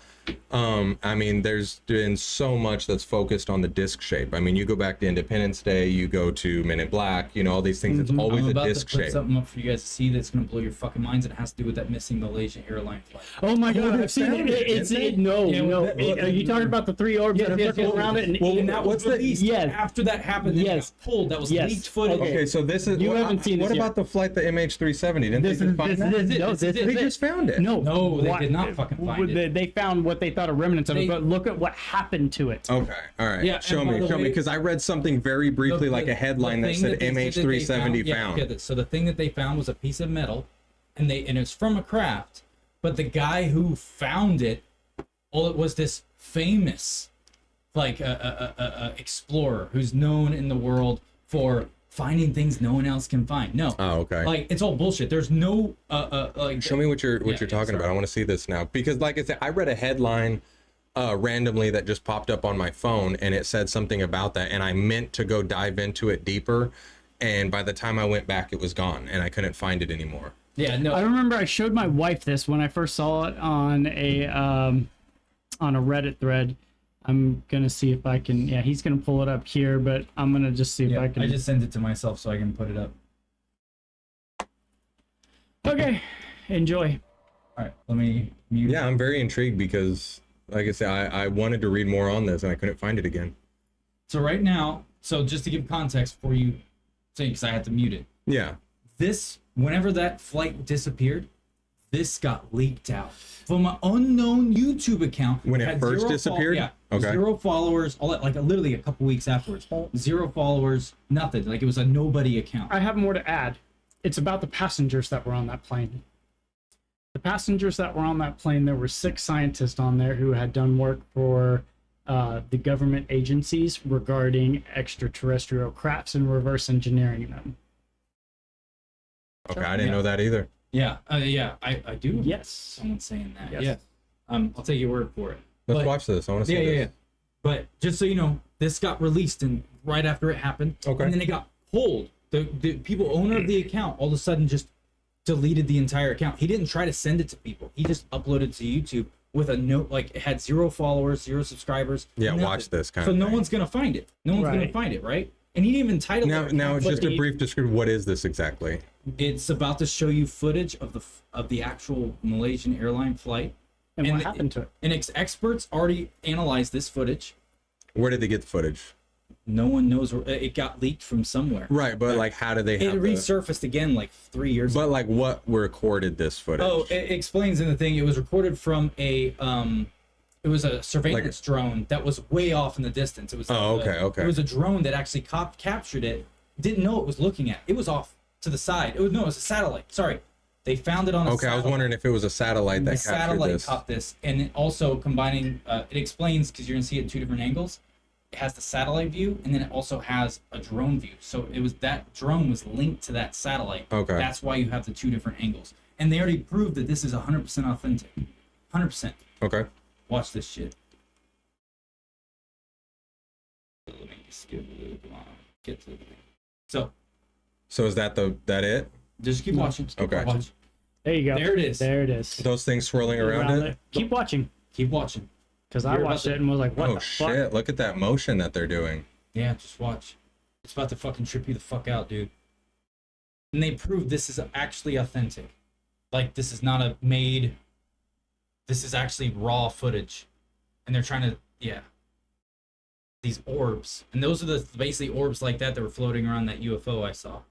I mean, there's been so much that's focused on the disc shape. I mean, you go back to Independence Day, you go to Men in Black, you know, all these things. It's always I'm a about disc to put shape. something up for you guys to see that's going to blow your fucking minds, and it has to do with that missing Malaysian airline flight. Oh my god, they I've seen found it. it, It's didn't they? no, Yeah, no. well, that- Are you talking about the 3 orbs that are circling around it? And that was released Yes. after that happened. It got pulled. That was leaked footage. Okay, so this is You haven't seen what this yet. about the flight, the MH370? Didn't they just find that? They just found it. No, they did not fucking find it. They found what they thought are remnants of it, but look at what happened to it. Okay, all right. Yeah, show and by me, the way, because I read something very briefly, like a headline that thing said they MH370 found. Yeah, so the thing that they found was a piece of metal, and it's from a craft. But the guy who found it, well, it was this famous, like explorer who's known in the world for finding things no one else can find. No. Oh, okay. Like, it's all bullshit. There's no like. Show me what you're talking about. I want to see this now, because like I said, I read a headline randomly that just popped up on my phone, and it said something about that, and I meant to go dive into it deeper, and by the time I went back, it was gone, and I couldn't find it anymore. Yeah, no. I remember I showed my wife this when I first saw it on a Reddit thread. I'm gonna see if I can. Yeah, he's gonna pull it up here, but I'm gonna just see if I can. I just sent it to myself so I can put it up. Okay, enjoy. All right, let me mute. Yeah, I'm very intrigued because, like I said, I wanted to read more on this, and I couldn't find it again. So right now, so just to give context for you, because I had to mute it. Yeah. This, whenever that flight disappeared, this got leaked out from an unknown YouTube account. When it Had first zero disappeared? Yeah. Okay. 0 followers, all that, like literally a couple weeks afterwards. 0 followers, nothing. Like it was a nobody account. I have more to add. It's about the passengers that were on that plane. The passengers that were on that plane, there were 6 scientists on there who had done work for the government agencies regarding extraterrestrial crafts and reverse engineering them. Okay, I didn't know that either. Yeah, I do. Yes. Someone saying that. Yes. Yeah. I'll take your word for it. Let's But- watch this. I want to see this. Yeah. But just so you know, this got released and right after it happened. Okay. And then it got pulled. The people owner of the account all of a sudden just deleted the entire account. He didn't try to send it to people. He just uploaded to YouTube with a note, like it had 0 followers, 0 subscribers. Yeah, nothing. watch this kind So of no thing. one's gonna find it. No one's gonna Right. find it, right? And he didn't even title it. Now, But just a he- brief description. What is this exactly? It's about to show you footage of the actual Malaysian airline flight. And what the- happened to it? And experts already analyzed this footage. Where did they get the footage? No one knows where it got leaked from somewhere. Right, but like, how do they It have the... resurfaced again like 3 years ago. But like, what recorded this footage? Oh, it explains in the thing. It was recorded from a it was a surveillance drone that was way off in the distance. It was okay. It was a drone that actually captured it. Didn't know it was looking at. It was off to the side. It was a satellite. Sorry, they found it on a Okay, I was satellite. wondering if it was a satellite that The captured satellite this. caught this, and it also combining. It explains because you're gonna see it 2 different angles. It has the satellite view, and then it also has a drone view. So it was that drone was linked to that satellite. Okay. That's why you have the 2 different angles, and they already proved that this is 100% authentic. 100%. Okay. Watch this shit. Let me skip a little bit. Get to the thing. So is that it? just keep watching. Just keep Okay. watching. There you go. There it is. There it is. Those things swirling around it? Keep watching, Keep watching. because I You're about watched to- it and was like, "What Oh the shit! fuck?" Look at that motion that they're doing. Yeah, just watch. It's about to fucking trip you the fuck out, dude. And they proved this is actually authentic. Like, this is not a made. This is actually raw footage. And they're trying to, yeah. These orbs. And those are the basically orbs like that were floating around that UFO I saw.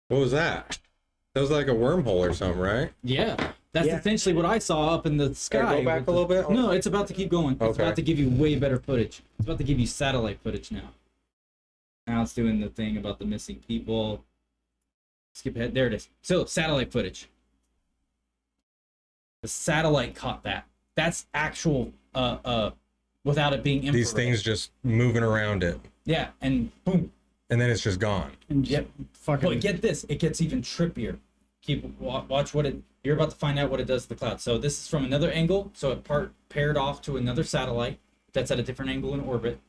What was that? That was like a wormhole or something, right? Yeah. That's Yeah. essentially what I saw up in the sky. go back with a little bit? No, it's about to keep going. It's Okay. about to give you way better footage. It's about to give you satellite footage now. Now it's doing the thing about the missing people. Skip ahead. There it is. So, satellite footage. The satellite caught that. That's actual, without it being infrared. These things just moving around it, Yeah, and boom. and then it's just gone. And Yep. fucking. But get this, it gets even trippier. Watch what it. You're about to find out what it does to the cloud. So this is from another angle. So it paired off to another satellite that's at a different angle in orbit.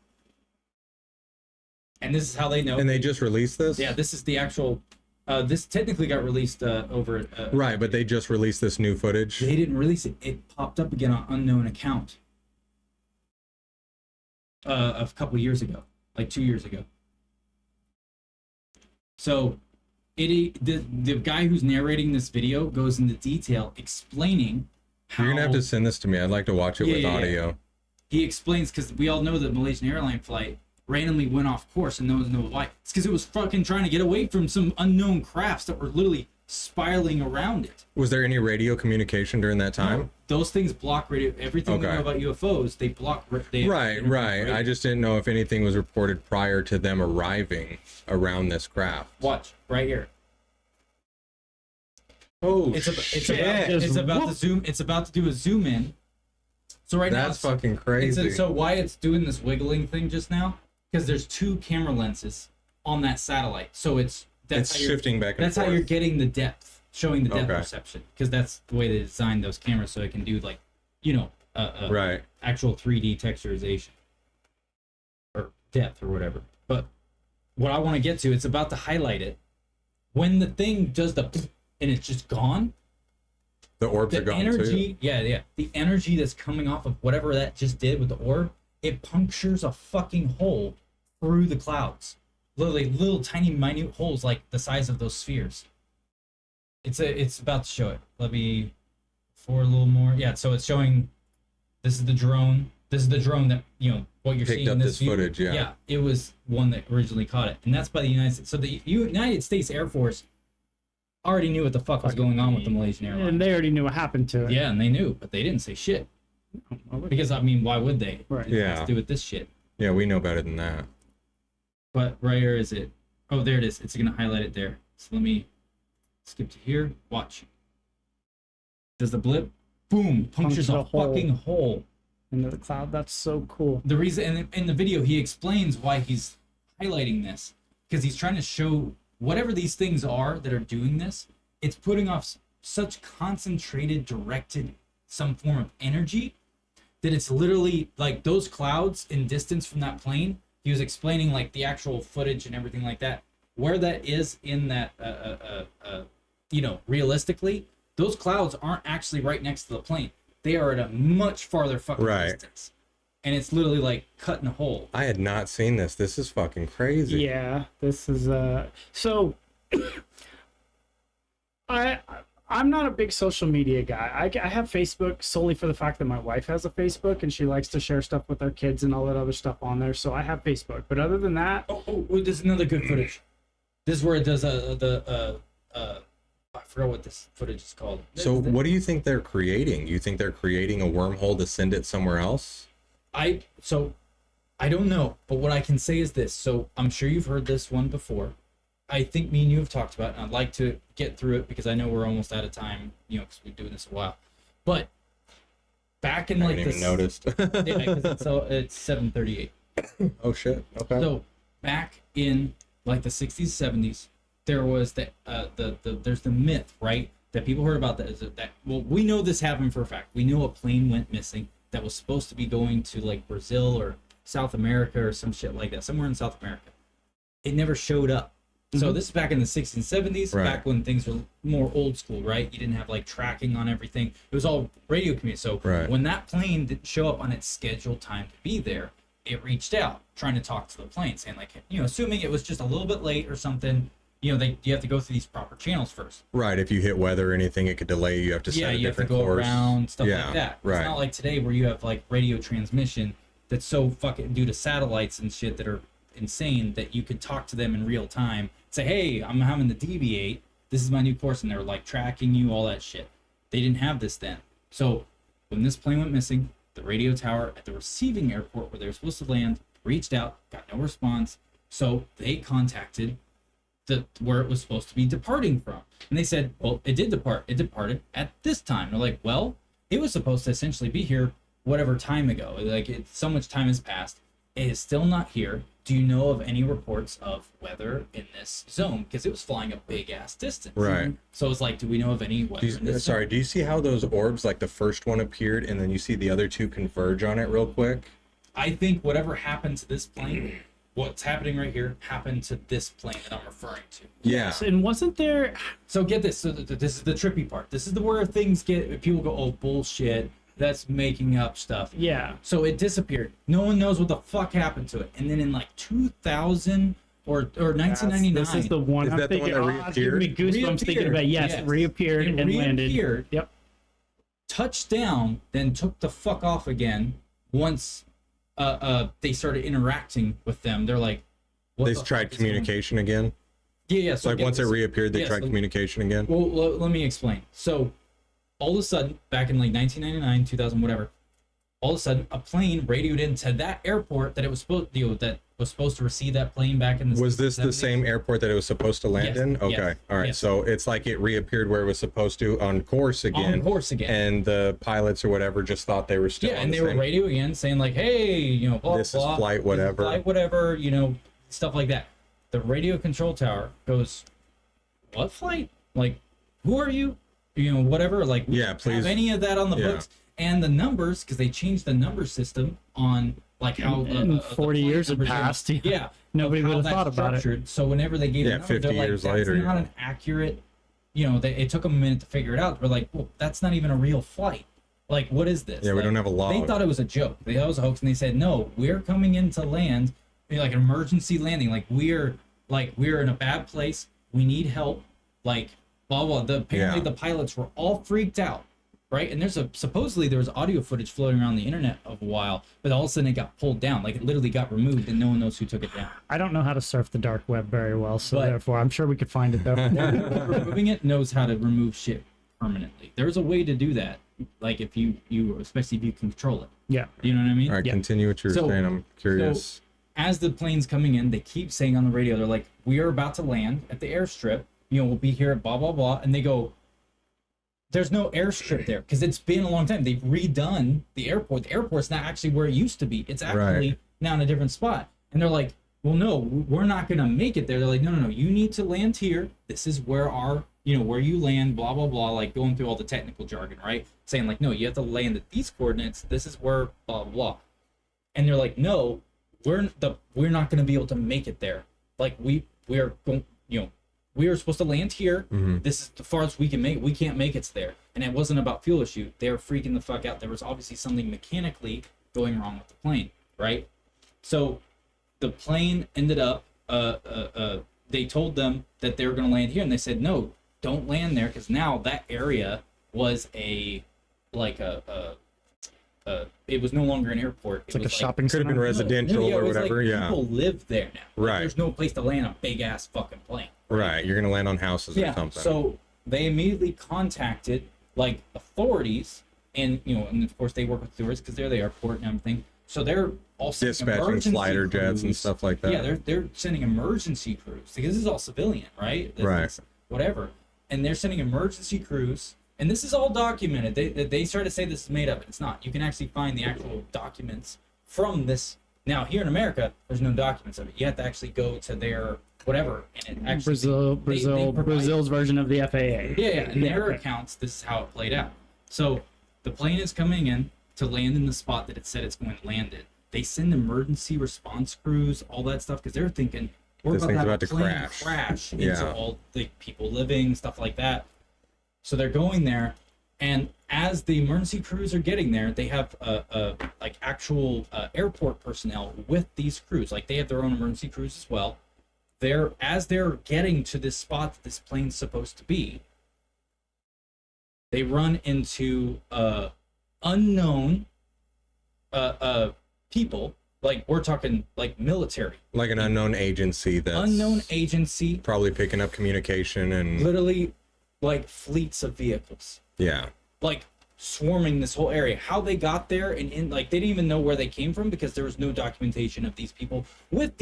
And this is how they know. And they just released this? Yeah, this is the actual. This technically got released over. Right, but they just released this new footage. They didn't release it. It popped up again on unknown account. A couple years ago, like 2 years ago. So, the guy who's narrating this video goes into detail explaining how. You're gonna have to send this to me. I'd like to watch it with audio. Yeah. He explains, because we all know that Malaysian airline flight randomly went off course and no one knows why. It's because it was fucking trying to get away from some unknown crafts that were literally spiraling around it. Was there any radio communication during that time? No, those things block radio. Everything we know about UFOs, they block. Right. I just didn't know if anything was reported prior to them arriving around this craft. Watch right here. Oh, It's about to zoom. It's about to do a zoom in. So right now, that's fucking crazy. So why it's doing this wiggling thing just now? Because there's 2 camera lenses on that satellite. So it's shifting back and forth. That's how you're getting the depth, showing the depth perception. Because that's the way they designed those cameras, so it can do like, right, actual 3D texturization or depth or whatever. But what I want to get to, it's about to highlight it. When the thing does the and it's just gone. The orbs are gone energy, too. Yeah. The energy that's coming off of whatever that just did with the orb, it punctures a fucking hole through the clouds. Literally little tiny minute holes like the size of those spheres. It's about to show it. Let me for a little more. Yeah, so it's showing this is the drone. This is the drone that, what you're Picked seeing up in this footage, yeah. Yeah, it was one that originally caught it. And that's by the United States. So the United States Air Force already knew what the fuck was going on with the Malaysian airline. And they already knew what happened to it. Yeah, and they knew, but they didn't say shit. Because, why would they? Right. It has to do with this shit. Yeah, we know better than that. But right here is it. Oh, there it is. It's going to highlight it there. So let me skip to here. Watch. Does the blip? Boom. Punctures a fucking hole into the cloud. That's so cool. The reason, and in the video, he explains why he's highlighting this. Because he's trying to show whatever these things are that are doing this, it's putting off such concentrated, directed, some form of energy that it's literally like those clouds in distance from that plane. He was explaining like the actual footage and everything like that, where that is in that, realistically, those clouds aren't actually right next to the plane. They are at a much farther fucking distance. And it's literally like cutting a hole. I had not seen this. This is fucking crazy. Yeah, this is so I'm not a big social media guy. I have Facebook solely for the fact that my wife has a Facebook and she likes to share stuff with our kids and all that other stuff on there. So I have Facebook. But other than that, there's another good footage. This is where it does I forgot what this footage is called. So what do you think they're creating? You think they're creating a wormhole to send it somewhere else? I don't know, but what I can say is this. So I'm sure you've heard this one before. I think me and you have talked about it, and I'd like to get through it because I know we're almost out of time, because we've been doing this a while. But back in I haven't even noticed. Yeah, because it's 7:38. Oh shit. Okay. So back in like the 60s, 70s, there was there's the myth, right? That people heard about we know this happened for a fact. We know a plane went missing that was supposed to be going to like Brazil or South America or some shit like that, somewhere in South America. It never showed up. So this is back in the 60s and 70s, back when things were more old school, right? You didn't have like tracking on everything. It was all radio communication. So when that plane didn't show up on its scheduled time to be there, it reached out trying to talk to the plane, saying like, assuming it was just a little bit late or something, you have to go through these proper channels first. Right. If you hit weather or anything, it could delay you. You have to set a different course. You have to go around, stuff like that. Right. It's not like today where you have like radio transmission that's so fucking due to satellites and shit that are insane that you could talk to them in real time, say, hey, I'm having to deviate, this is my new course, and they're like tracking you, all that shit. They didn't have this then. So when this plane went missing, the radio tower at the receiving airport where they were supposed to land reached out, got no response, so they contacted where it was supposed to be departing from, and they said, well, it did depart, it departed at this time. They're like, well, it was supposed to essentially be here whatever time ago, like so much time has passed, it is still not here. Do you know of any reports of weather in this zone? Because it was flying a big ass distance. Right. So it's like, do we know of any weather in this zone? Do you see how those orbs, like the first one appeared and then you see the other two converge on it real quick? I think whatever happened to this plane what's happening right here happened to this plane that I'm referring to. Yeah. And wasn't there? So get this. So this is the trippy part. This is the where things get. People go, oh bullshit, that's making up stuff. Yeah. So it disappeared. No one knows what the fuck happened to it. And then in like 2000 or 1999, This is the one Is I'm that the one thinking. that It's giving me goosebumps thinking about. Yes, Yes. reappeared It and landed. reappeared. Yep. touched down, then took the fuck off again once they started interacting with them. They're like, what They the tried fuck is going on? communication again. Yeah. So like get once it this. reappeared, they Yeah, tried so- communication again. Well, let me explain. So, all of a sudden, back in like 1999, 2000, whatever, all of a sudden, a plane radioed into that airport that it was supposed, that was supposed to receive that plane back in the. Was this the 70s. same airport that it was supposed to land Yes, in? Okay, yes, all right. yes. So it's like it reappeared where it was supposed to on course again. On course again. And the pilots or whatever just thought they were still. Yeah, on and the they were same- radio again, saying like, "Hey, blah This is blah, flight this is whatever." flight whatever, stuff like that." The radio control tower goes, "What flight? Like, who are you? Whatever. Like, we Yeah, don't please. have any of that on the Yeah. books and the numbers because they changed the number system on like how And the 40 flight yehave numbers are- passed. Yeah, Nobody of how would have that's thought about it. structured. So whenever they gave Yeah, a number, 50 they're like, years "That's later, not yeah. an accurate." It took them a minute to figure it out. We're like, "Well, that's not even a real flight. Like, what is this?" Yeah, we Like, don't have a log. They thought it was a joke. They thought it was a hoax, and they said, "No, we're coming in to land, like an emergency landing. Like we're in a bad place. We need help. Like blah blah." Apparently Yeah. the pilots were all freaked out, right? And supposedly there was audio footage floating around the internet of a while, but all of a sudden it got pulled down. Like it literally got removed, and no one knows who took it down. I don't know how to surf the dark web very well, so But- therefore I'm sure we could find it though. Removing it knows how to remove shit permanently. There's a way to do that. Like if you especially if you control it. Yeah. You know what I mean? All right, Yeah. continue what you were So- saying. I'm curious. As the plane's coming in, they keep saying on the radio, they're like, "We are about to land at the airstrip. We'll be here at blah blah blah." And they go, "There's no airstrip there because it's been a long time. They've redone the airport. The airport's not actually where it used to be. It's actually Right. now in a different spot." And they're like, "Well, no, we're not gonna make it there." They're like, "No. You need to land here. This is where our, where you land. Blah blah blah." Like going through all the technical jargon, right? Saying like, "No, you have to land at these coordinates. This is where blah blah blah." And they're like, "No, we're not going to be able to make it there. Like we are going, we are supposed to land here. This is the farthest we can make. We can't make it there." And it wasn't about fuel issue. They were freaking the fuck out. There was obviously something mechanically going wrong with the plane, right? So the plane ended up. They told them that they were going to land here, and they said, "No, don't land there," because now that area was it was no longer an airport. It's like a shopping Could have been center. residential it or was whatever. like Yeah. people live there now. Like, Right. there's no place to land a big ass fucking plane. Right. You're gonna land on houses or Yeah. something. So they immediately contacted like authorities, and and of course they work with tourists because they're the airport and everything. So they're all sending Dispatching emergency fighter jets and crews. stuff like that. Yeah, they're sending emergency crews because this is all civilian, right? Right. Is whatever, and they're sending emergency crews. And this is all documented. They started to say this is made up. It's not. You can actually find the actual documents from this. Now here in America, there's no documents of it. You have to actually go to their whatever, and it actually they provide- Brazil's version of the FAA. Yeah, in their Okay. accounts, this is how it played out. So the plane is coming in to land in the spot that it said it's going to land in. They send emergency response crews, all that stuff, because they're thinking we're This about to thing's have about a to plane crash. into Yeah. all the people living, stuff like that. So they're going there, and as the emergency crews are getting there, they have like actual airport personnel with these crews. Like they have their own emergency crews as well. As they're getting to this spot that this plane's supposed to be, they run into unknown people. Like we're talking like military, Like an unknown agency that's unknown agency, probably picking up communication and literally like fleets of vehicles, yeah. like swarming this whole area. How they got there and in like they didn't even know where they came from because there was no documentation of these people with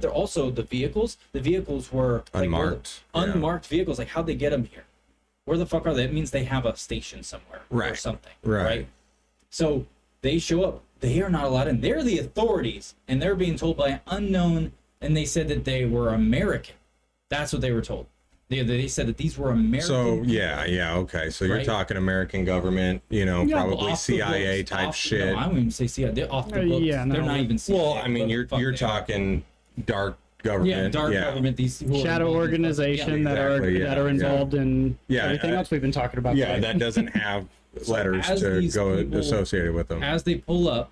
their also the vehicles. The vehicles were like, Unmarked, yeah. unmarked vehicles. Like how'd they get them here? Where the fuck are they? It means they have a station somewhere or Right. something, Right. So they show up. They are not allowed in. They're the authorities, and they're being told by an unknown. And they said that they were American. That's what they were told. They said that these were American. So people. yeah, okay. So you're Right. talking American government, probably Off the CIA books, type off- shit. No, I wouldn't even say CIA. They're off the books. Yeah, no. They're not even CIA. Well, I mean, What the you're fuck they are. talking dark government. Yeah, dark government. These who are Shadow involved in stuff. organization Yeah. Exactly, that are involved in Yeah, everything else we've been talking about. Yeah, today. that doesn't have letters as to these go people- associated with them. As they pull up,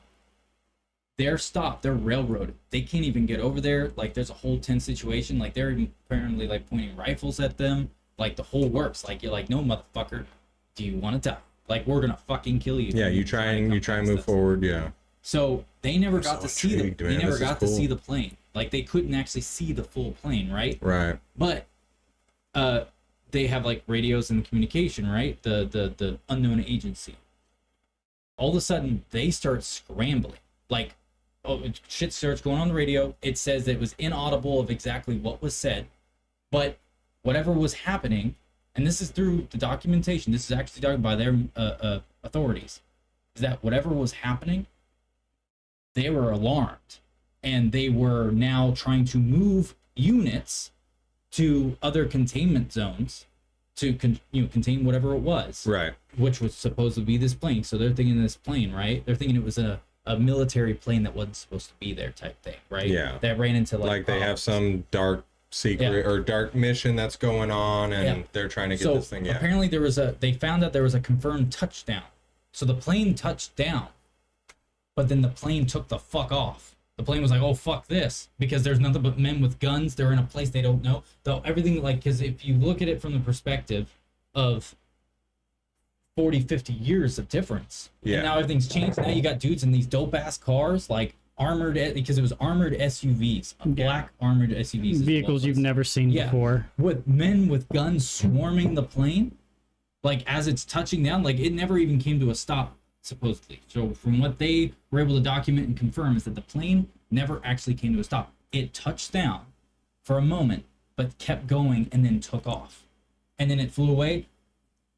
they're stopped. They're railroaded. They can't even get over there. Like, there's a whole tense situation. Like, they're even apparently like pointing rifles at them. Like, the whole works. Like, you're like, no, motherfucker, do you want to die? Like, we're gonna fucking kill you. Yeah, you try and move forward. Yeah. So they never got so to see the. intrigued, They man. never This is got to cool. see the plane. Like, they couldn't actually see the full plane, right? Right. But they have like radios and communication, right? The unknown agency. All of a sudden, they start scrambling. Like, oh, shit starts going on the radio. It says that it was inaudible of exactly what was said, but whatever was happening, and this is through the documentation. This is actually done by their authorities. Is that whatever was happening, they were alarmed, and they were now trying to move units to other containment zones to contain whatever it was, Right. which was supposed to be this plane. So they're thinking this plane, right? They're thinking it was a military plane that wasn't supposed to be there, type thing, right? Yeah. That ran into Like they have some dark secret or dark mission that's going on, and they're trying to get this thing. Yeah. Apparently they found out there was a confirmed touchdown. So the plane touched down, but then the plane took the fuck off. The plane was like, oh, fuck this, because there's nothing but men with guns. They're in a place they don't know. Though everything, like, because if you look at it from the perspective of 40, 50 years of difference, and now everything's changed. Now you got dudes in these dope-ass cars, like armored, because it was armored SUVs, black armored SUVs. is Vehicles what it you've was. never seen before. With men with guns swarming the plane, like as it's touching down, like it never even came to a stop, supposedly. So from what they were able to document and confirm is that the plane never actually came to a stop. It touched down for a moment, but kept going and then took off. And then it flew away.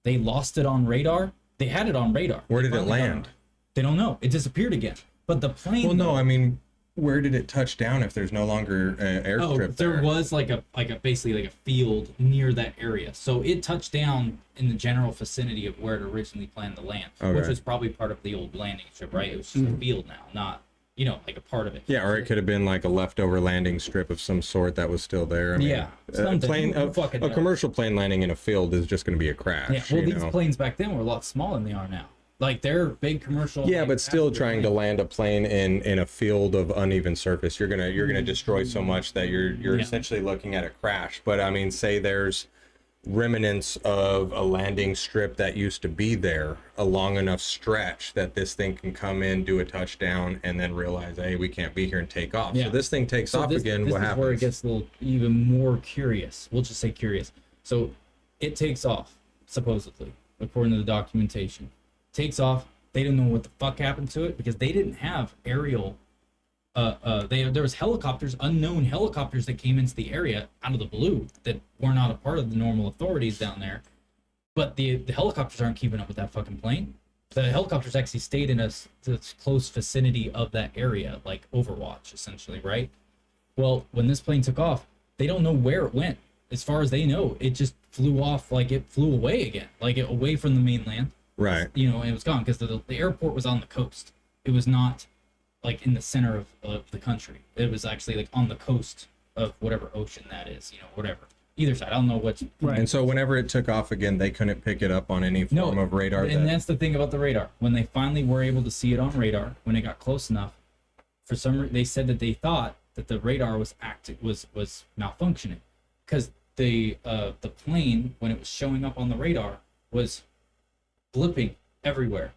They lost it on radar. They had it on radar. Where did it Finally got land? They don't know. It disappeared again. But the plane. Well, no, I mean, where did it touch down if there's no longer an airstrip there was like a basically like a field near that area. So it touched down in the general vicinity of where it originally planned to land, which was probably part of the old landing strip, right? It was just a field now, not like a part of it. Yeah, or it could have been like a leftover landing strip of some sort that was still there. I mean, Yeah, a something. plane, Who fucking a knows? commercial plane landing in a field is just going to be a crash. Yeah, well, you these know? planes back then were a lot smaller than they are now. Like they're big commercial. Yeah, like, but still passenger trying to planes. land a plane in a field of uneven surface, you're gonna destroy so much that you're essentially looking at a crash. But I mean, say there's remnants of a landing strip that used to be there, a long enough stretch that this thing can come in, do a touchdown, and then realize, hey, we can't be here and take off. Yeah. So this thing takes off again. This What is happens? where it gets a little even more curious. We'll just say curious. So it takes off, supposedly, according to the documentation. Takes off. They didn't know what the fuck happened to it because they didn't have aerial. There was helicopters, unknown helicopters that came into the area out of the blue that were not a part of the normal authorities down there. But the helicopters aren't keeping up with that fucking plane. The helicopters actually stayed in a close vicinity of that area, like Overwatch, essentially, right? Well, when this plane took off, they don't know where it went. As far as they know, it just flew off, like it flew away again, like away from the mainland. Right. It was gone because the airport was on the coast. It was not like in the center of the country. It was actually like on the coast of whatever ocean that is, whatever. Either side. I don't know what's Right. And so whenever it took off again, they couldn't pick it up on any form of radar. And that's the thing about the radar. When they finally were able to see it on radar, when it got close enough, for some reason they said that they thought that the radar was malfunctioning because the plane, when it was showing up on the radar, was blipping everywhere,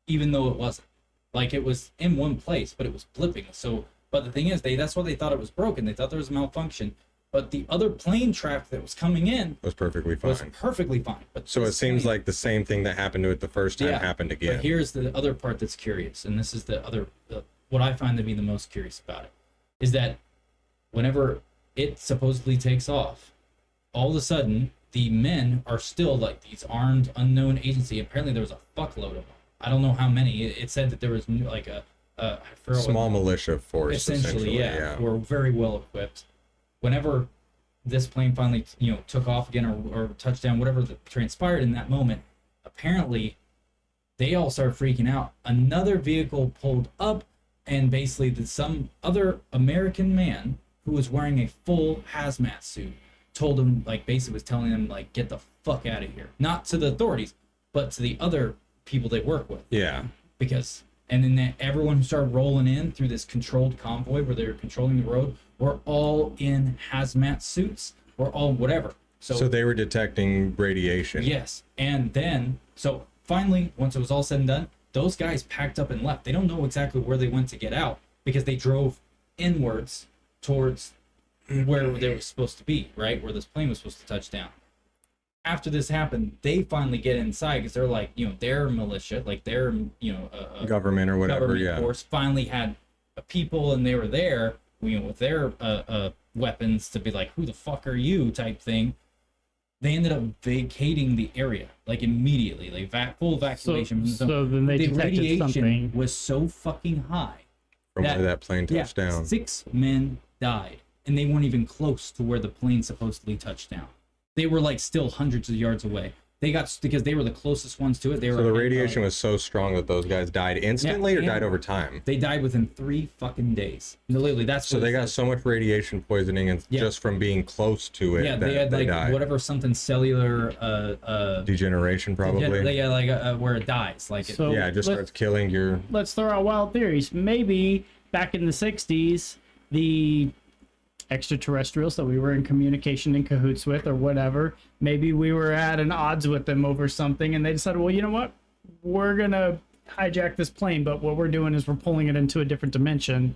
even though it wasn't. Like it was in one place, but it was blipping. So, but the thing is, that's why they thought it was broken. They thought there was a malfunction. But the other plane traffic that was coming in was perfectly fine. was perfectly fine. But So it seems like the same thing that happened to it the first time happened again. But here's the other part that's curious, and this is the other what I find to be the most curious about it, is that whenever it supposedly takes off, all of a sudden the men are still like these armed unknown agency. Apparently there was a fuckload of them. I don't know how many. It said that there was like I forgot small what, militia force essentially. yeah, were very well equipped. Whenever this plane finally took off again or touched down, whatever transpired in that moment, apparently they all started freaking out. Another vehicle pulled up, and basically some other American man who was wearing a full hazmat suit told him, like, basically was telling him, like, get the fuck out of here. Not to the authorities, but to the other people they work with. Yeah. Because, and then everyone who started rolling in through this controlled convoy where they were controlling the road were all in hazmat suits, or all whatever. So they were detecting radiation. Yes. And then, so finally, once it was all said and done, those guys packed up and left. They don't know exactly where they went to get out because they drove inwards towards where they were supposed to be, right? Where this plane was supposed to touch down. After this happened, they finally get inside because they're like, you know, their militia, like their, you know, Government or whatever, government yeah. force finally had people, and they were there, you know, with their weapons to be like, who the fuck are you type thing. They ended up vacating the area like immediately, like full evacuation. So then they the detected radiation something. was so fucking high From where that plane touched down. 6 men died, and they weren't even close to where the plane supposedly touched down. They were like still hundreds of yards away. They got, because they were the closest ones to it. They were. So the radiation was so strong that those guys died instantly or died over time? They died within 3 fucking days. Literally, that's so they got so much radiation poisoning and just from being close to it. Yeah, that they had like died. whatever, something cellular Degeneration probably. Yeah, like where it dies, like So yeah, it just starts killing your. Let's throw out wild theories. Maybe back in the 60s, the extraterrestrials that we were in communication in cahoots with or whatever, maybe we were at an odds with them over something, and they decided, well, you know what, we're gonna hijack this plane, but what we're doing is we're pulling it into a different dimension,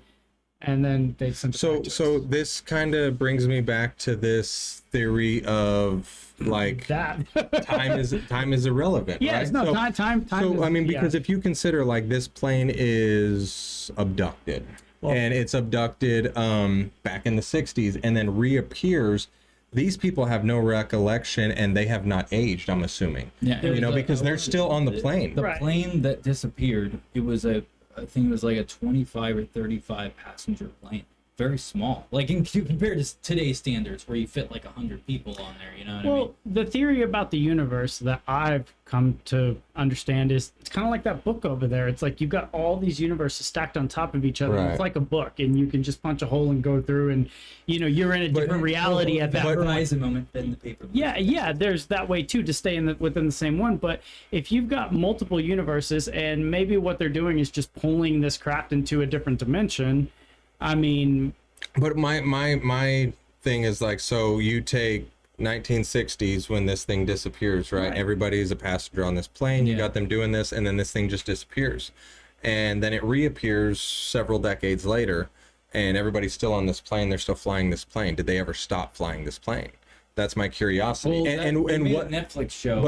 and then they sent it back to So us. this kind of brings me back to this theory of like that time is irrelevant. yeah, right? it's not time So is, I mean, because yeah. if you consider like this plane is abducted, and it's abducted back in the 60s and then reappears, these people have no recollection and they have not aged, I'm assuming. Yeah, You know, because they're still on the plane. The Right. plane that disappeared, it was I think it was like a 25 or 35 passenger plane. Very small. Like compared to today's standards where you fit like 100 people on there, you know what I mean? Well, the theory about the universe that I've come to understand is it's kind of like that book over there. It's like you've got all these universes stacked on top of each other. Right. It's like a book, and you can just punch a hole and go through, and you know you're in a different reality at that point. Horizon moment, then the paper. Yeah, there's that way too to stay within the same one. But if you've got multiple universes, and maybe what they're doing is just pulling this craft into a different dimension, I mean, But my thing is like, so you take 1960s when this thing disappears, right? Everybody's a passenger on this plane. You got them doing this, and then this thing just disappears, and then it reappears several decades later, and everybody's still on this plane. They're still flying this plane. Did they ever stop flying this plane? That's my curiosity. Well, and they made what a Netflix show?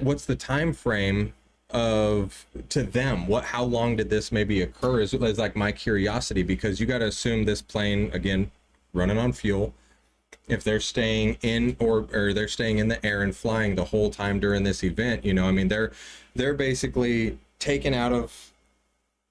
what's the time frame of to them? How long did this maybe occur? Is like my curiosity, because you got to assume this plane, again, running on fuel, if they're staying in or they're staying in the air and flying the whole time during this event, you know, I mean, they're basically taken out of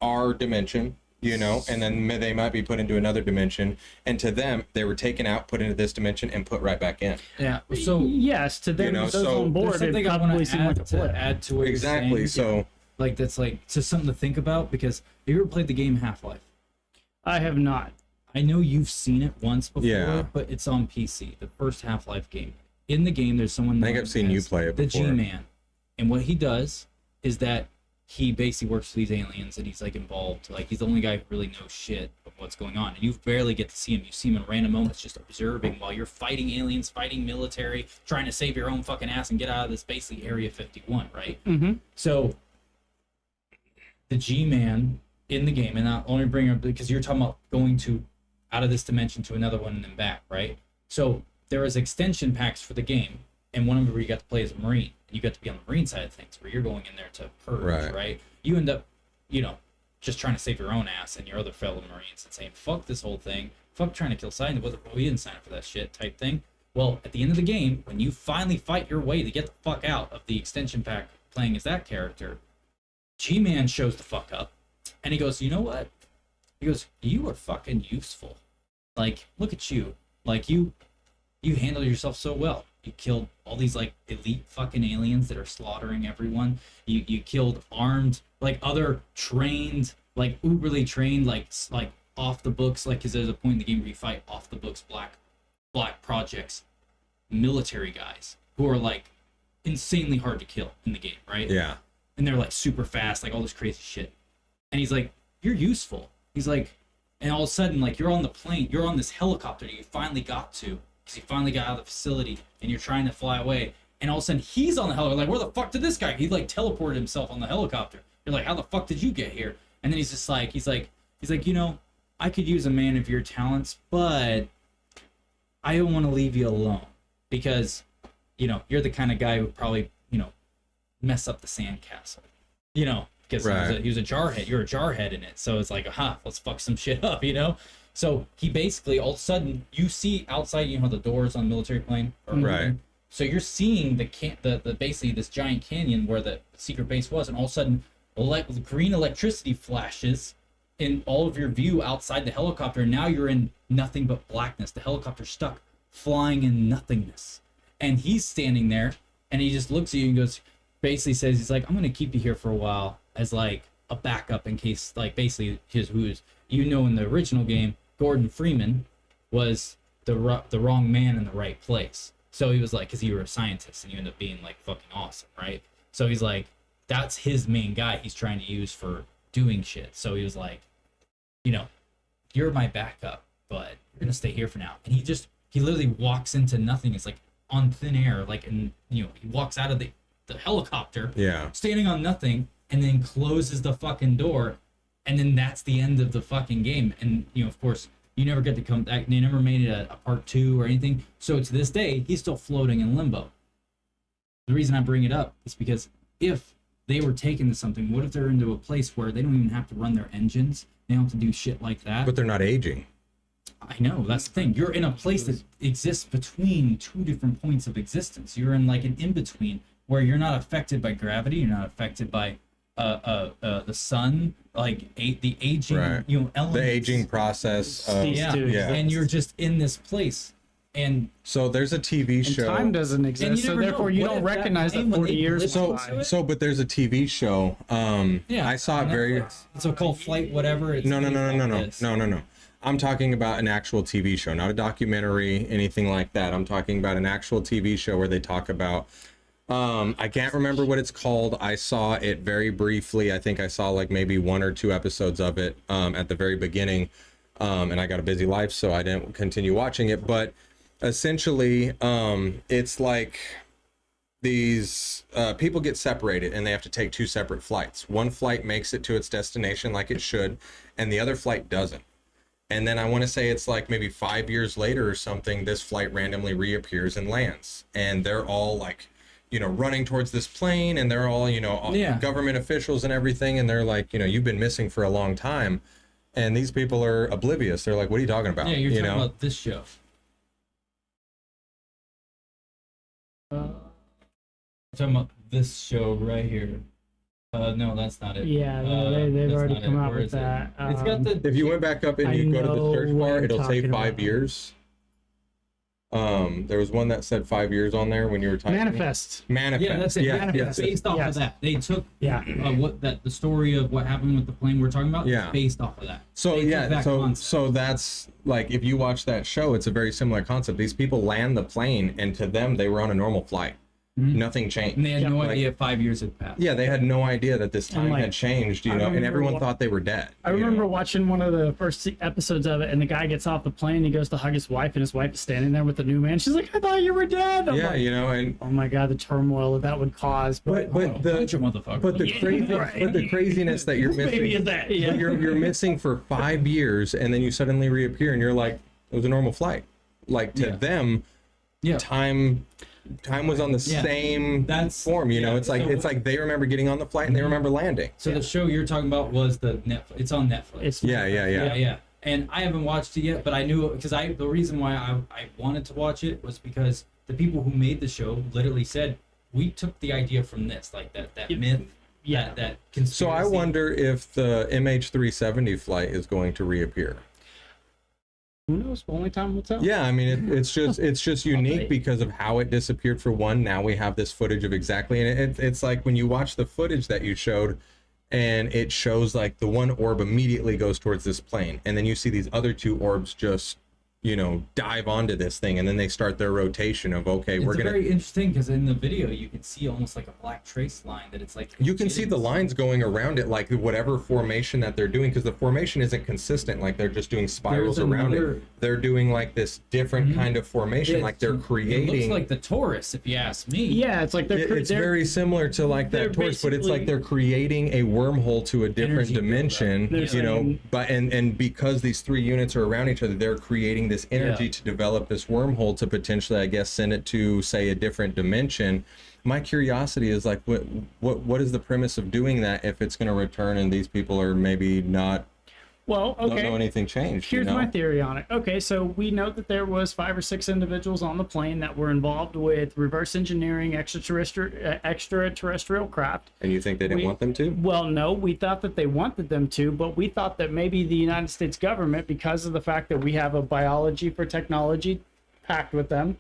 our dimension, you know, and then they might be put into another dimension, and to them they were taken out, put into this dimension, and put right back in. Yeah. So yes, to them, You know, those so on board, there's it something I probably want seemed like a flip. to add to what you're Exactly. saying. So Like that's like just something to think about, because have you ever played the game Half-Life? I have not. I know you've seen it once before, Yeah. but it's on PC. The first Half-Life game. In the game, there's someone. I think known I've seen you as play it the before. G-Man, and what he does is that he basically works for these aliens, and he's like involved. Like he's the only guy who really knows shit of what's going on, and you barely get to see him. You see him in random moments, just observing while you're fighting aliens, fighting military, trying to save your own fucking ass and get out of this basically Area 51, right? Mm-hmm. So the G-Man in the game, and not only bring up because you're talking about going to out of this dimension to another one and then back, right? So there is extension packs for the game, and one of them where you got to play as a Marine. You got to be on the Marine side of things, where you're going in there to purge, right? You end up, you know, just trying to save your own ass and your other fellow Marines and saying, fuck this whole thing, fuck trying to kill Silent, we didn't sign up for that shit type thing. Well, at the end of the game, when you finally fight your way to get the fuck out of the extension pack playing as that character, G-Man shows the fuck up, and he goes, you know what? He goes, you are fucking useful. Like, look at you. Like, you handled yourself so well. You killed all these, like, elite fucking aliens that are slaughtering everyone. You killed armed, like, other trained, like, uberly trained, like off the books, like, because there's a point in the game where you fight off the books black projects military guys who are like insanely hard to kill in the game, right? Yeah. And they're like super fast, like all this crazy shit. And he's like, you're useful. He's like, and all of a sudden, like, you're on the plane, you're on this helicopter that you finally got to, because you finally got out of the facility and you're trying to fly away. And all of a sudden he's on the helicopter, like, where the fuck did this guy? He like teleported himself on the helicopter. You're like, how the fuck did you get here? And then he's just like, he's like, you know, I could use a man of your talents, but I don't want to leave you alone because, you know, you're the kind of guy who would probably, you know, mess up the sandcastle, you know, because he was a jarhead. You're a jarhead in it. So it's like, aha, let's fuck some shit up, you know? So he basically, all of a sudden, you see outside, you know, the doors on military plane. Right. So you're seeing the basically this giant canyon where the secret base was, and all of a sudden, green electricity flashes in all of your view outside the helicopter. Now you're in nothing but blackness. The helicopter's stuck flying in nothingness. And he's standing there and he just looks at you and goes, basically says, he's like, I'm going to keep you here for a while as like a backup in case, like, basically who's, you know, in the original game, Gordon Freeman was the wrong man in the right place. So he was like, because you were a scientist and you end up being like fucking awesome, right? So he's like, that's his main guy he's trying to use for doing shit. So he was like, you know, you're my backup, but you're gonna stay here for now. And he literally walks into nothing. It's like on thin air, like, and you know, he walks out of the helicopter, standing on nothing, and then closes the fucking door, and then that's the end of the fucking game. And you know, of course, you never get to come back. They never made it a part 2 or anything. So to this day, he's still floating in limbo. The reason I bring it up is because if they were taken to something, what if they're into a place where they don't even have to run their engines? They don't have to do shit like that. But they're not aging. I know, that's the thing. You're in a place that exists between two different points of existence. You're in like an in-between where you're not affected by gravity, you're not affected by the sun, like the aging, you know, elements. The aging process of, and you're just in this place. And so there's a TV show. Time doesn't exist, so therefore you don't recognize that 40 years. So, but there's a TV show. I saw it very. It's called Flight Whatever. It's No. I'm talking about an actual TV show, not a documentary, anything like that. I'm talking about an actual TV show where they talk about. I can't remember what it's called. I saw it very briefly. I think I saw like maybe 1 or 2 episodes of it at the very beginning, and I got a busy life, so I didn't continue watching it. But essentially, it's like these people get separated and they have to take 2 separate flights. One flight makes it to its destination like it should, and the other flight doesn't. And then I want to say it's like maybe 5 years later or something, this flight randomly reappears and lands, and they're all like, you know, running towards this plane, and they're all, you know, government officials and everything, and they're like, you know, you've been missing for a long time, and these people are oblivious. They're like, what are you talking about? Yeah, you're talking about this show. I'm talking about this show right here. No, that's not it. Yeah, they've already come out with that. It's got the. If you went back up and you go to the search bar, it'll say 5 years. There was one that said 5 years on there when you were typing. Manifest. Yeah, that's it. Manifest. Based off of that, they took the story of what happened with the plane we're talking about. Yeah. Based off of that. So so that's like, if you watch that show, it's a very similar concept. These people land the plane, and to them, they were on a normal flight. Mm-hmm. Nothing changed. And they had no idea 5 years had passed. Yeah, they had no idea that this time had changed, you know, and everyone thought they were dead. I remember watching one of the first episodes of it, and the guy gets off the plane, he goes to hug his wife, and his wife is standing there with the new man. She's like, I thought you were dead. I'm like, you know, and oh my God, the turmoil that would cause. But the craziness that you're missing, you're missing for 5 years, and then you suddenly reappear, and you're like, it was a normal flight. Like, to them, time was on the same form, you know. It's like they remember getting on the flight and they remember landing. So the show you're talking about was it's on Netflix. Yeah. And I haven't watched it yet, but I knew, because the reason why I wanted to watch it was because the people who made the show literally said, we took the idea from this, like that myth, that conspiracy. So I wonder if the MH370 flight is going to reappear. Who knows? Only time will tell. Yeah, I mean, it's just unique because of how it disappeared for one. Now we have this footage of exactly, and it's like when you watch the footage that you showed, and it shows like the one orb immediately goes towards this plane, and then you see these other two orbs just, you know, dive onto this thing, and then they start their rotation of, okay, It's we're gonna. very interesting because in the video you can see almost like a black trace line that it's like You can see the lines going around it, like whatever formation that they're doing, because the formation isn't consistent. Like they're just doing spirals There's around another- it. They're doing like this different kind of formation, like they're It creating. looks like the Taurus, if you ask me. Yeah, it's like It's very similar to like they're that Taurus, but it's like basically- they're creating a wormhole to a different Energy dimension, buildup. you know. They're saying- But and because these three units are around each other, they're creating this energy Yeah. to develop this wormhole to potentially, I guess, send it to say a different dimension. My curiosity is like, what is the premise of doing that if it's going to return and these people are maybe not Well, don't know okay. anything changed? Here's you know? my theory on it. Okay, so we know that there was 5 or 6 individuals on the plane that were involved with reverse engineering extraterrestrial craft. And you think they didn't We- want them to? Well, no, we thought that they wanted them to, but we thought that maybe the United States government, because of the fact that we have a biology for technology pact with them,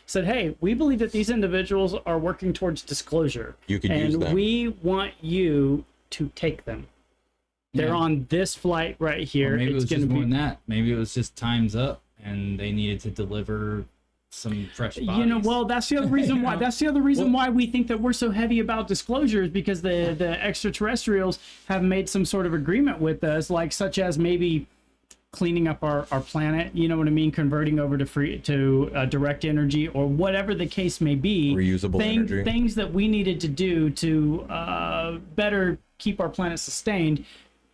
said, hey, we believe that these individuals are working towards disclosure. You could and use them. we want you to take them. They're Yeah. on this flight right here. Or maybe it was It's going just to more be than that. Maybe it was just time's up and they needed to deliver some fresh bodies. You know, well, that's the other reason why. That's the other reason why we think that we're so heavy about disclosure is because the extraterrestrials have made some sort of agreement with us, like such as maybe cleaning up our planet. You know what I mean? Converting over to direct energy or whatever the case may be. Reusable energy. Things that we needed to do to better keep our planet sustained.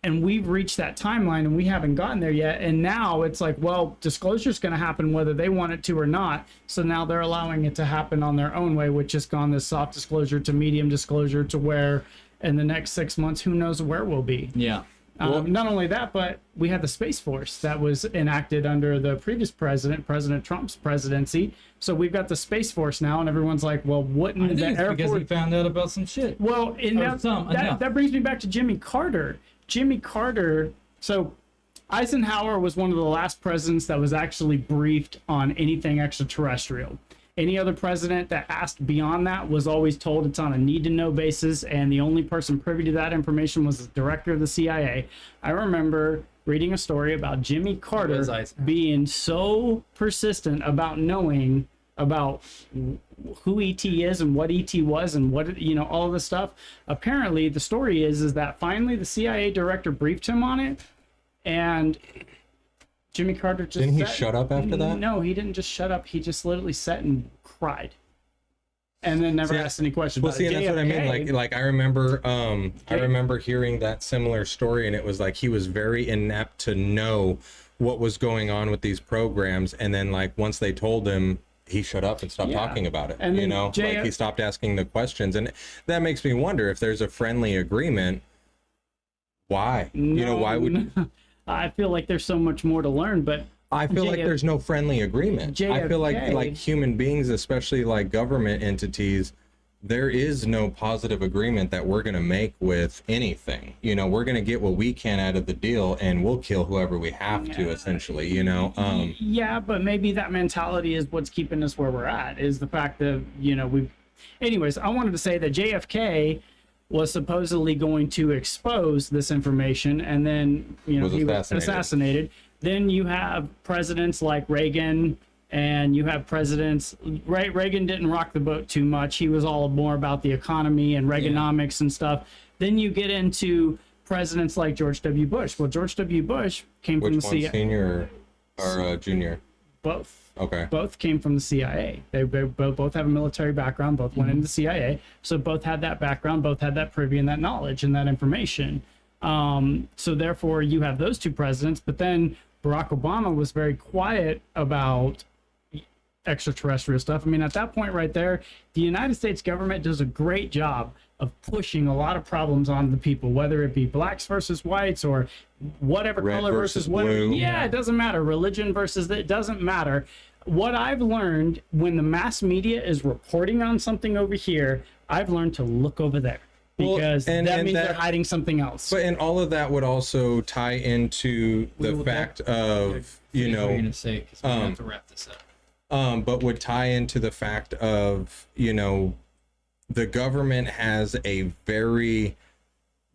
And we've reached that timeline and we haven't gotten there yet. And now it's like, well, disclosure is going to happen whether they want it to or not. So now they're allowing it to happen on their own way, which has gone this soft disclosure to medium disclosure to where in the next 6 months, who knows where we'll be. Yeah. Not only that, but we had the Space Force that was enacted under the previous president, President Trump's presidency. So we've got the Space Force now, and everyone's like, well, I wouldn't think the it's Air because Force... he found out about some shit. Well, and Or some, enough. that brings me back to Jimmy Carter. Jimmy Carter, so Eisenhower was one of the last presidents that was actually briefed on anything extraterrestrial. Any other president that asked beyond that was always told it's on a need-to-know basis, and the only person privy to that information was the director of the CIA. I remember reading a story about Jimmy Carter was Eisenhower. being so persistent about knowing about who ET is and what ET was and what, you know, all of this stuff. Apparently, the story is that finally the CIA director briefed him on it, and Jimmy Carter just Didn't he sat- shut up after that? No, he didn't just shut up. He just literally sat and cried, and then never See, asked any questions. Well, about see, it. and that's what I mean. JFK Like I remember hearing that similar story, and it was like he was very inept to know what was going on with these programs, and then like once they told him, he shut up and stopped Yeah. talking about it. And you then know, like he stopped asking the questions, and that makes me wonder if there's a friendly agreement. Why? You know, why would? I feel like there's so much more to learn, but I feel like there's no friendly agreement. I feel JFK. like human beings, especially like government entities, there is no positive agreement that we're going to make with anything. You know, we're going to get what we can out of the deal, and we'll kill whoever we have to, essentially, you know. yeah, but maybe that mentality is what's keeping us where we're at, is the fact that, you know, we've... Anyways, I wanted to say that JFK was supposedly going to expose this information, and then, you know, Was he was assassinated. assassinated. Then you have presidents like Reagan, and you have presidents... Reagan didn't rock the boat too much. He was all more about the economy and Reaganomics and stuff. Then you get into presidents like George W. Bush. Well, George W. Bush came from Which the one, CIA. senior or junior? Both. Okay. Both came from the CIA. They both have a military background. Both went into the CIA. So both had that background. Both had that privy and that knowledge and that information. So therefore, you have those two presidents. But then Barack Obama was very quiet about extraterrestrial stuff. I mean, at that point right there, the United States government does a great job of pushing a lot of problems on the people, whether it be blacks versus whites or whatever Red color versus versus whatever. blue. Yeah, it doesn't matter. Religion versus it doesn't matter. What I've learned when the mass media is reporting on something over here, I've learned to look over there Well, because and that means that- they're hiding something else. But and all of that would also tie into the Well, fact of, you What were you know, gonna say? Because we have to wrap this up. but would tie into the fact of, you know, the government has a very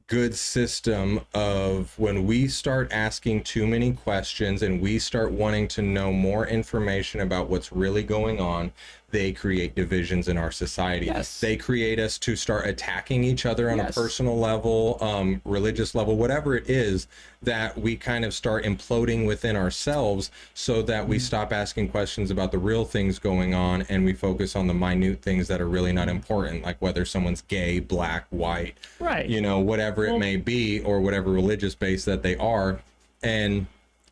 good system of when we start asking too many questions and we start wanting to know more information about what's really going on, they create divisions in our society. Yes. They create us to start attacking each other on a Yes. personal level, religious level, whatever it is, that we kind of start imploding within ourselves so that we stop asking questions about the real things going on and we focus on the minute things that are really not important, like whether someone's gay, black, white, Right. you know, whatever it may be, or whatever religious base that they are. And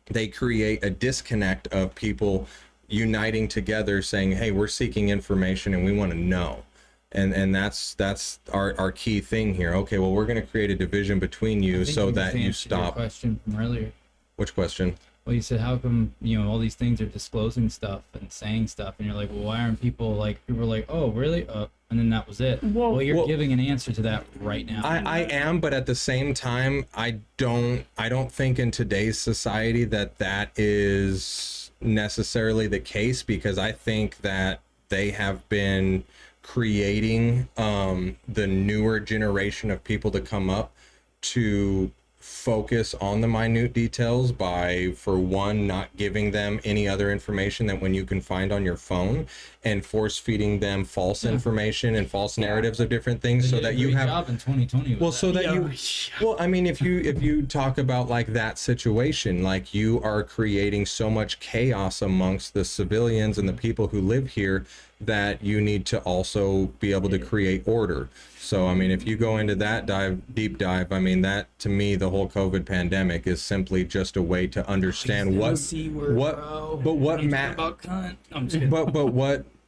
they create a disconnect of people uniting together saying, hey, we're seeking information and we want to know. And that's our key thing here. Okay, well, we're going to create a division between you so that you answered your stop. question from earlier. Which question? Well, you said, how come, all these things are disclosing stuff and saying stuff, and you're like, well, why aren't people are like, oh, really? And then that was it. Well, you're giving an answer to that right now. I am, but at the same time, I don't think in today's society that is necessarily the case, because I think that they have been creating the newer generation of people to come up to focus on the minute details by, for one, not giving them any other information than when you can find on your phone, and force feeding them false information and false narratives of different things, so that you have job in 2020 well, so that you well, I mean, if you talk about like that situation, like you are creating so much chaos amongst the civilians and the people who live here, that you need to also be able to create order. So, I mean, if you go into that deep dive, I mean, that to me, the whole COVID pandemic is simply just a way to understand what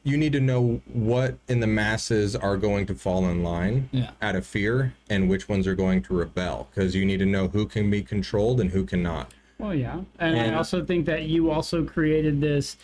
you need to know what in the masses are going to fall in line out of fear and which ones are going to rebel, because you need to know who can be controlled and who cannot. Well, yeah. And I also think that you also created this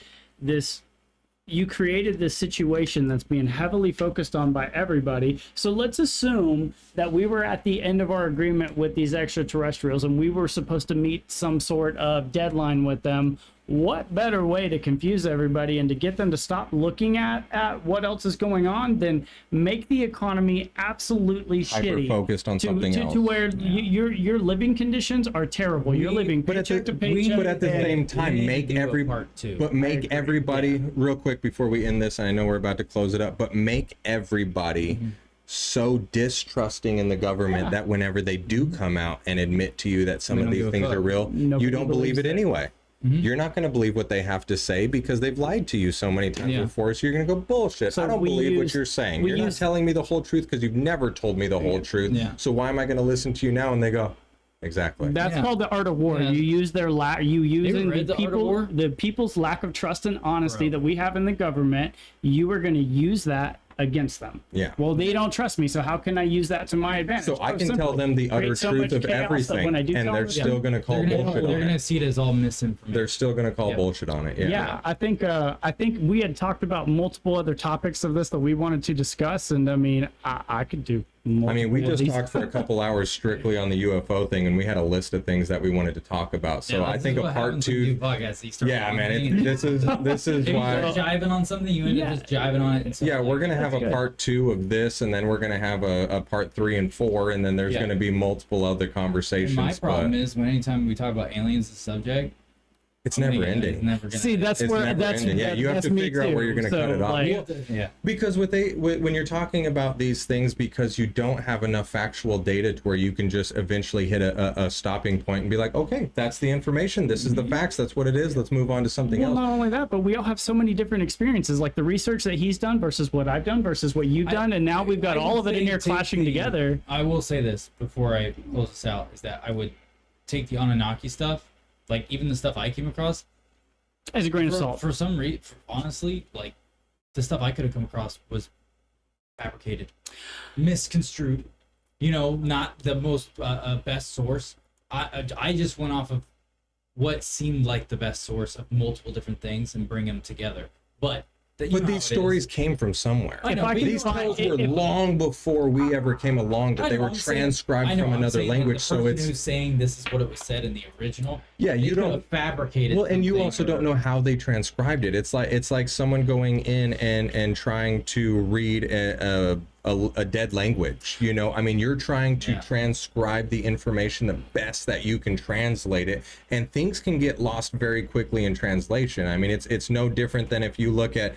situation that's being heavily focused on by everybody. So let's assume that we were at the end of our agreement with these extraterrestrials and we were supposed to meet some sort of deadline with them. What better way to confuse everybody and to get them to stop looking at what else is going on than make the economy absolutely shitty, focused on something else, to where your living conditions are terrible. You're living paycheck to paycheck. But at the same time, make everybody real quick before we end this. And I know we're about to close it up, but make everybody so distrusting in the government that whenever they do come out and admit to you that some of these things are real, you don't believe it anyway. You're not going to believe what they have to say because they've lied to you so many times before. So you're going to go, bullshit. So I don't believe what you're saying. You're not telling me the whole truth because you've never told me the whole truth. So why am I going to listen to you now? And they go, exactly. That's called the art of war. You use the people's lack of trust and honesty that we have in the government. You are going to use that against them. Well, they don't trust me, so how can I use that to my advantage? So I can tell them the utter truth of everything, and they're still going to call bullshit on it. They're going to see it as all misinformation. They're still going to call bullshit on it. I think we had talked about multiple other topics of this that we wanted to discuss, and I mean, I could do. I mean, we just talked for a couple hours strictly on the UFO thing, and we had a list of things that we wanted to talk about. So I think a part two. This is why. If you're jiving on something, you end up just jiving on it. We're gonna have a part two of this, and then we're gonna have a part 3 and 4, and then there's gonna be multiple other conversations. And my problem is when anytime we talk about aliens as a subject, it's never ending. See, that's you have to figure out where you're going to cut it off. Because when you're talking about these things, because you don't have enough factual data to where you can just eventually hit a stopping point and be like, okay, that's the information. This is the facts. That's what it is. Let's move on to something else. Not only that, but we all have so many different experiences, like the research that he's done versus what I've done versus what you've done, and now we've got all of it in here clashing together. I will say this before I close this out, is that I would take the Anunnaki stuff, like even the stuff I came across, as a grain of salt. For some reason, honestly, like the stuff I could have come across was fabricated, misconstrued. Not the most best source. I just went off of what seemed like the best source of multiple different things and bring them together. But these stories came from somewhere. These tales were long before we ever came along, but they were transcribed from another language. So it's who's saying this is what it was said in the original. You don't fabricate it. Well, and you also don't know how they transcribed it. It's like someone going in and trying to read a a dead language. You know, I mean, you're trying to Yeah. transcribe the information the best that you can translate it, and things can get lost very quickly in translation. I mean, it's no different than if you look at,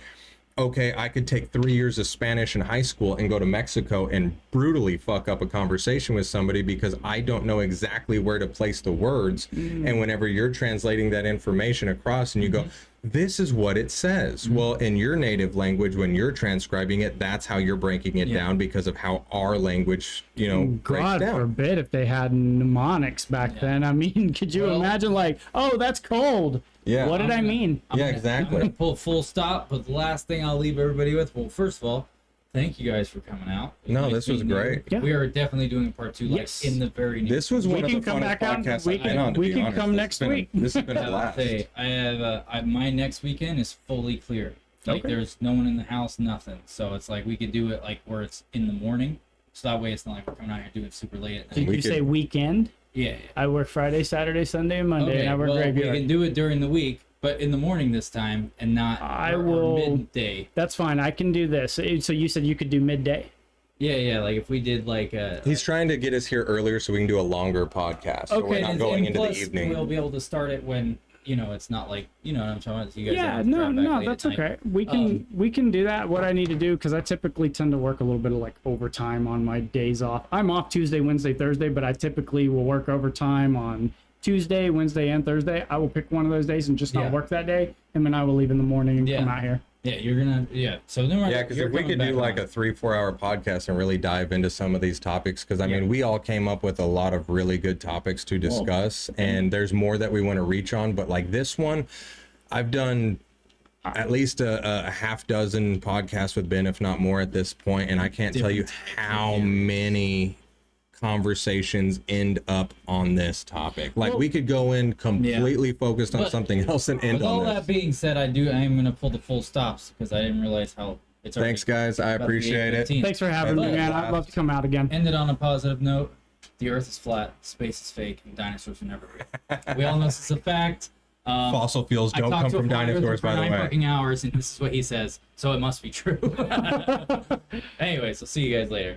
okay, I could take 3 years of Spanish in high school and go to Mexico and brutally fuck up a conversation with somebody because I don't know exactly where to place the words. And whenever you're translating that information across and you go, this is what it says. Well, in your native language, when you're transcribing it, that's how you're breaking it down because of how our language, you know, breaks God down. forbid if they had mnemonics back then. I mean, could you imagine like, oh, that's cold. Yeah. What did I mean? Yeah, I'm exactly. gonna pull full stop, but the last thing I'll leave everybody with, well, first of all, thank you guys for coming out. It No, nice this was meeting you. great. Yeah. We are definitely doing part 2, like Yes. in the very near. This was We one of can the come funnest back on- podcasts we I've been can- on, to we be can honest. come This next has been week. This has been a I will blast. say, I have my next weekend is fully clear. Like Okay. there's no one in the house, nothing. So it's like we could do it like where it's in the morning. So that way it's not like we're coming out here doing it super late at Did night. We you could- say weekend? Yeah. I work Friday, Saturday, Sunday, and Monday, Okay, and I work well, we graveyard. can do it during the week, but in the morning this time, and not or midday. That's fine. I can do this. So you said you could do midday. Yeah. Like if we did like He's trying to get us here earlier so we can do a longer podcast. So we're not and- going and into plus the evening. We'll be able to start it when it's not like what I'm talking about. You guys Yeah, have to no, drive back no, late that's at night. okay. We can do that. What I need to do, because I typically tend to work a little bit of like overtime on my days off. I'm off Tuesday, Wednesday, Thursday, but I typically will work overtime on Tuesday, Wednesday, and Thursday. I will pick one of those days and just not Yeah. work that day, and then I will leave in the morning and Yeah. come out here. Yeah, you're gonna. Yeah, so no matter. Yeah, because if we could do like a 3-4 hour podcast and really dive into some of these topics, because I mean, we all came up with a lot of really good topics to discuss, and there's more that we want to reach on. But like this one, I've done at least a half dozen podcasts with Ben, if not more, at this point, and I can't tell you how many conversations end up on this topic. Like we could go in completely focused on But something else and end With all on that this. being said, I am gonna pull the full stops because I didn't realize how it's. Thanks, guys. I about to be appreciate it. 8:15. Thanks for having me, But- man. I'd love to come out again. Ended on a positive note. The Earth is flat, space is fake, and dinosaurs are never real. We all know this is a fact. Fossil fuels I don't talked come to a from flat earther dinosaurs, for by the 9 way. fucking hours, and this is what he says. So it must be true. Anyways, I'll see you guys later.